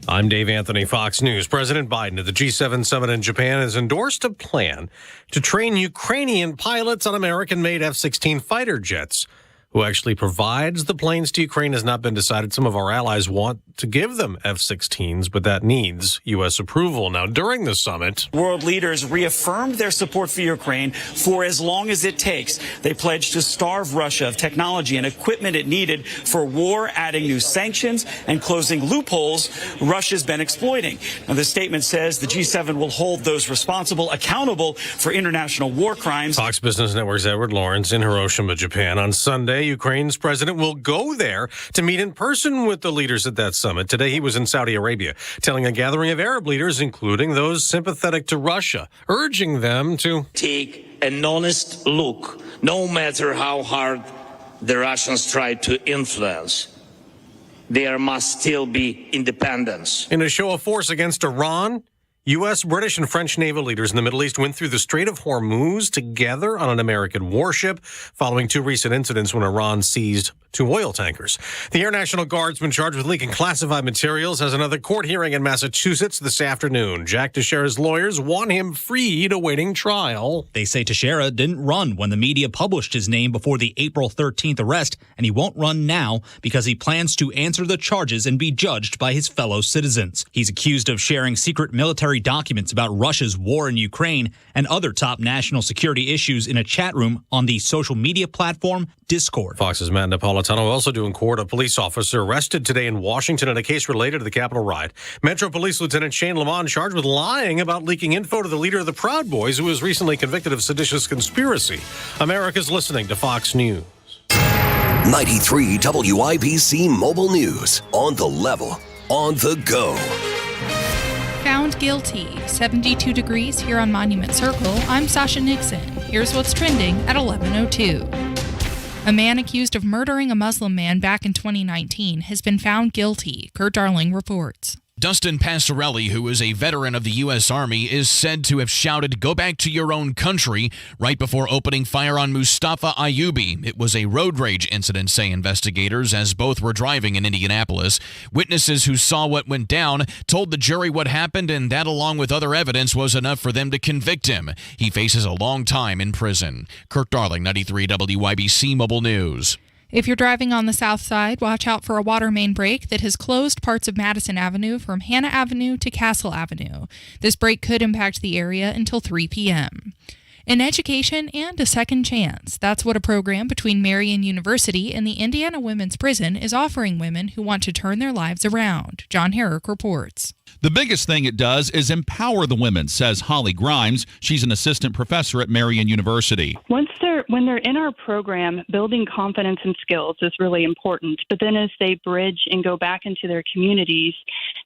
I'm Dave Anthony, Fox News. President Biden at the G7 summit in Japan has endorsed a plan to train Ukrainian pilots on American-made F-16 fighter jets. Who actually provides the planes to Ukraine has not been decided. Some of our allies want to give them F-16s, but that needs U.S. approval. Now, during the summit, world leaders reaffirmed their support for Ukraine for as long as it takes. They pledged to starve Russia of technology and equipment it needed for war, adding new sanctions and closing loopholes Russia's been exploiting. Now, the statement says the G7 will hold those responsible accountable for international war crimes. Fox Business Network's Edward Lawrence in Hiroshima, Japan. On Sunday, Ukraine's president will go there to meet in person with the leaders at that summit. Today, he was in Saudi Arabia, telling a gathering of Arab leaders, including those sympathetic to Russia, urging them to take an honest look, no matter how hard the Russians try to influence. There must still be independence. In a show of force against Iran, U.S., British, and French naval leaders in the Middle East went through the Strait of Hormuz together on an American warship following two recent incidents when Iran seized two oil tankers. The Air National Guard's been charged with leaking classified materials, has another court hearing in Massachusetts this afternoon. Jack Teixeira's lawyers want him freed awaiting trial. They say Teixeira didn't run when the media published his name before the April 13th arrest, and he won't run now because he plans to answer the charges and be judged by his fellow citizens. He's accused of sharing secret military documents about Russia's war in Ukraine and other top national security issues in a chat room on the social media platform Discord. Fox's Matt Napolitano also due in court. A police officer arrested today in Washington in a case related to the Capitol riot. Metro Police Lieutenant Shane Lamont charged with lying about leaking info to the leader of the Proud Boys, who was recently convicted of seditious conspiracy. America's listening to Fox News. 93 WIBC Mobile News. On the level, on the go. Found guilty. 72 degrees here on Monument Circle. I'm Sasha Nixon. Here's what's trending at 11:02. A man accused of murdering a Muslim man back in 2019 has been found guilty, Kurt Darling reports. Dustin Passarelli, who is a veteran of the U.S. Army, is said to have shouted, "Go back to your own country," right before opening fire on Mustafa Ayubi. It was a road rage incident, say investigators, as both were driving in Indianapolis. Witnesses who saw what went down told the jury what happened, and that, along with other evidence, was enough for them to convict him. He faces a long time in prison. Kirk Darling, 93 WIBC Mobile News. If you're driving on the south side, watch out for a water main break that has closed parts of Madison Avenue from Hannah Avenue to Castle Avenue. This break could impact the area until 3 p.m. An education and a second chance. That's what a program between Marian University and the Indiana Women's Prison is offering women who want to turn their lives around. John Herrick reports. The biggest thing it does is empower the women, says Holly Grimes. She's an assistant professor at Marian University. When they're in our program, building confidence and skills is really important. But then as they bridge and go back into their communities,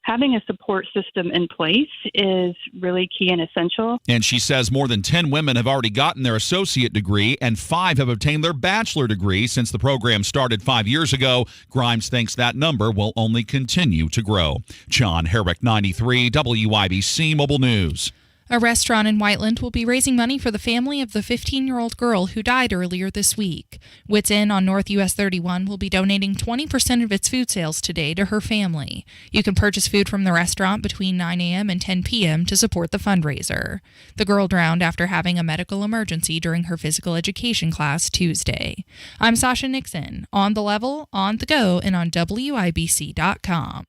having a support system in place is really key and essential. And she says more than 10 women have already gotten their associate degree and 5 have obtained their bachelor degree since the program started 5 years ago. Grimes thinks that number will only continue to grow. John Herrick, 93 WIBC Mobile News. A restaurant in Whiteland will be raising money for the family of the 15-year-old girl who died earlier this week. Wits Inn on North US 31 will be donating 20% of its food sales today to her family. You can purchase food from the restaurant between 9 a.m. and 10 p.m. to support the fundraiser. The girl drowned after having a medical emergency during her physical education class Tuesday. I'm Sasha Nixon, on the level, on the go, and on WIBC.com.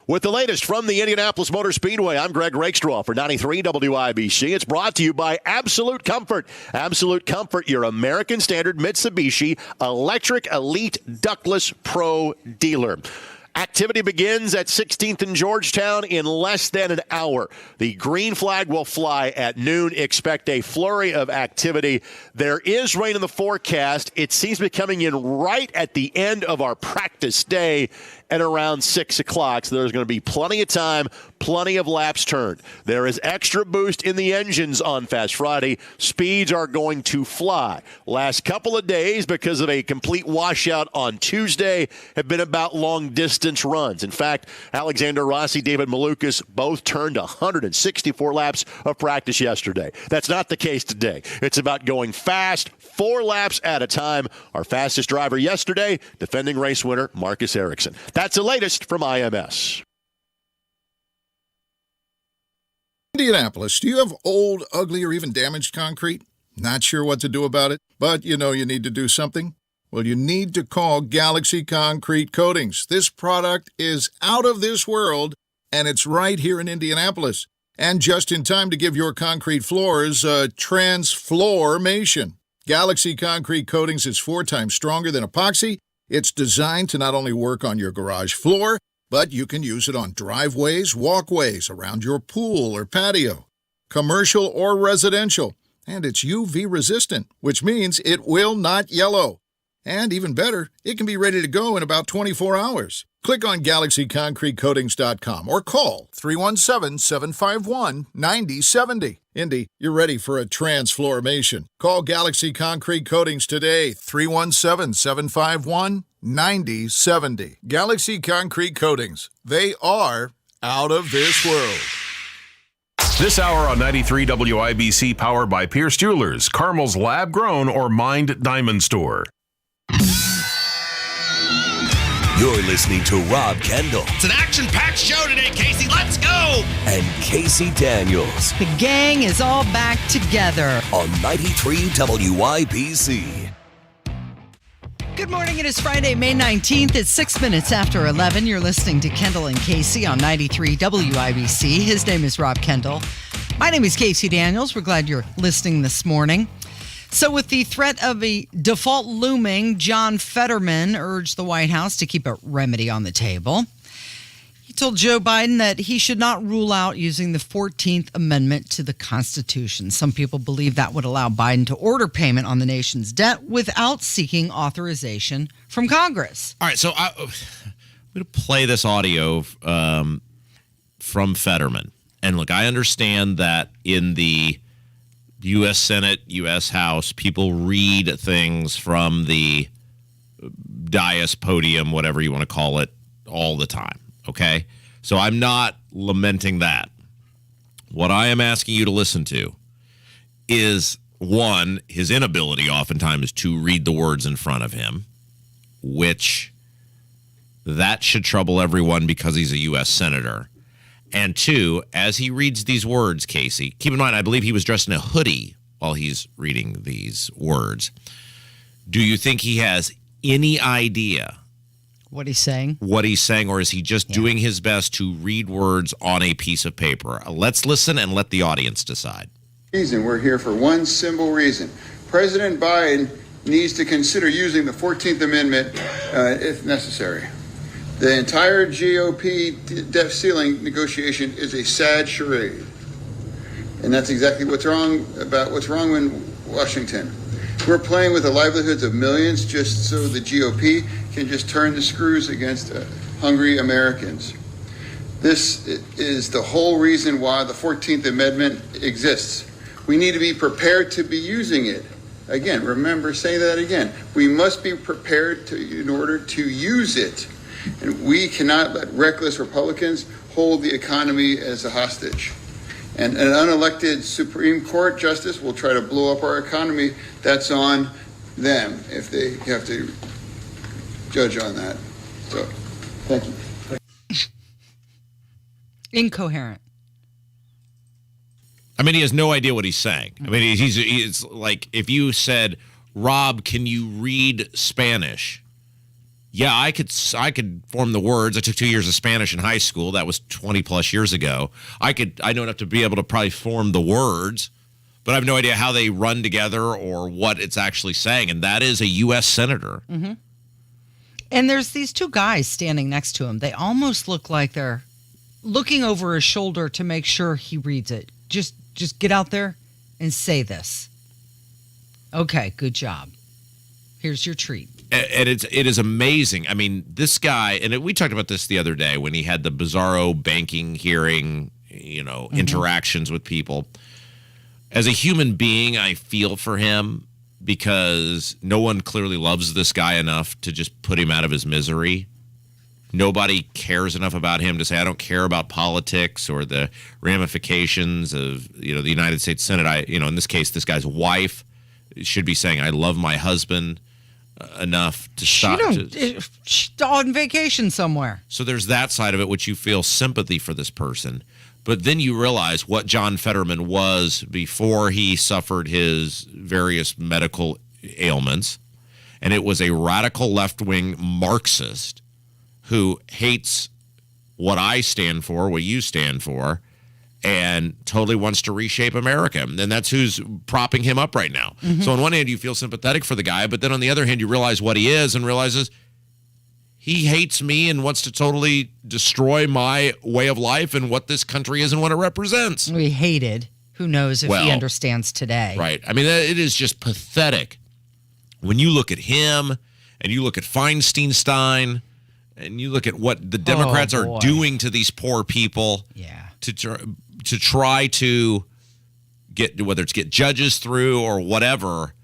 With the latest from the Indianapolis Motor Speedway, I'm Greg Rakestraw for 93 WIBC. It's brought to you by Absolute Comfort. Absolute Comfort, your American Standard Mitsubishi Electric Elite Ductless Pro dealer. Activity begins at 16th and Georgetown in less than an hour. The green flag will fly at noon. Expect a flurry of activity. There is rain in the forecast. It seems to be coming in right at the end of our practice day at around 6 o'clock. So there's going to be plenty of time, plenty of laps turned. There is extra boost in the engines on Fast Friday. Speeds are going to fly. Last couple of days, because of a complete washout on Tuesday, have been about long distance runs. In fact, Alexander Rossi, David Malukas both turned 164 laps of practice yesterday. That's not the case today. It's about going fast, 4 laps at a time. Our fastest driver yesterday, defending race winner Marcus Ericsson. That's the latest from IMS. Indianapolis, do you have old, ugly, or even damaged concrete? Not sure what to do about it, but you know you need to do something? Well, you need to call Galaxy Concrete Coatings. This product is out of this world, and it's right here in Indianapolis. And just in time to give your concrete floors a transformation. Galaxy Concrete Coatings is 4 times stronger than epoxy. It's designed to not only work on your garage floor, but you can use it on driveways, walkways, around your pool or patio, commercial or residential. And it's UV resistant, which means it will not yellow. And even better, it can be ready to go in about 24 hours. Click on GalaxyConcreteCoatings.com or call 317-751-9070. Indy, you're ready for a transformation. Call Galaxy Concrete Coatings today, 317-751-9070. Galaxy Concrete Coatings. They are out of this world. This hour on 93 WIBC, powered by Pierce Jewelers, Carmel's Lab Grown or Mined Diamond Store. You're listening to Rob Kendall. It's an action-packed show today, Casey. Let's go! And Casey Daniels. The gang is all back together. On 93 WIBC. Good morning. It is Friday, May 19th. It's 6 minutes after 11. You're listening to Kendall and Casey on 93 WIBC. His name is Rob Kendall. My name is Casey Daniels. We're glad you're listening this morning. So with the threat of a default looming, John Fetterman urged the White House to keep a remedy on the table. He told Joe Biden that he should not rule out using the 14th Amendment to the Constitution. Some people believe that would allow Biden to order payment on the nation's debt without seeking authorization from Congress. All right, so I'm going to play this audio from Fetterman. And look, I understand that in the U.S. Senate, U.S. House, people read things from the dais, podium, whatever you want to call it, all the time, okay? So I'm not lamenting that. What I am asking you to listen to is, one, his inability oftentimes to read the words in front of him, which that should trouble everyone because he's a U.S. Senator. And two, as he reads these words, Casey, keep in mind, I believe he was dressed in a hoodie while he's reading these words. Do you think he has any idea what he's saying? What he's saying, or is he just doing his best to read words on a piece of paper? Let's listen and let the audience decide. reason. We're here for one simple reason. President Biden needs to consider using the 14th Amendment if necessary. The entire GOP debt ceiling negotiation is a sad charade. And that's exactly what's wrong in Washington. We're playing with the livelihoods of millions just so the GOP can just turn the screws against hungry Americans. This is the whole reason why the 14th Amendment exists. We need to be prepared to be using it. Again, remember, say that again. We must be prepared in order to use it. And we cannot let reckless Republicans hold the economy as a hostage. And an unelected Supreme Court justice will try to blow up our economy. That's on them if they have to judge on that. So, thank you. Incoherent. I mean, he has no idea what he's saying. I mean, he's like, if you said, Rob, can you read Spanish? Yeah, I could form the words. I took 2 years of Spanish in high school. That was 20 plus years ago. I know enough to be able to probably form the words, but I have no idea how they run together or what it's actually saying. And that is a U.S. senator. Mm-hmm. And there's these two guys standing next to him. They almost look like they're looking over his shoulder to make sure he reads it. Just get out there and say this. Okay, good job. Here's your treat. And it is amazing. I mean, this guy, and we talked about this the other day when he had the bizarro banking hearing, interactions with people. As a human being, I feel for him because no one clearly loves this guy enough to just put him out of his misery. Nobody cares enough about him to say, I don't care about politics or the ramifications of, the United States Senate. In this case, this guy's wife should be saying, I love my husband enough to stop. She's on vacation somewhere. So there's that side of it, which you feel sympathy for this person. But then you realize what John Fetterman was before he suffered his various medical ailments. And it was a radical left-wing Marxist who hates what I stand for, what you stand for, and totally wants to reshape America. And that's who's propping him up right now. Mm-hmm. So on one hand, you feel sympathetic for the guy, but then on the other hand, you realize what he is and realizes he hates me and wants to totally destroy my way of life and what this country is and what it represents. We hated. Who knows if he understands today. Right. I mean, it is just pathetic. When you look at him and you look at Feinstein and you look at what the Democrats are doing to these poor people. Yeah. To try to get, whether it's get judges through or whatever,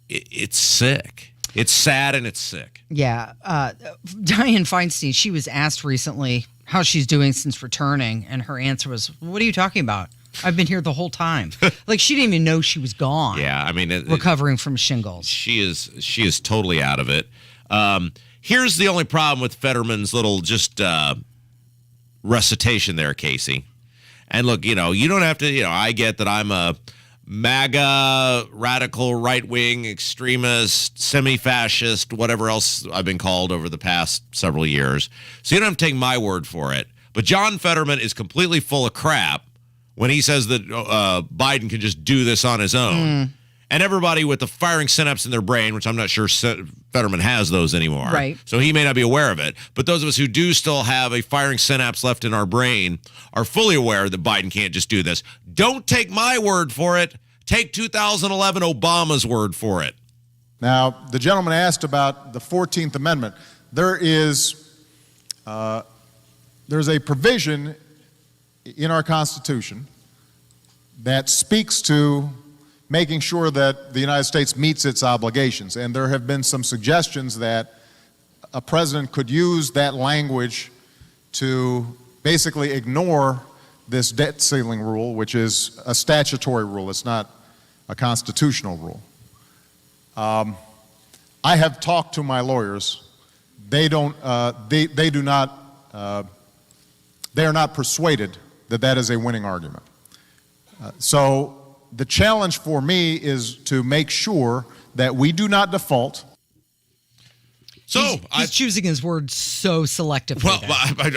it's sick. It's sad and it's sick. Yeah. Dianne Feinstein, she was asked recently how she's doing since returning, and her answer was, what are you talking about? I've been here the whole time. Like, she didn't even know she was gone. Yeah, I mean... recovering from shingles. She is totally out of it. Here's the only problem with Fetterman's little just recitation there, Casey. And look, you don't have to, I get that I'm a MAGA, radical, right-wing, extremist, semi-fascist, whatever else I've been called over the past several years. So you don't have to take my word for it. But John Fetterman is completely full of crap when he says that Biden can just do this on his own. And everybody with the firing synapse in their brain, which I'm not sure Fetterman has those anymore. Right. So he may not be aware of it. But those of us who do still have a firing synapse left in our brain are fully aware that Biden can't just do this. Don't take my word for it. Take 2011 Obama's word for it. Now, the gentleman asked about the 14th Amendment. There's a provision in our Constitution that speaks to making sure that the United States meets its obligations. And there have been some suggestions that a president could use that language to basically ignore this debt ceiling rule, which is a statutory rule. It's not a constitutional rule. I have talked to my lawyers. They are not persuaded that that is a winning argument. So the challenge for me is to make sure that we do not default. So he's choosing his words so selectively. Well,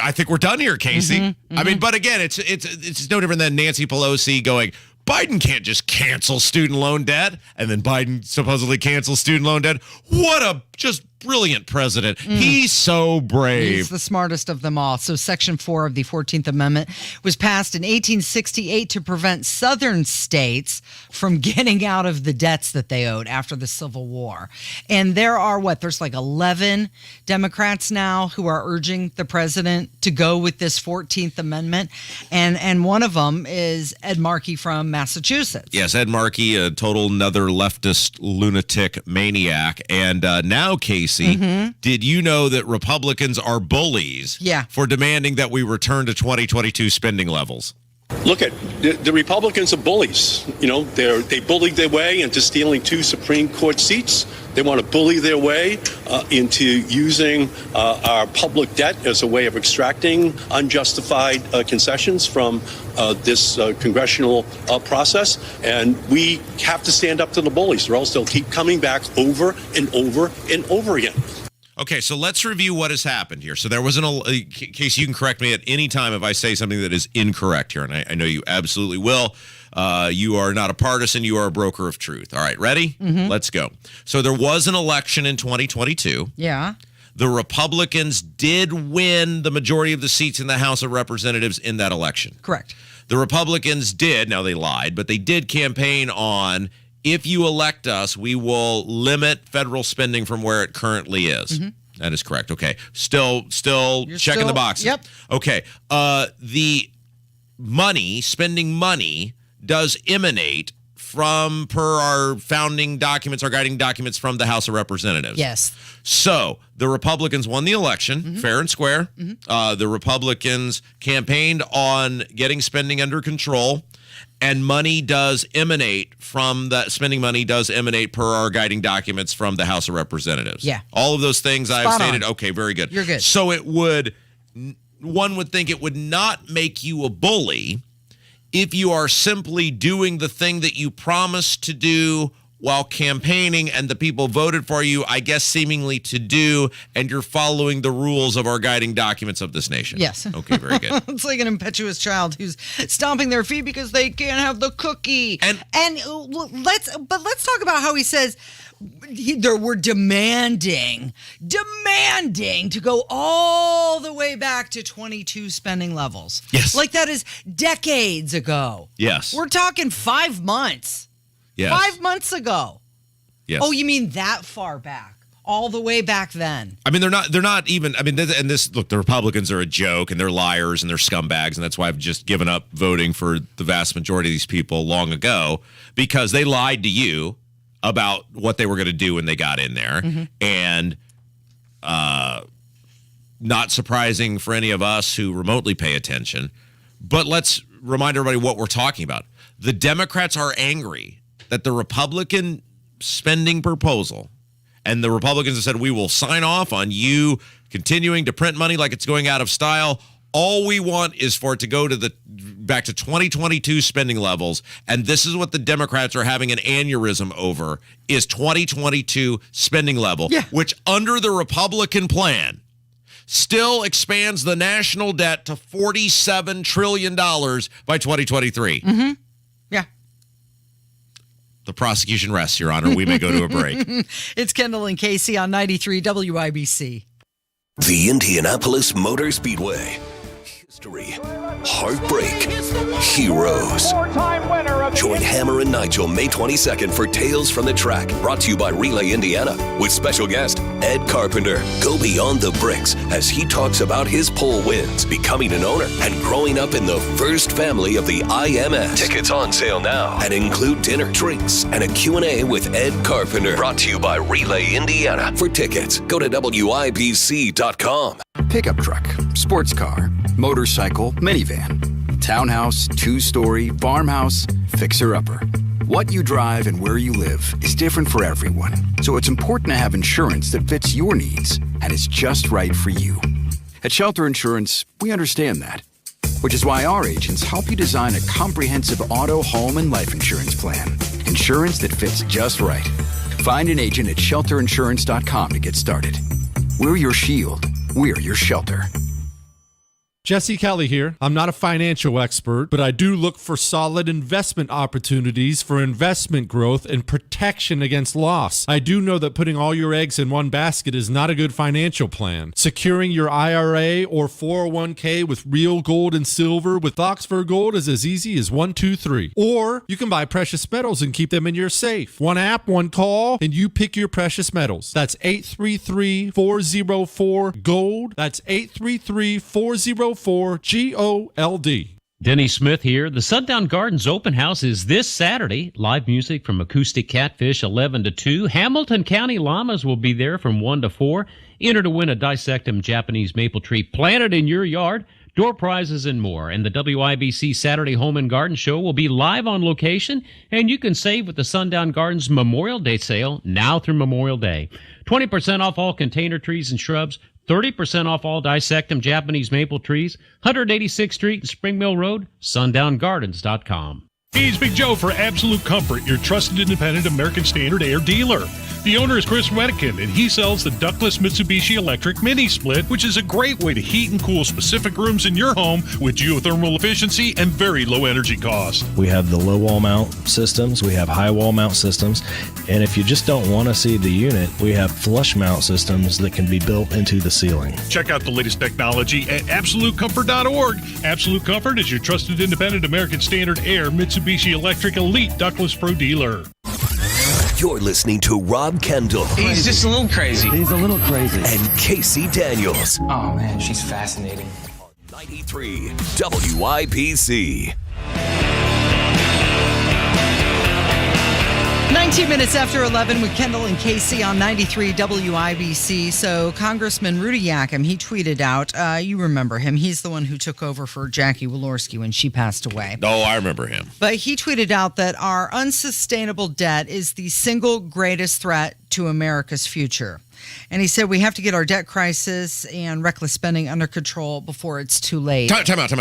I think we're done here, Casey. I mean, but again, it's no different than Nancy Pelosi going, Biden can't just cancel student loan debt, and then Biden supposedly cancels student loan debt. What a just brilliant president. He's so brave. He's the smartest of them all. So Section 4 of the 14th Amendment was passed in 1868 to prevent Southern states from getting out of the debts that they owed after the Civil War. And there are, there's like 11 Democrats now who are urging the president to go with this 14th Amendment. And one of them is Ed Markey from Massachusetts. Yes, Ed Markey, a total another leftist lunatic maniac. And now, Casey, did you know that Republicans are bullies for demanding that we return to 2022 spending levels? Look at the Republicans are bullies. You know, they bullied their way into stealing 2 Supreme Court seats. They want to bully their way into using our public debt as a way of extracting unjustified concessions from this congressional process. And we have to stand up to the bullies, or else they'll keep coming back over and over and over again. Okay, so let's review what has happened here. So there was Casey, you can correct me at any time if I say something that is incorrect here, and I know you absolutely will. You are not a partisan. You are a broker of truth. All right, ready? Let's go. So there was an election in 2022. Yeah. The Republicans did win the majority of the seats in the House of Representatives in that election. Correct. The Republicans did, now they lied, but they did campaign on, if you elect us, we will limit federal spending from where it currently is. That is correct. Okay. Still checking the boxes. Yep. Okay. The spending money does emanate from, per our founding documents, our guiding documents from the House of Representatives. Yes. So the Republicans won the election, fair and square. The Republicans campaigned on getting spending under control. And money does emanate from that, spending money does emanate per our guiding documents from the House of Representatives. Yeah. All of those things I've stated. Okay, very good. You're good. So one would think it would not make you a bully if you are simply doing the thing that you promised to do while campaigning and the people voted for you, I guess, seemingly to do, and you're following the rules of our guiding documents of this nation. Yes. Okay, very good. It's like an impetuous child who's stomping their feet because they can't have the cookie. And let's talk about how he says we're demanding to go all the way back to 22 spending levels. Yes. Like that is decades ago. Yes. We're talking 5 months. Yes. 5 months ago. Yes. Oh, you mean that far back? All the way back then. I mean, they're not even, I mean, look, the Republicans are a joke and they're liars and they're scumbags. And that's why I've just given up voting for the vast majority of these people long ago, because they lied to you about what they were going to do when they got in there. And not surprising for any of us who remotely pay attention. But let's remind everybody what we're talking about. The Democrats are angry that the Republican spending proposal, and the Republicans have said, we will sign off on you continuing to print money like it's going out of style. All we want is for it to go to back to 2022 spending levels. And this is what the Democrats are having an aneurysm over, is 2022 spending level, which under the Republican plan still expands the national debt to $47 trillion by 2023. Yeah. The prosecution rests, Your Honor. We may go to a break. It's Kendall and Casey on 93 WIBC. The Indianapolis Motor Speedway. History, heartbreak, heroes. Join Hammer and Nigel May 22nd for Tales from the Track, brought to you by Relay Indiana, with special guest Ed Carpenter. Go beyond the bricks as he talks about his pole wins, becoming an owner, and growing up in the first family of the IMS. Tickets on sale now and include dinner, drinks, and a Q&A with Ed Carpenter, brought to you by Relay Indiana. For tickets, go to WIBC.com. Pickup truck, sports car, motorcycle, minivan, townhouse, 2-story, farmhouse, fixer-upper. What you drive and where you live is different for everyone, so it's important to have insurance that fits your needs and is just right for you. At Shelter Insurance, we understand that, which is why our agents help you design a comprehensive auto, home, and life insurance plan. Insurance that fits just right. Find an agent at shelterinsurance.com to get started. We're your shield. We're your shelter. Jesse Kelly here. I'm not a financial expert, but I do look for solid investment opportunities for investment growth and protection against loss. I do know that putting all your eggs in one basket is not a good financial plan. Securing your IRA or 401k with real gold and silver with Oxford Gold is as easy as 1, 2, 3. Or you can buy precious metals and keep them in your safe. One app, one call, and you pick your precious metals. That's 833-404-GOLD. That's 833-404-GOLD. Denny Smith here. The Sundown Gardens open house is this Saturday. Live music from Acoustic Catfish 11 to 2. Hamilton County Llamas will be there from 1 to 4. Enter to win a Dissectum Japanese maple tree planted in your yard. Door prizes and more. And the WIBC Saturday Home and Garden Show will be live on location, and you can save with the Sundown Gardens Memorial Day sale now through Memorial Day. 20% off all container trees and shrubs, 30% off all Dissectum Japanese maple trees, 186th Street and Spring Mill Road, sundown.gardens.com. He's Big Joe for Absolute Comfort, your trusted independent American Standard Air dealer. The owner is Chris Wettikin, and he sells the ductless Mitsubishi Electric Mini Split, which is a great way to heat and cool specific rooms in your home with geothermal efficiency and very low energy cost. We have the low wall mount systems, we have high wall mount systems, and if you just don't want to see the unit, we have flush mount systems that can be built into the ceiling. Check out the latest technology at AbsoluteComfort.org. Absolute Comfort is your trusted independent American Standard Air Mitsubishi Electric Elite Ductless Pro dealer. You're listening to Rob Kendall. He's just a little crazy. He's a little crazy. And Casey Daniels. Oh, man, she's fascinating. 93 WIBC. 19 minutes after 11 with Kendall and Casey on 93 WIBC. So Congressman Rudy Yakim, he tweeted out, you remember him. He's the one who took over for Jackie Walorski when she passed away. Oh, I remember him. But he tweeted out that our unsustainable debt is the single greatest threat to America's future. And he said we have to get our debt crisis and reckless spending under control before it's too late. Time out. I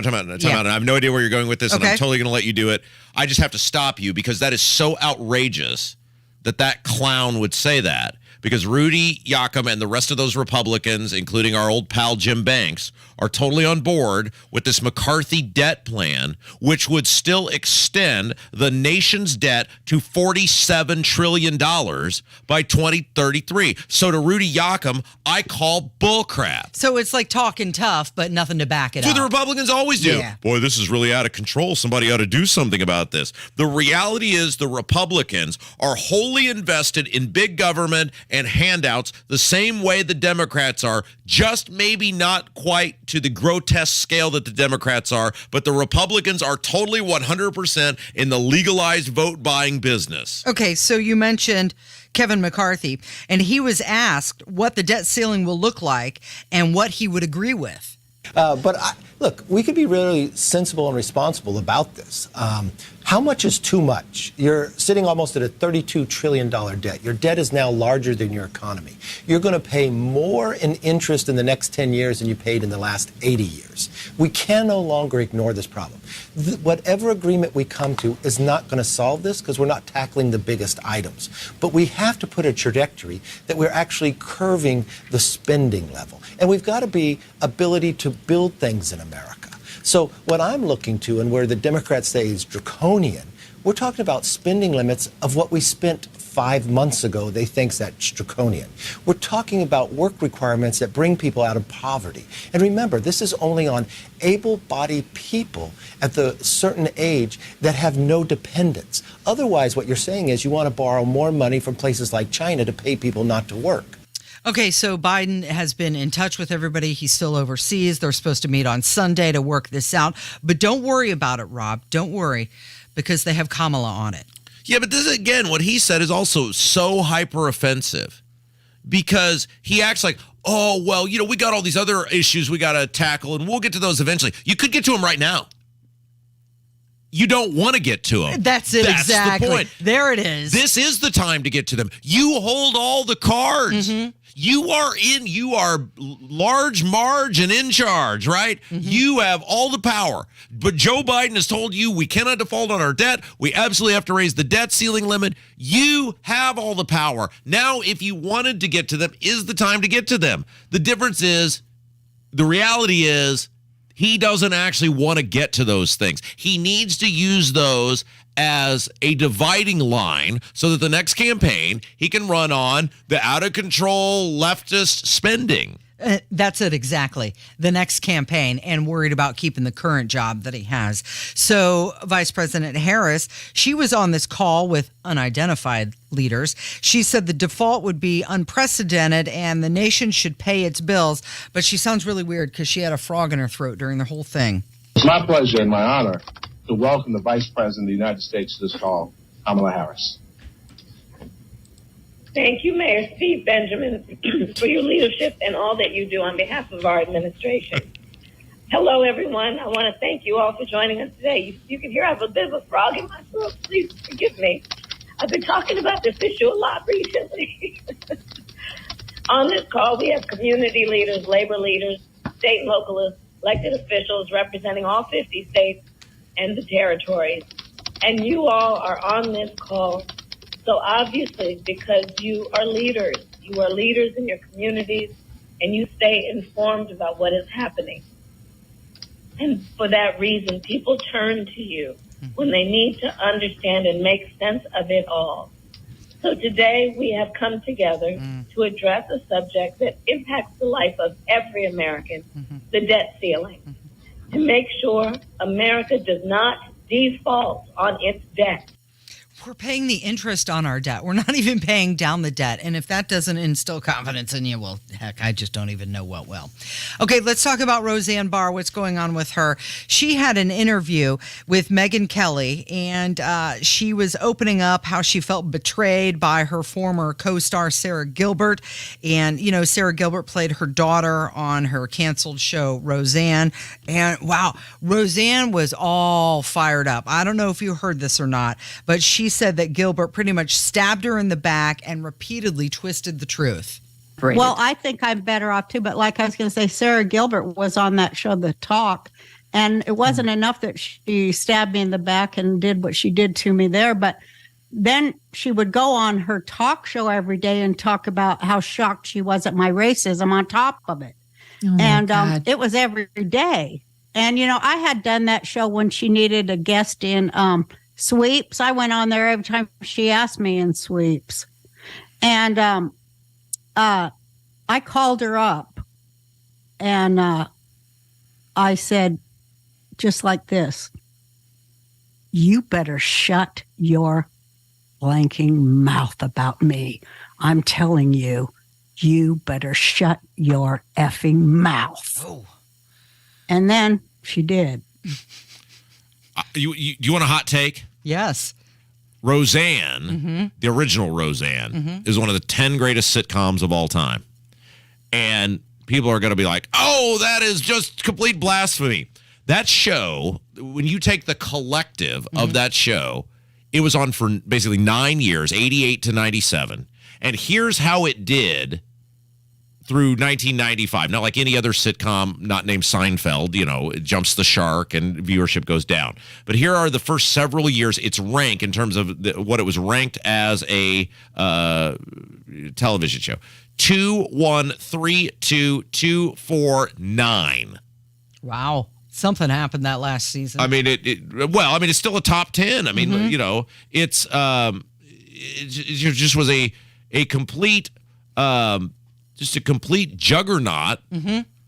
have no idea where you're going with this, and I'm totally going to let you do it. I just have to stop you because that is so outrageous that clown would say that. Because Rudy Yakim and the rest of those Republicans, including our old pal Jim Banks, are totally on board with this McCarthy debt plan, which would still extend the nation's debt to $47 trillion by 2033. So to Rudy Yakim, I call bullcrap. So it's like talking tough, but nothing to back it up. That's what the Republicans always do. Yeah. Boy, this is really out of control. Somebody ought to do something about this. The reality is the Republicans are wholly invested in big government and handouts the same way the Democrats are, just maybe not quite to the grotesque scale that the Democrats are, but the Republicans are totally 100% in the legalized vote buying business. Okay, so you mentioned Kevin McCarthy, and he was asked what the debt ceiling will look like and what he would agree with. Look, we could be really sensible and responsible about this. How much is too much? You're sitting almost at a $32 trillion debt. Your debt is now larger than your economy. You're going to pay more in interest in the next 10 years than you paid in the last 80 years. We can no longer ignore this problem. Whatever agreement we come to is not going to solve this because we're not tackling the biggest items. But we have to put a trajectory that we're actually curving the spending level. And we've got to be ability to build things in America. So what I'm looking to and where the Democrats say is draconian, we're talking about spending limits of what we spent 5 months ago. They think that's draconian. We're talking about work requirements that bring people out of poverty. And remember, this is only on able-bodied people at the certain age that have no dependents. Otherwise, what you're saying is you want to borrow more money from places like China to pay people not to work. Okay, so Biden has been in touch with everybody. He's still overseas. They're supposed to meet on Sunday to work this out. But don't worry about it, Rob. Don't worry, because they have Kamala on it. Yeah, but this, again, what he said is also so hyper-offensive because he acts like, oh, well, you know, we got all these other issues we got to tackle, and we'll get to those eventually. You could get to them right now. You don't want to get to them. That's it, exactly. The point. There it is. This is the time to get to them. You hold all the cards. Mm-hmm. You are large Marge and in charge, right? Mm-hmm. You have all the power. But Joe Biden has told you we cannot default on our debt. We absolutely have to raise the debt ceiling limit. You have all the power. Now, if you wanted to get to them, is the time to get to them. The difference is, the reality is, He doesn't actually want to get to those things. He needs to use those as a dividing line so that the next campaign he can run on the out-of-control leftist spending. That's it, exactly. The next campaign, and worried about keeping the current job that he has. So Vice President Harris, she was on this call with unidentified leaders. She said the default would be unprecedented and the nation should pay its bills. But she sounds really weird because she had a frog in her throat during the whole thing. It's my pleasure and my honor to welcome the Vice President of the United States to this call, Kamala Harris. Thank you, Mayor Steve Benjamin, for your leadership and all that you do on behalf of our administration. Hello, everyone. I want to thank you all for joining us today. You can hear I have a bit of a frog in my throat. Please forgive me. I've been talking about this issue a lot recently. On this call, we have community leaders, labor leaders, state and local elected officials representing all 50 states and the territories. And you all are on this call. So obviously, because you are leaders in your communities, and you stay informed about what is happening. And for that reason, people turn to you when they need to understand and make sense of it all. So today we have come together to address a subject that impacts the life of every American, the debt ceiling, to make sure America does not default on its debt. We're paying the interest on our debt. We're not even paying down the debt. And if that doesn't instill confidence in you, well, heck, I just don't even know what will. Okay, let's talk about Roseanne Barr, what's going on with her. She had an interview with Megyn Kelly, and she was opening up how she felt betrayed by her former co-star, Sarah Gilbert. And, you know, Sarah Gilbert played her daughter on her canceled show, Roseanne. And, wow, Roseanne was all fired up. I don't know if you heard this or not, but she said that Gilbert pretty much stabbed her in the back and repeatedly twisted the truth. Well, I think I'm better off too. But like I was going to say, Sarah Gilbert was on that show, The Talk, and it wasn't enough that she stabbed me in the back and did what she did to me there. But then she would go on her talk show every day and talk about how shocked she was at my racism on top of it. And it was every day. And, you know, I had done that show when she needed a guest in Sweeps. I went on there every time she asked me in Sweeps. And I called her up and I said, just like this, you better shut your blanking mouth about me. I'm telling you, you better shut your effing mouth. Oh. And then she did. You want a hot take? Yes. Roseanne, the original Roseanne, is one of the 10 greatest sitcoms of all time. And people are going to be like, oh, that is just complete blasphemy. That show, when you take the collective of that show, it was on for basically 9 years, 88 to 97. And here's how it did through 1995. Not like any other sitcom, not named Seinfeld, you know, it jumps the shark and viewership goes down. But here are the first several years, its rank in terms of what it was ranked as a television show. 2, 1, 3, 2, 2, 4, 9. Wow. Something happened that last season. I mean, it's still a top 10. I mean, you know, it just was a complete just a complete juggernaut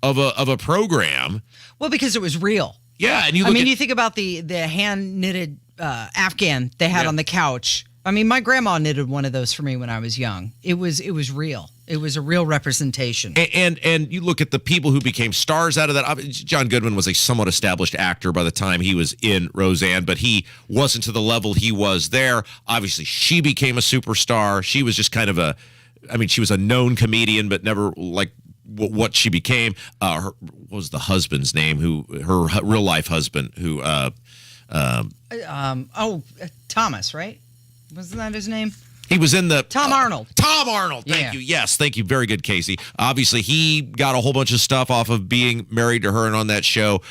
of a program. Well, because it was real. Yeah, and you think about the hand knitted Afghan they had on the couch. I mean, my grandma knitted one of those for me when I was young. It was real. It was a real representation. And you look at the people who became stars out of that. John Goodman was a somewhat established actor by the time he was in Roseanne, but he wasn't to the level he was there. Obviously, she became a superstar. She was just kind of she was a known comedian, but never like what she became. What was the husband's name? Her real life husband? Thomas, right? Wasn't that his name? He was in the Tom Arnold. Tom Arnold. Thank you. Yes, thank you. Very good, Casey. Obviously, he got a whole bunch of stuff off of being married to her and on that show.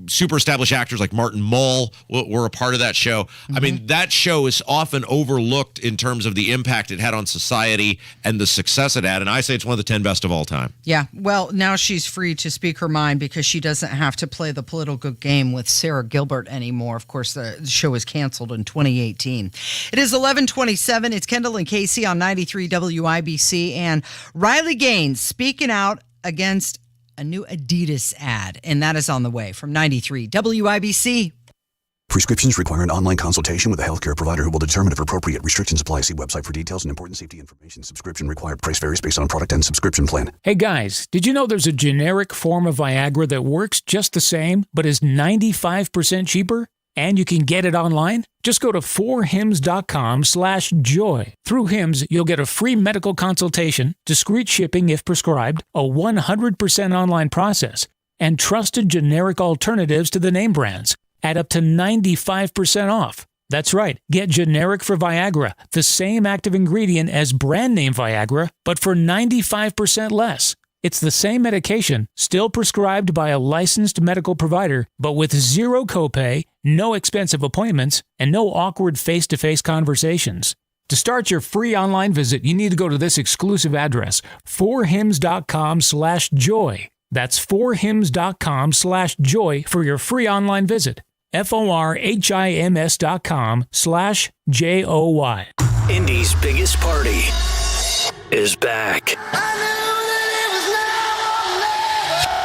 super established actors like Martin Mull were a part of that show. I mean, that show is often overlooked in terms of the impact it had on society and the success it had. And I say it's one of the 10 best of all time. Yeah. Well, now she's free to speak her mind because she doesn't have to play the political game with Sarah Gilbert anymore. Of course, the show was canceled in 2018. It is 11:27. It's Kendall and Casey on 93 WIBC. And Riley Gaines speaking out against a new Adidas ad, and that is on the way from 93 WIBC. Prescriptions require an online consultation with a healthcare provider who will determine if appropriate. Restrictions apply. See website for details and important safety information. Subscription required. Price varies based on product and subscription plan. Hey guys, did you know there's a generic form of Viagra that works just the same, but is 95% cheaper? And you can get it online? Just go to 4hims.com/joy. Through Hims, you'll get a free medical consultation, discreet shipping if prescribed, a 100% online process, and trusted generic alternatives to the name brands at up to 95% off. That's right, get generic for Viagra, the same active ingredient as brand name Viagra, but for 95% less. It's the same medication, still prescribed by a licensed medical provider, but with zero copay, no expensive appointments, and no awkward face-to-face conversations. To start your free online visit, you need to go to this exclusive address, 4hims.com/joy. That's 4hims.com/joy for your free online visit. FORHIMS.com/JOY. Indy's biggest party is back.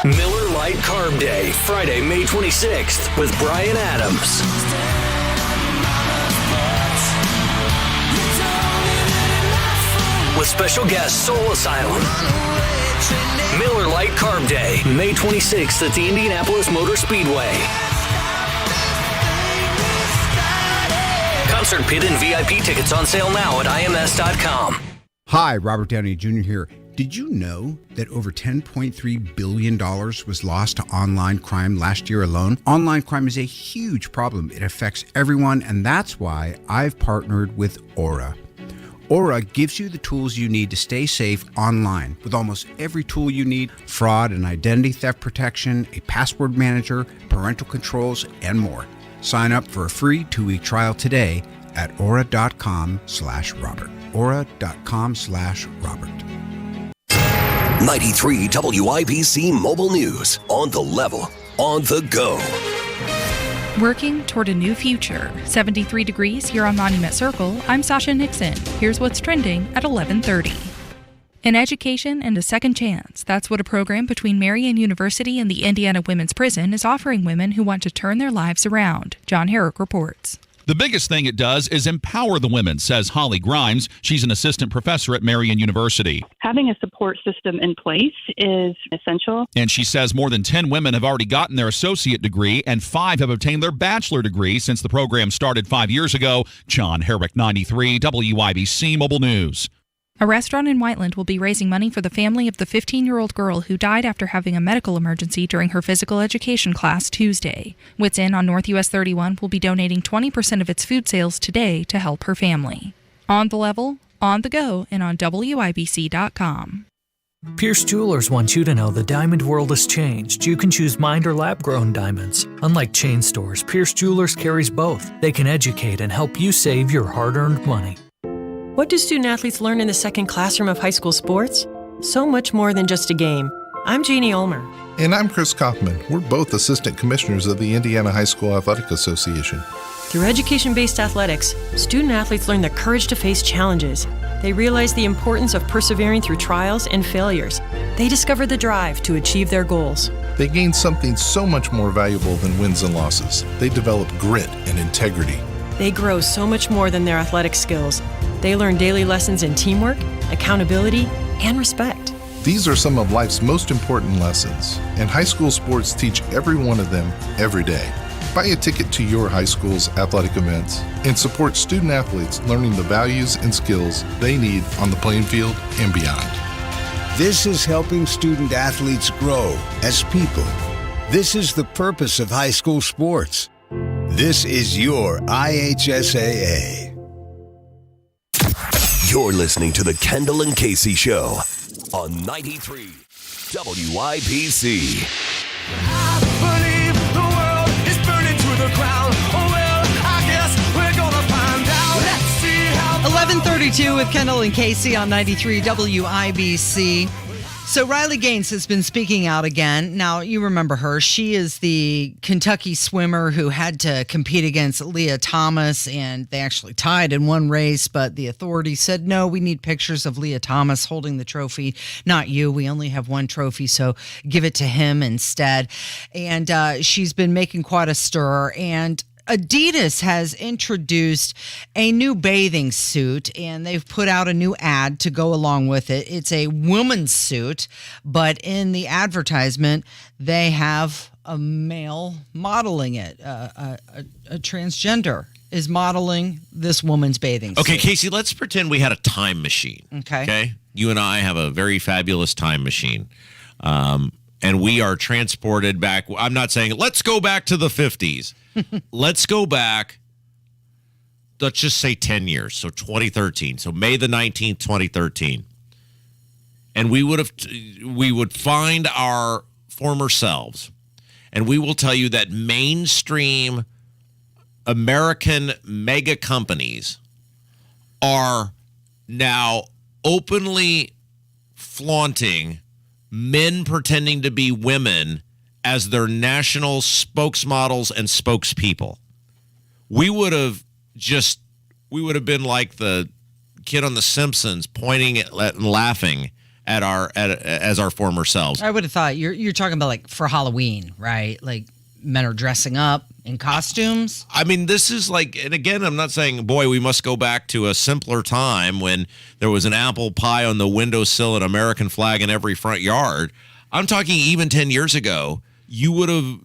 Miller Lite Carb Day, Friday, May 26th, with Brian Adams. With special guest Soul Asylum. Miller Lite Carb Day, May 26th at the Indianapolis Motor Speedway. Concert pit and VIP tickets on sale now at IMS.com. Hi, Robert Downey Jr. here. Did you know that over $10.3 billion was lost to online crime last year alone? Online crime is a huge problem. It affects everyone, and that's why I've partnered with Aura. Aura gives you the tools you need to stay safe online with almost every tool you need: fraud and identity theft protection, a password manager, parental controls, and more. Sign up for a free 2-week trial today at aura.com/Robert. aura.com/Robert. 93 WIBC Mobile News. On the level, on the go. Working toward a new future. 73 degrees here on Monument Circle. I'm Sasha Nixon. Here's what's trending at 11:30. An education and a second chance. That's what a program between Marian University and the Indiana Women's Prison is offering women who want to turn their lives around. John Herrick reports. The biggest thing it does is empower the women, says Holly Grimes. She's an assistant professor at Marian University. Having a support system in place is essential. And she says more than 10 women have already gotten their associate degree and 5 have obtained their bachelor degree since the program started 5 years ago. John Herrick, 93 WIBC Mobile News. A restaurant in Whiteland will be raising money for the family of the 15-year-old girl who died after having a medical emergency during her physical education class Tuesday. Wits Inn on North US 31 will be donating 20% of its food sales today to help her family. On the level, on the go, and on WIBC.com. Pierce Jewelers wants you to know the diamond world has changed. You can choose mined or lab-grown diamonds. Unlike chain stores, Pierce Jewelers carries both. They can educate and help you save your hard-earned money. What do student-athletes learn in the second classroom of high school sports? So much more than just a game. I'm Jeannie Ulmer. And I'm Chris Kaufman. We're both assistant commissioners of the Indiana High School Athletic Association. Through education-based athletics, student-athletes learn the courage to face challenges. They realize the importance of persevering through trials and failures. They discover the drive to achieve their goals. They gain something so much more valuable than wins and losses. They develop grit and integrity. They grow so much more than their athletic skills. They learn daily lessons in teamwork, accountability, and respect. These are some of life's most important lessons, and high school sports teach every one of them every day. Buy a ticket to your high school's athletic events and support student athletes learning the values and skills they need on the playing field and beyond. This is helping student athletes grow as people. This is the purpose of high school sports. This is your IHSAA. You're listening to the Kendall and Casey Show on 93 WIBC. 6:42 with Kendall and Casey on 93 WIBC. So Riley Gaines has been speaking out again. Now, you remember her. She is the Kentucky swimmer who had to compete against Leah Thomas, and they actually tied in one race, but the authorities said, no, we need pictures of Leah Thomas holding the trophy, not you. We only have one trophy, so give it to him instead. And she's been making quite a stir, and Adidas has introduced a new bathing suit, and they've put out a new ad to go along with it. It's a woman's suit, but in the advertisement, they have a male modeling it. A transgender is modeling this woman's bathing suit. Okay, Casey, let's pretend we had a time machine. Okay? You and I have a very fabulous time machine. And we are transported back. I'm not saying, let's go back to the 50s. Let's go back, let's just say 10 years, so 2013. So May the 19th, 2013. And we would find our former selves, and we will tell you that mainstream American mega companies are now openly flaunting men pretending to be women as their national spokesmodels and spokespeople. We would have been like the kid on The Simpsons, pointing at and laughing at as our former selves. I would have thought you're talking about like for Halloween, right? Like men are dressing up in costumes. I mean, this is like, and again, I'm not saying, boy, we must go back to a simpler time when there was an apple pie on the windowsill, an American flag in every front yard. I'm talking even 10 years ago. You would have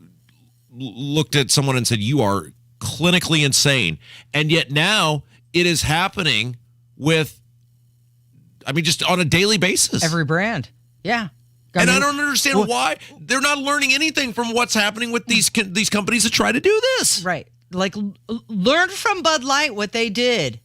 looked at someone and said, you are clinically insane. And yet now it is happening with, just on a daily basis. Every brand. Yeah. And I don't understand why they're not learning anything from what's happening with these companies that try to do this. Right. Like, learn from Bud Light what they did.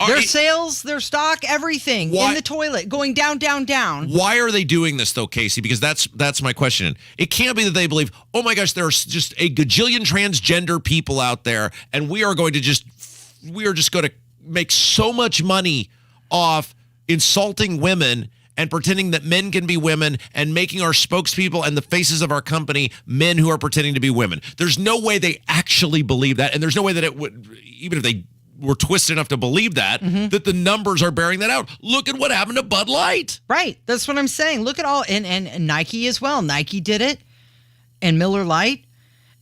Their sales, their stock, everything in the toilet, going down, down, down. Why are they doing this, though, Casey? Because that's my question. It can't be that they believe, oh, my gosh, there's just a gajillion transgender people out there, and we are just going to make so much money off insulting women and pretending that men can be women and making our spokespeople and the faces of our company men who are pretending to be women. There's no way they actually believe that, and there's no way that it would, even if they were twisted enough to believe that, that the numbers are bearing that out. Look at what happened to Bud Light. Right. That's what I'm saying. Look at all, and Nike as well. Nike did it, and Miller Lite.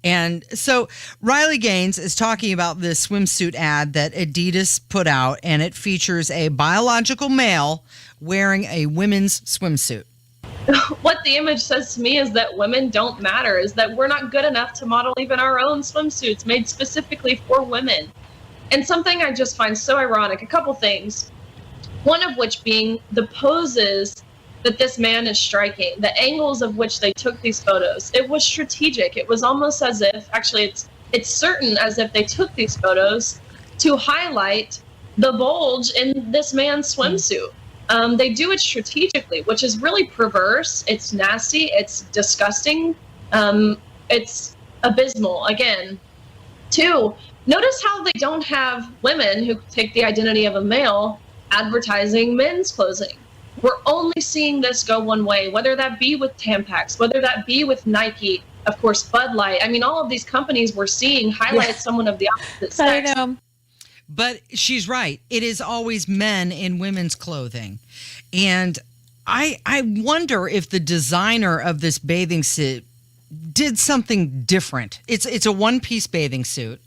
And so Riley Gaines is talking about this swimsuit ad that Adidas put out, and it features a biological male wearing a women's swimsuit. What the image says to me is that women don't matter, is that we're not good enough to model even our own swimsuits made specifically for women. And something I just find so ironic, a couple things, one of which being the poses that this man is striking, the angles of which they took these photos. It was strategic. It was almost as if, actually it's certain as if they took these photos to highlight the bulge in this man's swimsuit. They do it strategically, which is really perverse. It's nasty. It's disgusting. It's abysmal. Again, 2, notice how they don't have women who take the identity of a male advertising men's clothing. We're only seeing this go one way, whether that be with Tampax, whether that be with Nike, of course, Bud Light. I mean, all of these companies we're seeing highlight someone of the opposite sex. I know. But she's right. It is always men in women's clothing. And I wonder if the designer of this bathing suit did something different. It's a one-piece bathing suit.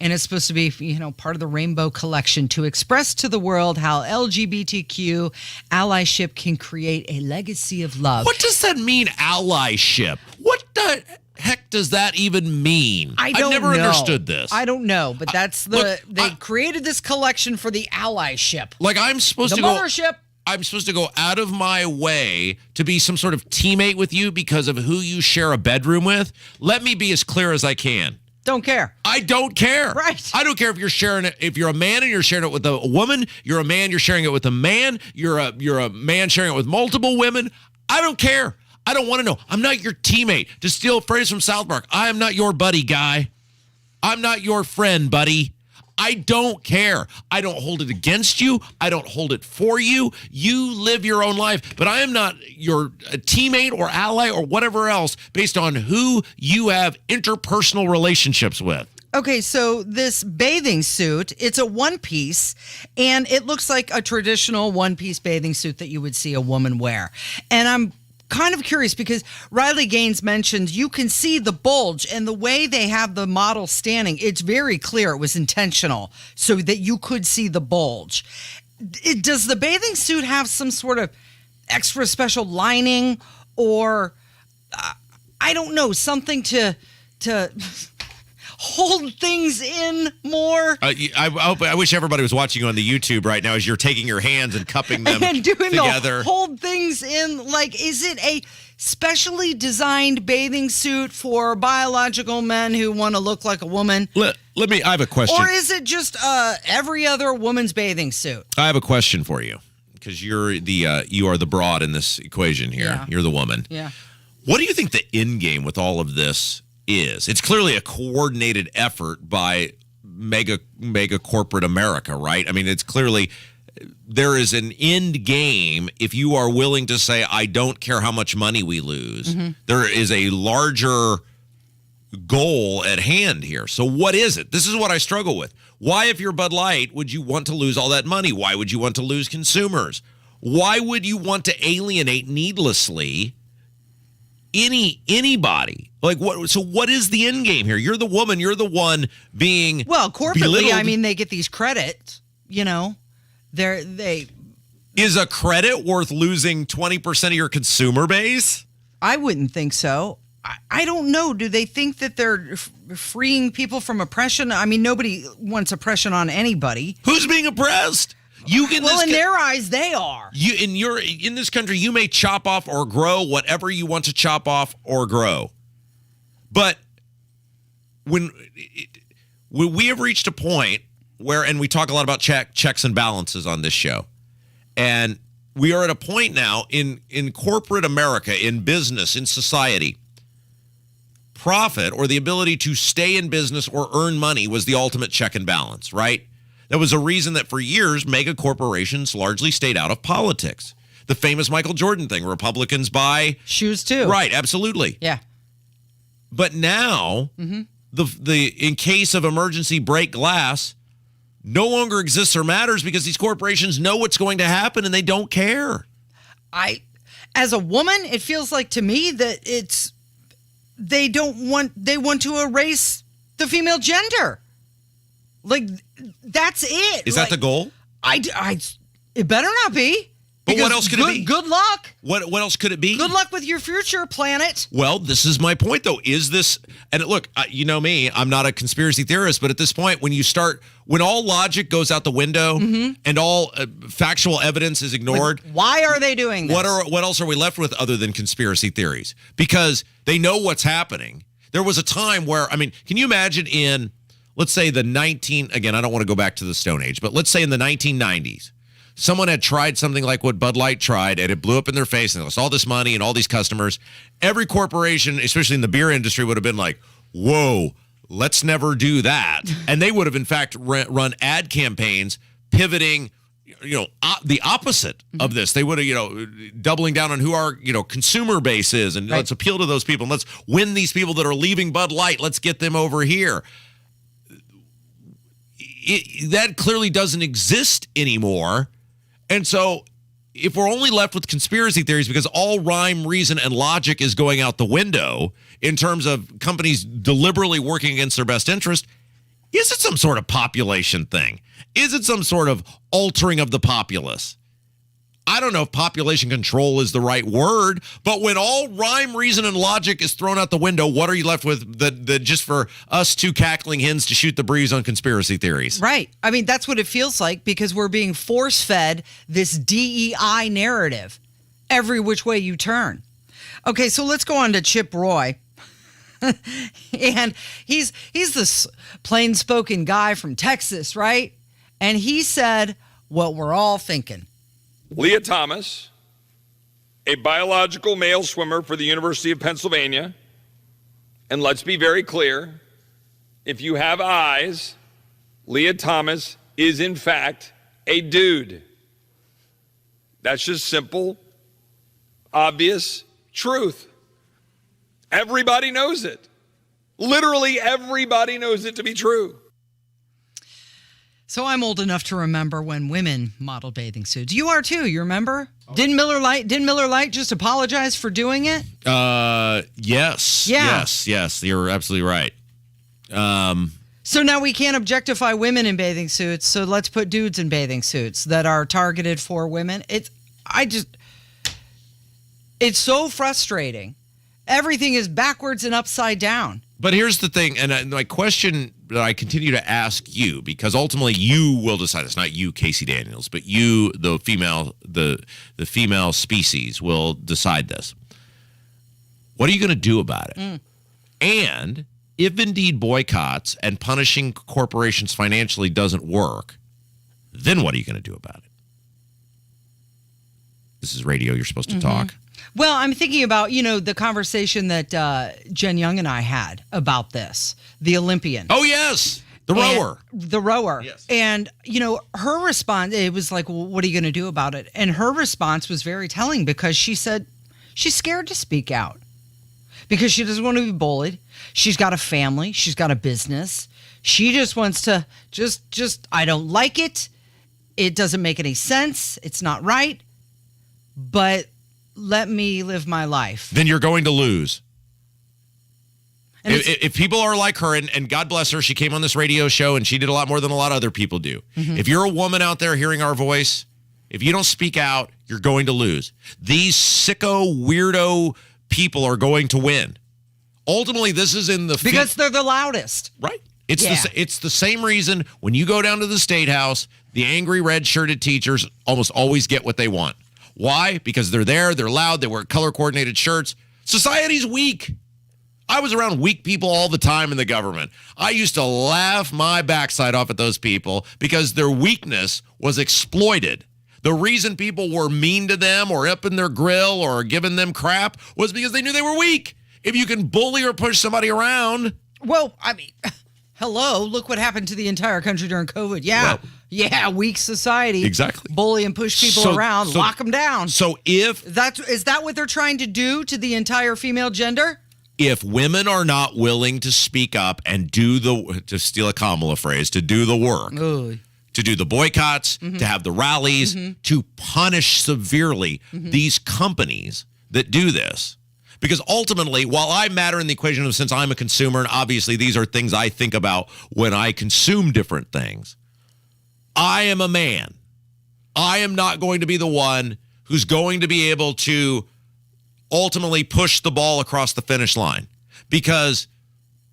And it's supposed to be, part of the Rainbow Collection to express to the world how LGBTQ allyship can create a legacy of love. What does that mean, allyship? What the heck does that even mean? I've never understood this. I don't know, but that's they created this collection for the allyship. Like I'm supposed the to mothership. I'm supposed to go out of my way to be some sort of teammate with you because of who you share a bedroom with? Let me be as clear as I can. Don't care. I don't care. Right. I don't care if you're sharing it. If you're a man and you're sharing it with a woman, you're a man, you're sharing it with a man, you're a man sharing it with multiple women. I don't care. I don't want to know. I'm not your teammate. To steal a phrase from South Park, I am not your buddy, guy. I'm not your friend, buddy. I don't care. I don't hold it against you. I don't hold it for you. You live your own life, but I am not your teammate or ally or whatever else based on who you have interpersonal relationships with. Okay, so this bathing suit, it's a one-piece, and it looks like a traditional one-piece bathing suit that you would see a woman wear. And I'm kind of curious because Riley Gaines mentioned you can see the bulge, and the way they have the model standing, it's very clear it was intentional so that you could see the bulge. Does the bathing suit have some sort of extra special lining or, I don't know, something to hold things in more? I wish everybody was watching you on the YouTube right now as you're taking your hands and cupping them and doing together. The hold things in. Like, is it a specially designed bathing suit for biological men who want to look like a woman? I have a question. Or is it just every other woman's bathing suit? I have a question for you because you are the broad in this equation here. Yeah. You're the woman. Yeah. What do you think the end game with all of this is? It's clearly a coordinated effort by mega corporate America, right? I mean, it's clearly there is an end game if you are willing to say, I don't care how much money we lose. Mm-hmm. There is a larger goal at hand here. So what is it? This is what I struggle with. Why, if you're Bud Light, would you want to lose all that money? Why would you want to lose consumers? Why would you want to alienate needlessly anybody? Like, what? So what is the end game here? You're the woman. You're the one being corporately. belittled. I mean, they get these credits. You know, they is a credit worth losing 20% of your consumer base? I wouldn't think so. I don't know. Do they think that they're freeing people from oppression? I mean, nobody wants oppression on anybody. Who's being oppressed? In their eyes, they are. In this country, you may chop off or grow whatever you want to chop off or grow. But when we have reached a point where, and we talk a lot about checks and balances on this show, and we are at a point now in corporate America, in business, in society, profit or the ability to stay in business or earn money was the ultimate check and balance, right? That was a reason that for years, mega corporations largely stayed out of politics. The famous Michael Jordan thing, Republicans buy shoes too. Right, absolutely. Yeah. But now, the in case of emergency break glass no longer exists or matters because these corporations know what's going to happen and they don't care. As a woman, it feels like to me that they want to erase the female gender. Like, that's it. Is that the goal? It better not be. But what else could it be? Good luck. What else could it be? Good luck with your future, planet. Well, this is my point, though. Is this, and look, you know me, I'm not a conspiracy theorist, but at this point, when all logic goes out the window and all factual evidence is ignored. Why are they doing this? What else are we left with other than conspiracy theories? Because they know what's happening. There was a time where, I mean, can you imagine in, let's say again, I don't want to go back to the Stone Age, but let's say in the 1990s, someone had tried something like what Bud Light tried, and it blew up in their face, and they lost all this money and all these customers. Every corporation, especially in the beer industry, would have been like, whoa, let's never do that. And they would have, in fact, run ad campaigns pivoting, the opposite of this. They would have, doubling down on who our, consumer base is, and let's appeal to those people, and let's win these people that are leaving Bud Light. Let's get them over here. That clearly doesn't exist anymore. And so if we're only left with conspiracy theories because all rhyme, reason, and logic is going out the window in terms of companies deliberately working against their best interest, is it some sort of population thing? Is it some sort of altering of the populace? I don't know if population control is the right word, but when all rhyme, reason, and logic is thrown out the window, what are you left with that just for us two cackling hens to shoot the breeze on conspiracy theories? Right. I mean, that's what it feels like because we're being force-fed this DEI narrative every which way you turn. Okay, so let's go on to Chip Roy. And he's this plain-spoken guy from Texas, right? And he said what we're all thinking. Leah Thomas, a biological male swimmer for the University of Pennsylvania, and let's be very clear, if you have eyes, Leah Thomas is, in fact, a dude. That's just simple, obvious truth. Everybody knows it. Literally everybody knows it to be true. So I'm old enough to remember when women modeled bathing suits. You are too, you remember? Didn't Miller Lite just apologize for doing it? Yes. Yeah. Yes. You're absolutely right. So now we can't objectify women in bathing suits, so let's put dudes in bathing suits that are targeted for women. It's so frustrating. Everything is backwards and upside down. But here's the thing, and my question that I continue to ask you, because ultimately you will decide. It's not you, Casey Daniels, but you, the female species, will decide this. What are you going to do about it? And if indeed boycotts and punishing corporations financially doesn't work, then what are you going to do about it? This is radio. You're supposed to talk. Well, I'm thinking about, the conversation that Jen Young and I had about this, the Olympian. Oh, yes. The rower. The rower. Yes. And, her response, it was like, well, what are you going to do about it? And her response was very telling because she said she's scared to speak out because she doesn't want to be bullied. She's got a family. She's got a business. She just wants to I don't like it. It doesn't make any sense. It's not right. But let me live my life. Then you're going to lose. If people are like her, and God bless her, she came on this radio show and she did a lot more than a lot of other people do. If you're a woman out there hearing our voice, if you don't speak out, you're going to lose. These sicko, weirdo people are going to win. Ultimately, this is in the... Because they're the loudest. Right. It's the same reason when you go down to the State House, the angry red-shirted teachers almost always get what they want. Why? Because they're there, they're loud, they wear color-coordinated shirts. Society's weak. I was around weak people all the time in the government. I used to laugh my backside off at those people because their weakness was exploited. The reason people were mean to them or up in their grill or giving them crap was because they knew they were weak. If you can bully or push somebody around... Well, I mean, hello, look what happened to the entire country during COVID. Weak society. Exactly. Bully and push people around, lock them down. So is that what they're trying to do to the entire female gender? If women are not willing to speak up and to steal a Kamala phrase, to do the work, to do the boycotts, to have the rallies, to punish severely these companies that do this. Because ultimately, while I matter in the equation of since I'm a consumer, and obviously these are things I think about when I consume different things, I am a man. I am not going to be the one who's going to be able to ultimately push the ball across the finish line because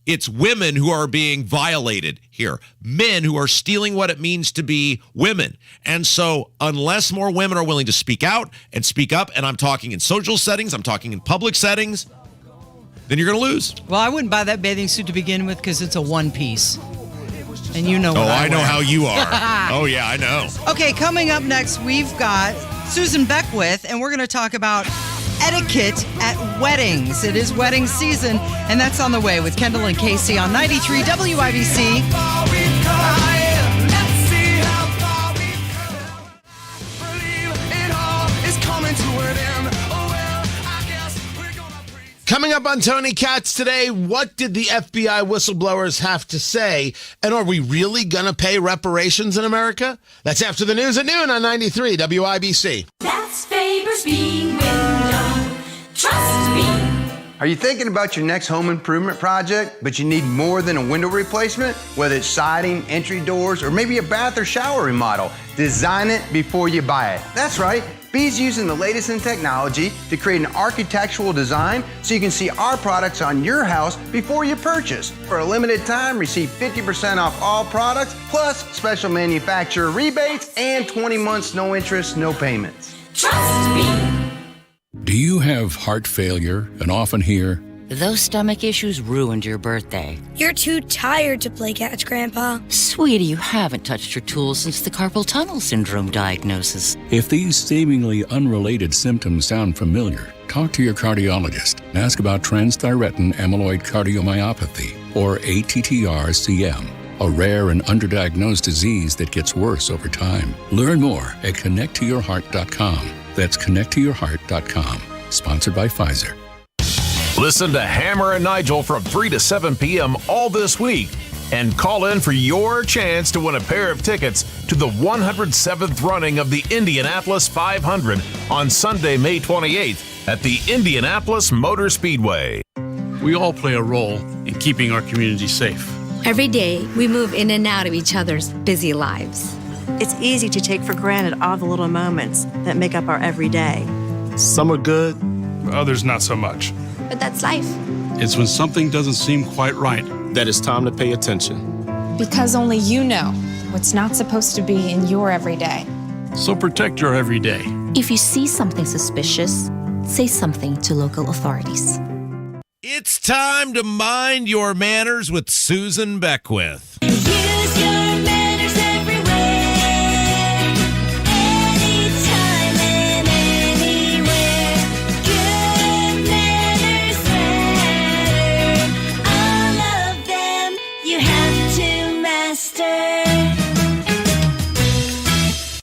it's women who are being violated here, men who are stealing what it means to be women. And so unless more women are willing to speak out and speak up, and I'm talking in social settings, I'm talking in public settings, then you're going to lose. Well, I wouldn't buy that bathing suit to begin with because it's a one piece. And you know what I know how you are. Oh, yeah, I know. Okay, coming up next, we've got Susan Beckwith, and we're going to talk about etiquette at weddings. It is wedding season, and that's on the way with Kendall and Casey on 93 WIBC. Coming up on Tony Katz today, what did the FBI whistleblowers have to say? And are we really going to pay reparations in America? That's after the news at noon on 93 WIBC. That's Faber's being window. Trust me. Are you thinking about your next home improvement project, but you need more than a window replacement? Whether it's siding, entry doors, or maybe a bath or shower remodel, design it before you buy it. That's right. B's using the latest in technology to create an architectural design so you can see our products on your house before you purchase. For a limited time, receive 50% off all products, plus special manufacturer rebates and 20 months no interest, no payments. Trust me. Do you have heart failure and often hear, "Those stomach issues ruined your birthday"? "You're too tired to play catch, Grandpa." Sweetie, you haven't touched your tools since the carpal tunnel syndrome diagnosis. If these seemingly unrelated symptoms sound familiar, talk to your cardiologist and ask about transthyretin amyloid cardiomyopathy, or ATTR-CM. a rare and underdiagnosed disease that gets worse over time. Learn more at connecttoyourheart.com. That's connecttoyourheart.com. Sponsored by Pfizer. Listen to Hammer and Nigel from 3 to 7 p.m. all this week and call in for your chance to win a pair of tickets to the 107th running of the Indianapolis 500 on Sunday, May 28th at the Indianapolis Motor Speedway. We all play a role in keeping our community safe. Every day, we move in and out of each other's busy lives. It's easy to take for granted all the little moments that make up our everyday. Some are good, others not so much. But that's life. It's when something doesn't seem quite right that it's time to pay attention. Because only you know what's not supposed to be in your everyday. So protect your everyday. If you see something suspicious, say something to local authorities. It's time to mind your manners with Susan Beckwith. Use your manners everywhere, anytime and anywhere. Good manners matter. All of them you have to master.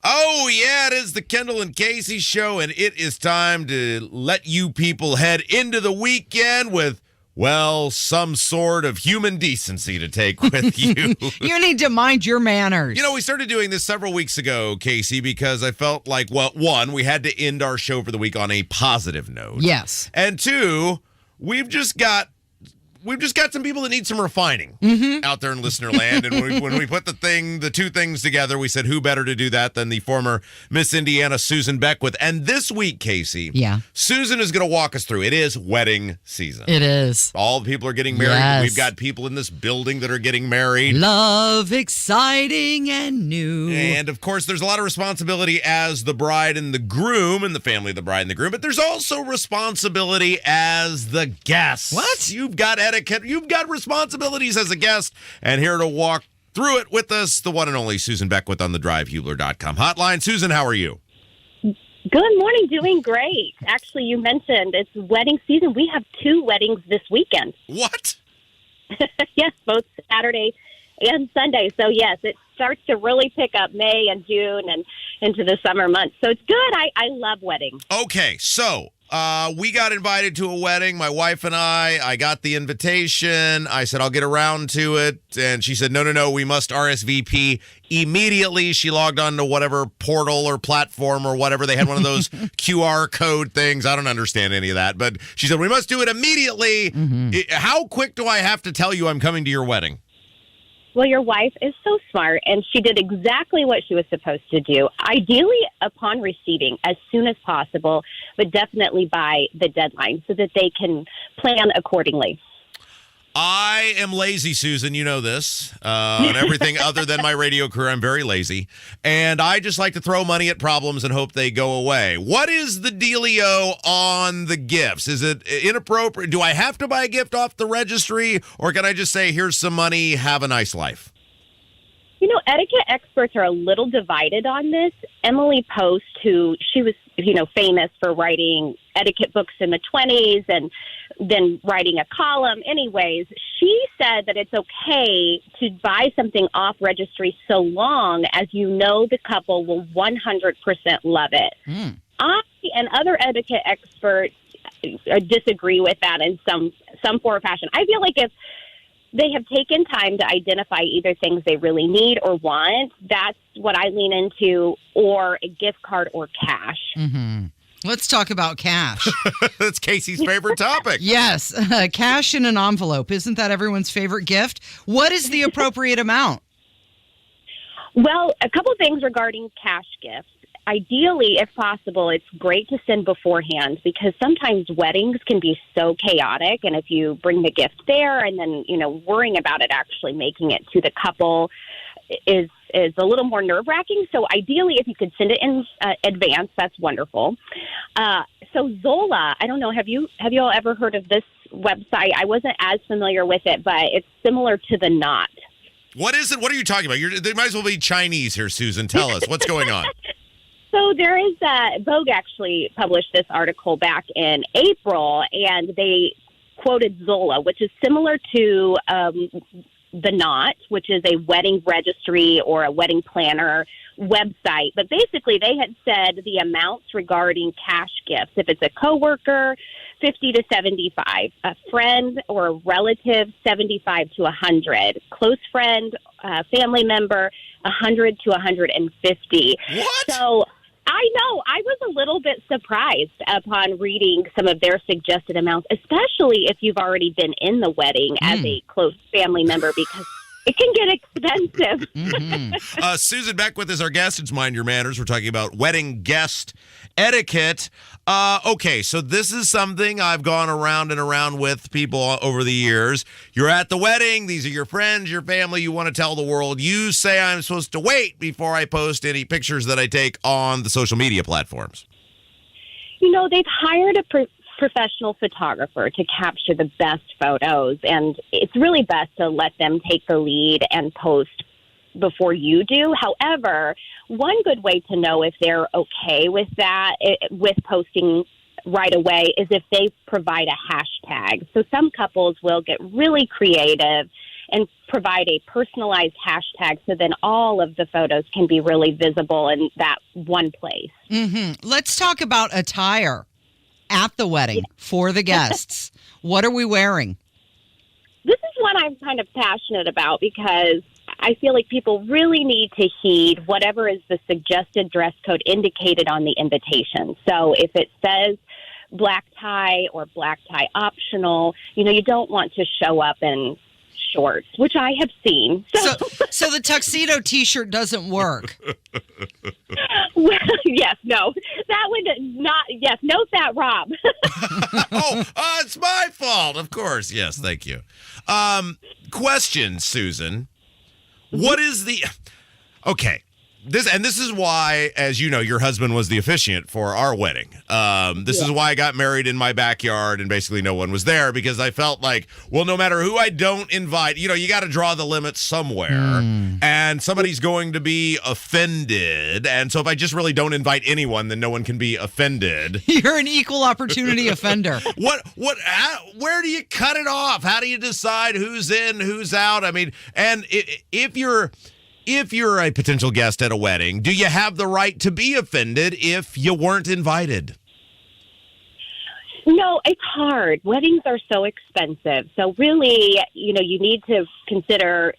Oh, yeah, it is the Kendall and Casey show, and it is time to let you people head into the weekend with, well, some sort of human decency to take with you. You need to mind your manners. You know, we started doing this several weeks ago, Casey, because I felt like, well, one, we had to end our show for the week on a positive note. Yes. And two, we've just got some people that need some refining out there in listener land. And when we put the two things together, we said, who better to do that than the former Miss Indiana, Susan Beckwith. And this week, Casey, Susan is going to walk us through. It is wedding season. It is. All the people are getting married. Yes. We've got people in this building that are getting married. Love, exciting, and new. And, of course, there's a lot of responsibility as the bride and the groom and the family of the bride and the groom. But there's also responsibility as the guest. What? You've got etiquette. You've got responsibilities as a guest. And here to walk through it with us, the one and only Susan Beckwith on the drivehubler.com hotline. Susan, how are you? Good morning. Doing great. Actually, you mentioned it's wedding season. We have 2 weddings this weekend. What? Yes, both Saturday and Sunday. So, yes, it starts to really pick up May and June and into the summer months. So it's good. I love weddings. Okay, so we got invited to a wedding, my wife and I got the invitation. I said, I'll get around to it. And she said, no, we must RSVP immediately. She logged on to whatever portal or platform or whatever. They had one of those QR code things. I don't understand any of that. But she said, we must do it immediately. How quick do I have to tell you I'm coming to your wedding? Well, your wife is so smart, and she did exactly what she was supposed to do. Ideally, upon receiving, as soon as possible, but definitely by the deadline so that they can plan accordingly. I am lazy, Susan. You know this. And everything other than my radio career, I'm very lazy. And I just like to throw money at problems and hope they go away. What is the dealio on the gifts? Is it inappropriate? Do I have to buy a gift off the registry? Or can I just say, here's some money, have a nice life? You know, etiquette experts are a little divided on this. Emily Post, she was, famous for writing etiquette books in the 20s and then writing a column. Anyways, she said that it's okay to buy something off registry so long as you know the couple will 100% love it. I and other etiquette experts disagree with that in some form or fashion. I feel like if they have taken time to identify either things they really need or want, that's what I lean into, or a gift card or cash. Let's talk about cash. That's Casey's favorite topic. Yes, cash in an envelope. Isn't that everyone's favorite gift? What is the appropriate amount? Well, a couple things regarding cash gifts. Ideally, if possible, it's great to send beforehand because sometimes weddings can be so chaotic. And if you bring the gift there and then, worrying about it actually making it to the couple is a little more nerve-wracking. So ideally, if you could send it in advance, that's wonderful. So Zola, I don't know, have you all ever heard of this website? I wasn't as familiar with it, but it's similar to the Knot. What is it? What are you talking about? They might as well be Chinese here, Susan. Tell us. What's going on? So there is Vogue actually published this article back in April, and they quoted Zola, which is similar to The Knot, which is a wedding registry or a wedding planner website. But basically, they had said the amounts regarding cash gifts. If it's a coworker, 50 to 75. A friend or a relative, 75 to 100. Close friend, family member, 100 to 150. What? So I know. I was a little bit surprised upon reading some of their suggested amounts, especially if you've already been in the wedding as a close family member, because it can get expensive. Susan Beckwith is our guest. It's Mind Your Manners. We're talking about wedding guest etiquette. Okay, so this is something I've gone around and around with people over the years. You're at the wedding. These are your friends, your family. You want to tell the world. You say I'm supposed to wait before I post any pictures that I take on the social media platforms. You know, they've hired a professional photographer to capture the best photos, and it's really best to let them take the lead and post before you do. However, one good way to know if they're okay with that, with posting right away, is if they provide a hashtag. So some couples will get really creative and provide a personalized hashtag, so then all of the photos can be really visible in that one place. Let's talk about attire at the wedding for the guests. What are we wearing? This is one I'm kind of passionate about, because I feel like people really need to heed whatever is the suggested dress code indicated on the invitation. So if it says black tie or black tie optional, you know, you don't want to show up in shorts, which I have seen. So the tuxedo T-shirt doesn't work. Well, yes, no, that would not. Yes, note that, Rob. It's my fault. Of course. Yes, thank you. Question, Susan. What is the... Okay. This is why, as you know, your husband was the officiant for our wedding. This is why I got married in my backyard and basically no one was there, because I felt like, well, no matter who I don't invite, you know, you got to draw the limit somewhere, and somebody's going to be offended. And so if I just really don't invite anyone, then no one can be offended. You're an equal opportunity offender. Where do you cut it off? How do you decide who's in, who's out? I mean, and if you're a potential guest at a wedding, do you have the right to be offended if you weren't invited? No, it's hard. Weddings are so expensive. So really, you know, you need to consider,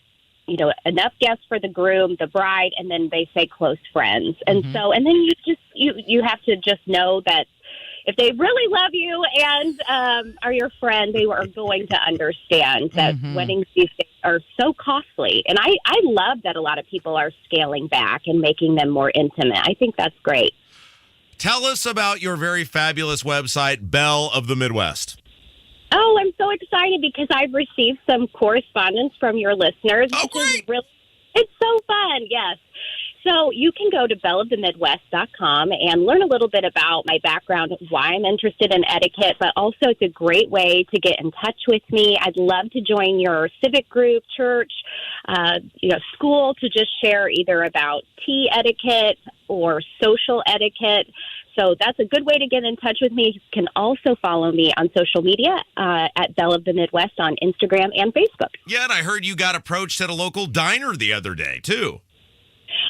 you know, enough guests for the groom, the bride, and then they say close friends. And so, and then you have to just know that if they really love you and are your friend, they are going to understand that weddings these days are so costly. And I love that a lot of people are scaling back and making them more intimate. I think that's great. Tell us about your very fabulous website, Belle of the Midwest. Oh, I'm so excited because I've received some correspondence from your listeners. Oh, great. It's so fun, yes. So you can go to belleofthemidwest.com and learn a little bit about my background, why I'm interested in etiquette, but also it's a great way to get in touch with me. I'd love to join your civic group, church, school, to just share either about tea etiquette or social etiquette. So that's a good way to get in touch with me. You can also follow me on social media at Belle of the Midwest on Instagram and Facebook. Yeah, and I heard you got approached at a local diner the other day, too.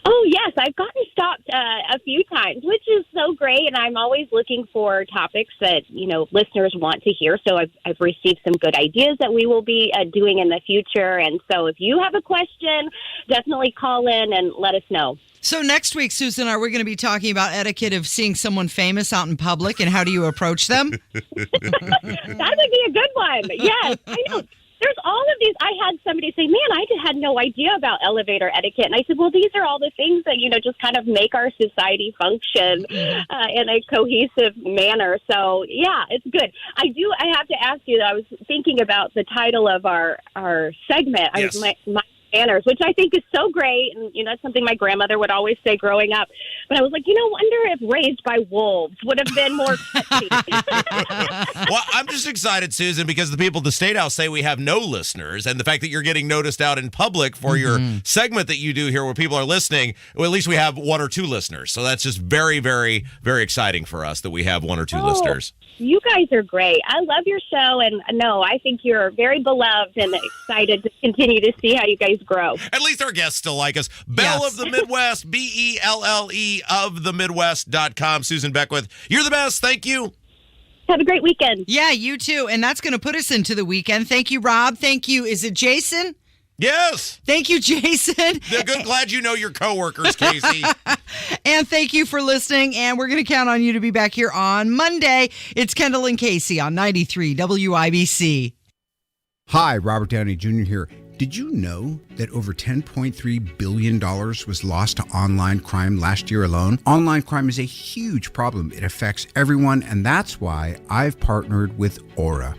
Oh, yes. I've gotten stopped a few times, which is so great. And I'm always looking for topics that, you know, listeners want to hear. So I've received some good ideas that we will be doing in the future. And so if you have a question, definitely call in and let us know. So next week, Susan, are we going to be talking about etiquette of seeing someone famous out in public and how do you approach them? That would be a good one. Yes, I know. There's all of these. I had somebody say, man, I had no idea about elevator etiquette. And I said, well, these are all the things that, you know, just kind of make our society function in a cohesive manner. So, yeah, it's good. I have to ask you, though, I was thinking about the title of our segment. Yes. My manners, which I think is so great. And, that's something my grandmother would always say growing up. But I was like, wonder if Raised by Wolves would have been more catchy. Well, I'm just excited, Susan, because the people at the State House say we have no listeners. And the fact that you're getting noticed out in public for your segment that you do here where people are listening, well, at least we have 1 or 2 listeners. So that's just very, very, very exciting for us that we have 1 or 2 listeners. You guys are great. I love your show, and no, I think you're very beloved and excited to continue to see how you guys grow. At least our guests still like us. Belle of the Midwest, BELLE of the Midwest.com. Susan Beckwith, you're the best. Thank you. Have a great weekend. Yeah, you too. And that's going to put us into the weekend. Thank you, Rob. Thank you. Is it Jason? Yes. Thank you, Jason. Glad you know your coworkers, Casey. And thank you for listening. And we're going to count on you to be back here on Monday. It's Kendall and Casey on 93 WIBC. Hi, Robert Downey Jr. here. Did you know that over $10.3 billion was lost to online crime last year alone? Online crime is a huge problem. It affects everyone, and that's why I've partnered with Aura.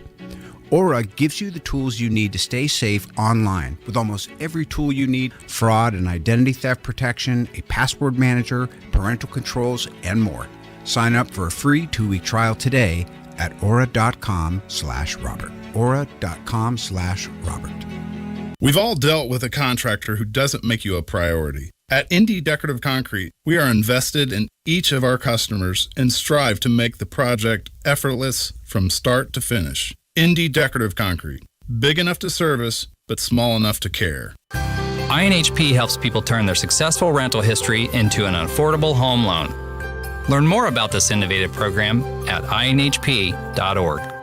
Aura gives you the tools you need to stay safe online with almost every tool you need: fraud and identity theft protection, a password manager, parental controls, and more. Sign up for a free 2-week trial today at aura.com/Robert. aura.com/Robert. We've all dealt with a contractor who doesn't make you a priority. At Indie Decorative Concrete, we are invested in each of our customers and strive to make the project effortless from start to finish. Indie Decorative Concrete. Big enough to service, but small enough to care. INHP helps people turn their successful rental history into an affordable home loan. Learn more about this innovative program at INHP.org.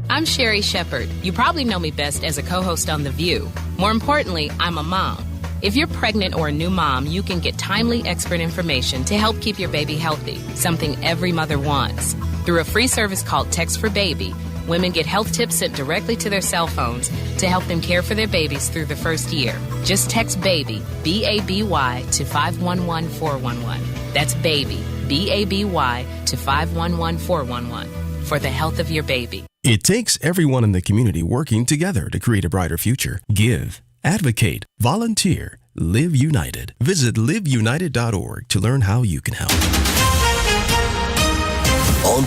I'm Sherry Shepard. You probably know me best as a co-host on The View. More importantly, I'm a mom. If you're pregnant or a new mom, you can get timely expert information to help keep your baby healthy, something every mother wants. Through a free service called Text for Baby, women get health tips sent directly to their cell phones to help them care for their babies through the first year. Just text BABY, B-A-B-Y, to 511-411. That's BABY, B-A-B-Y, to 511-411 for the health of your baby. It takes everyone in the community working together to create a brighter future. Give, advocate, volunteer, live united. Visit liveunited.org to learn how you can help.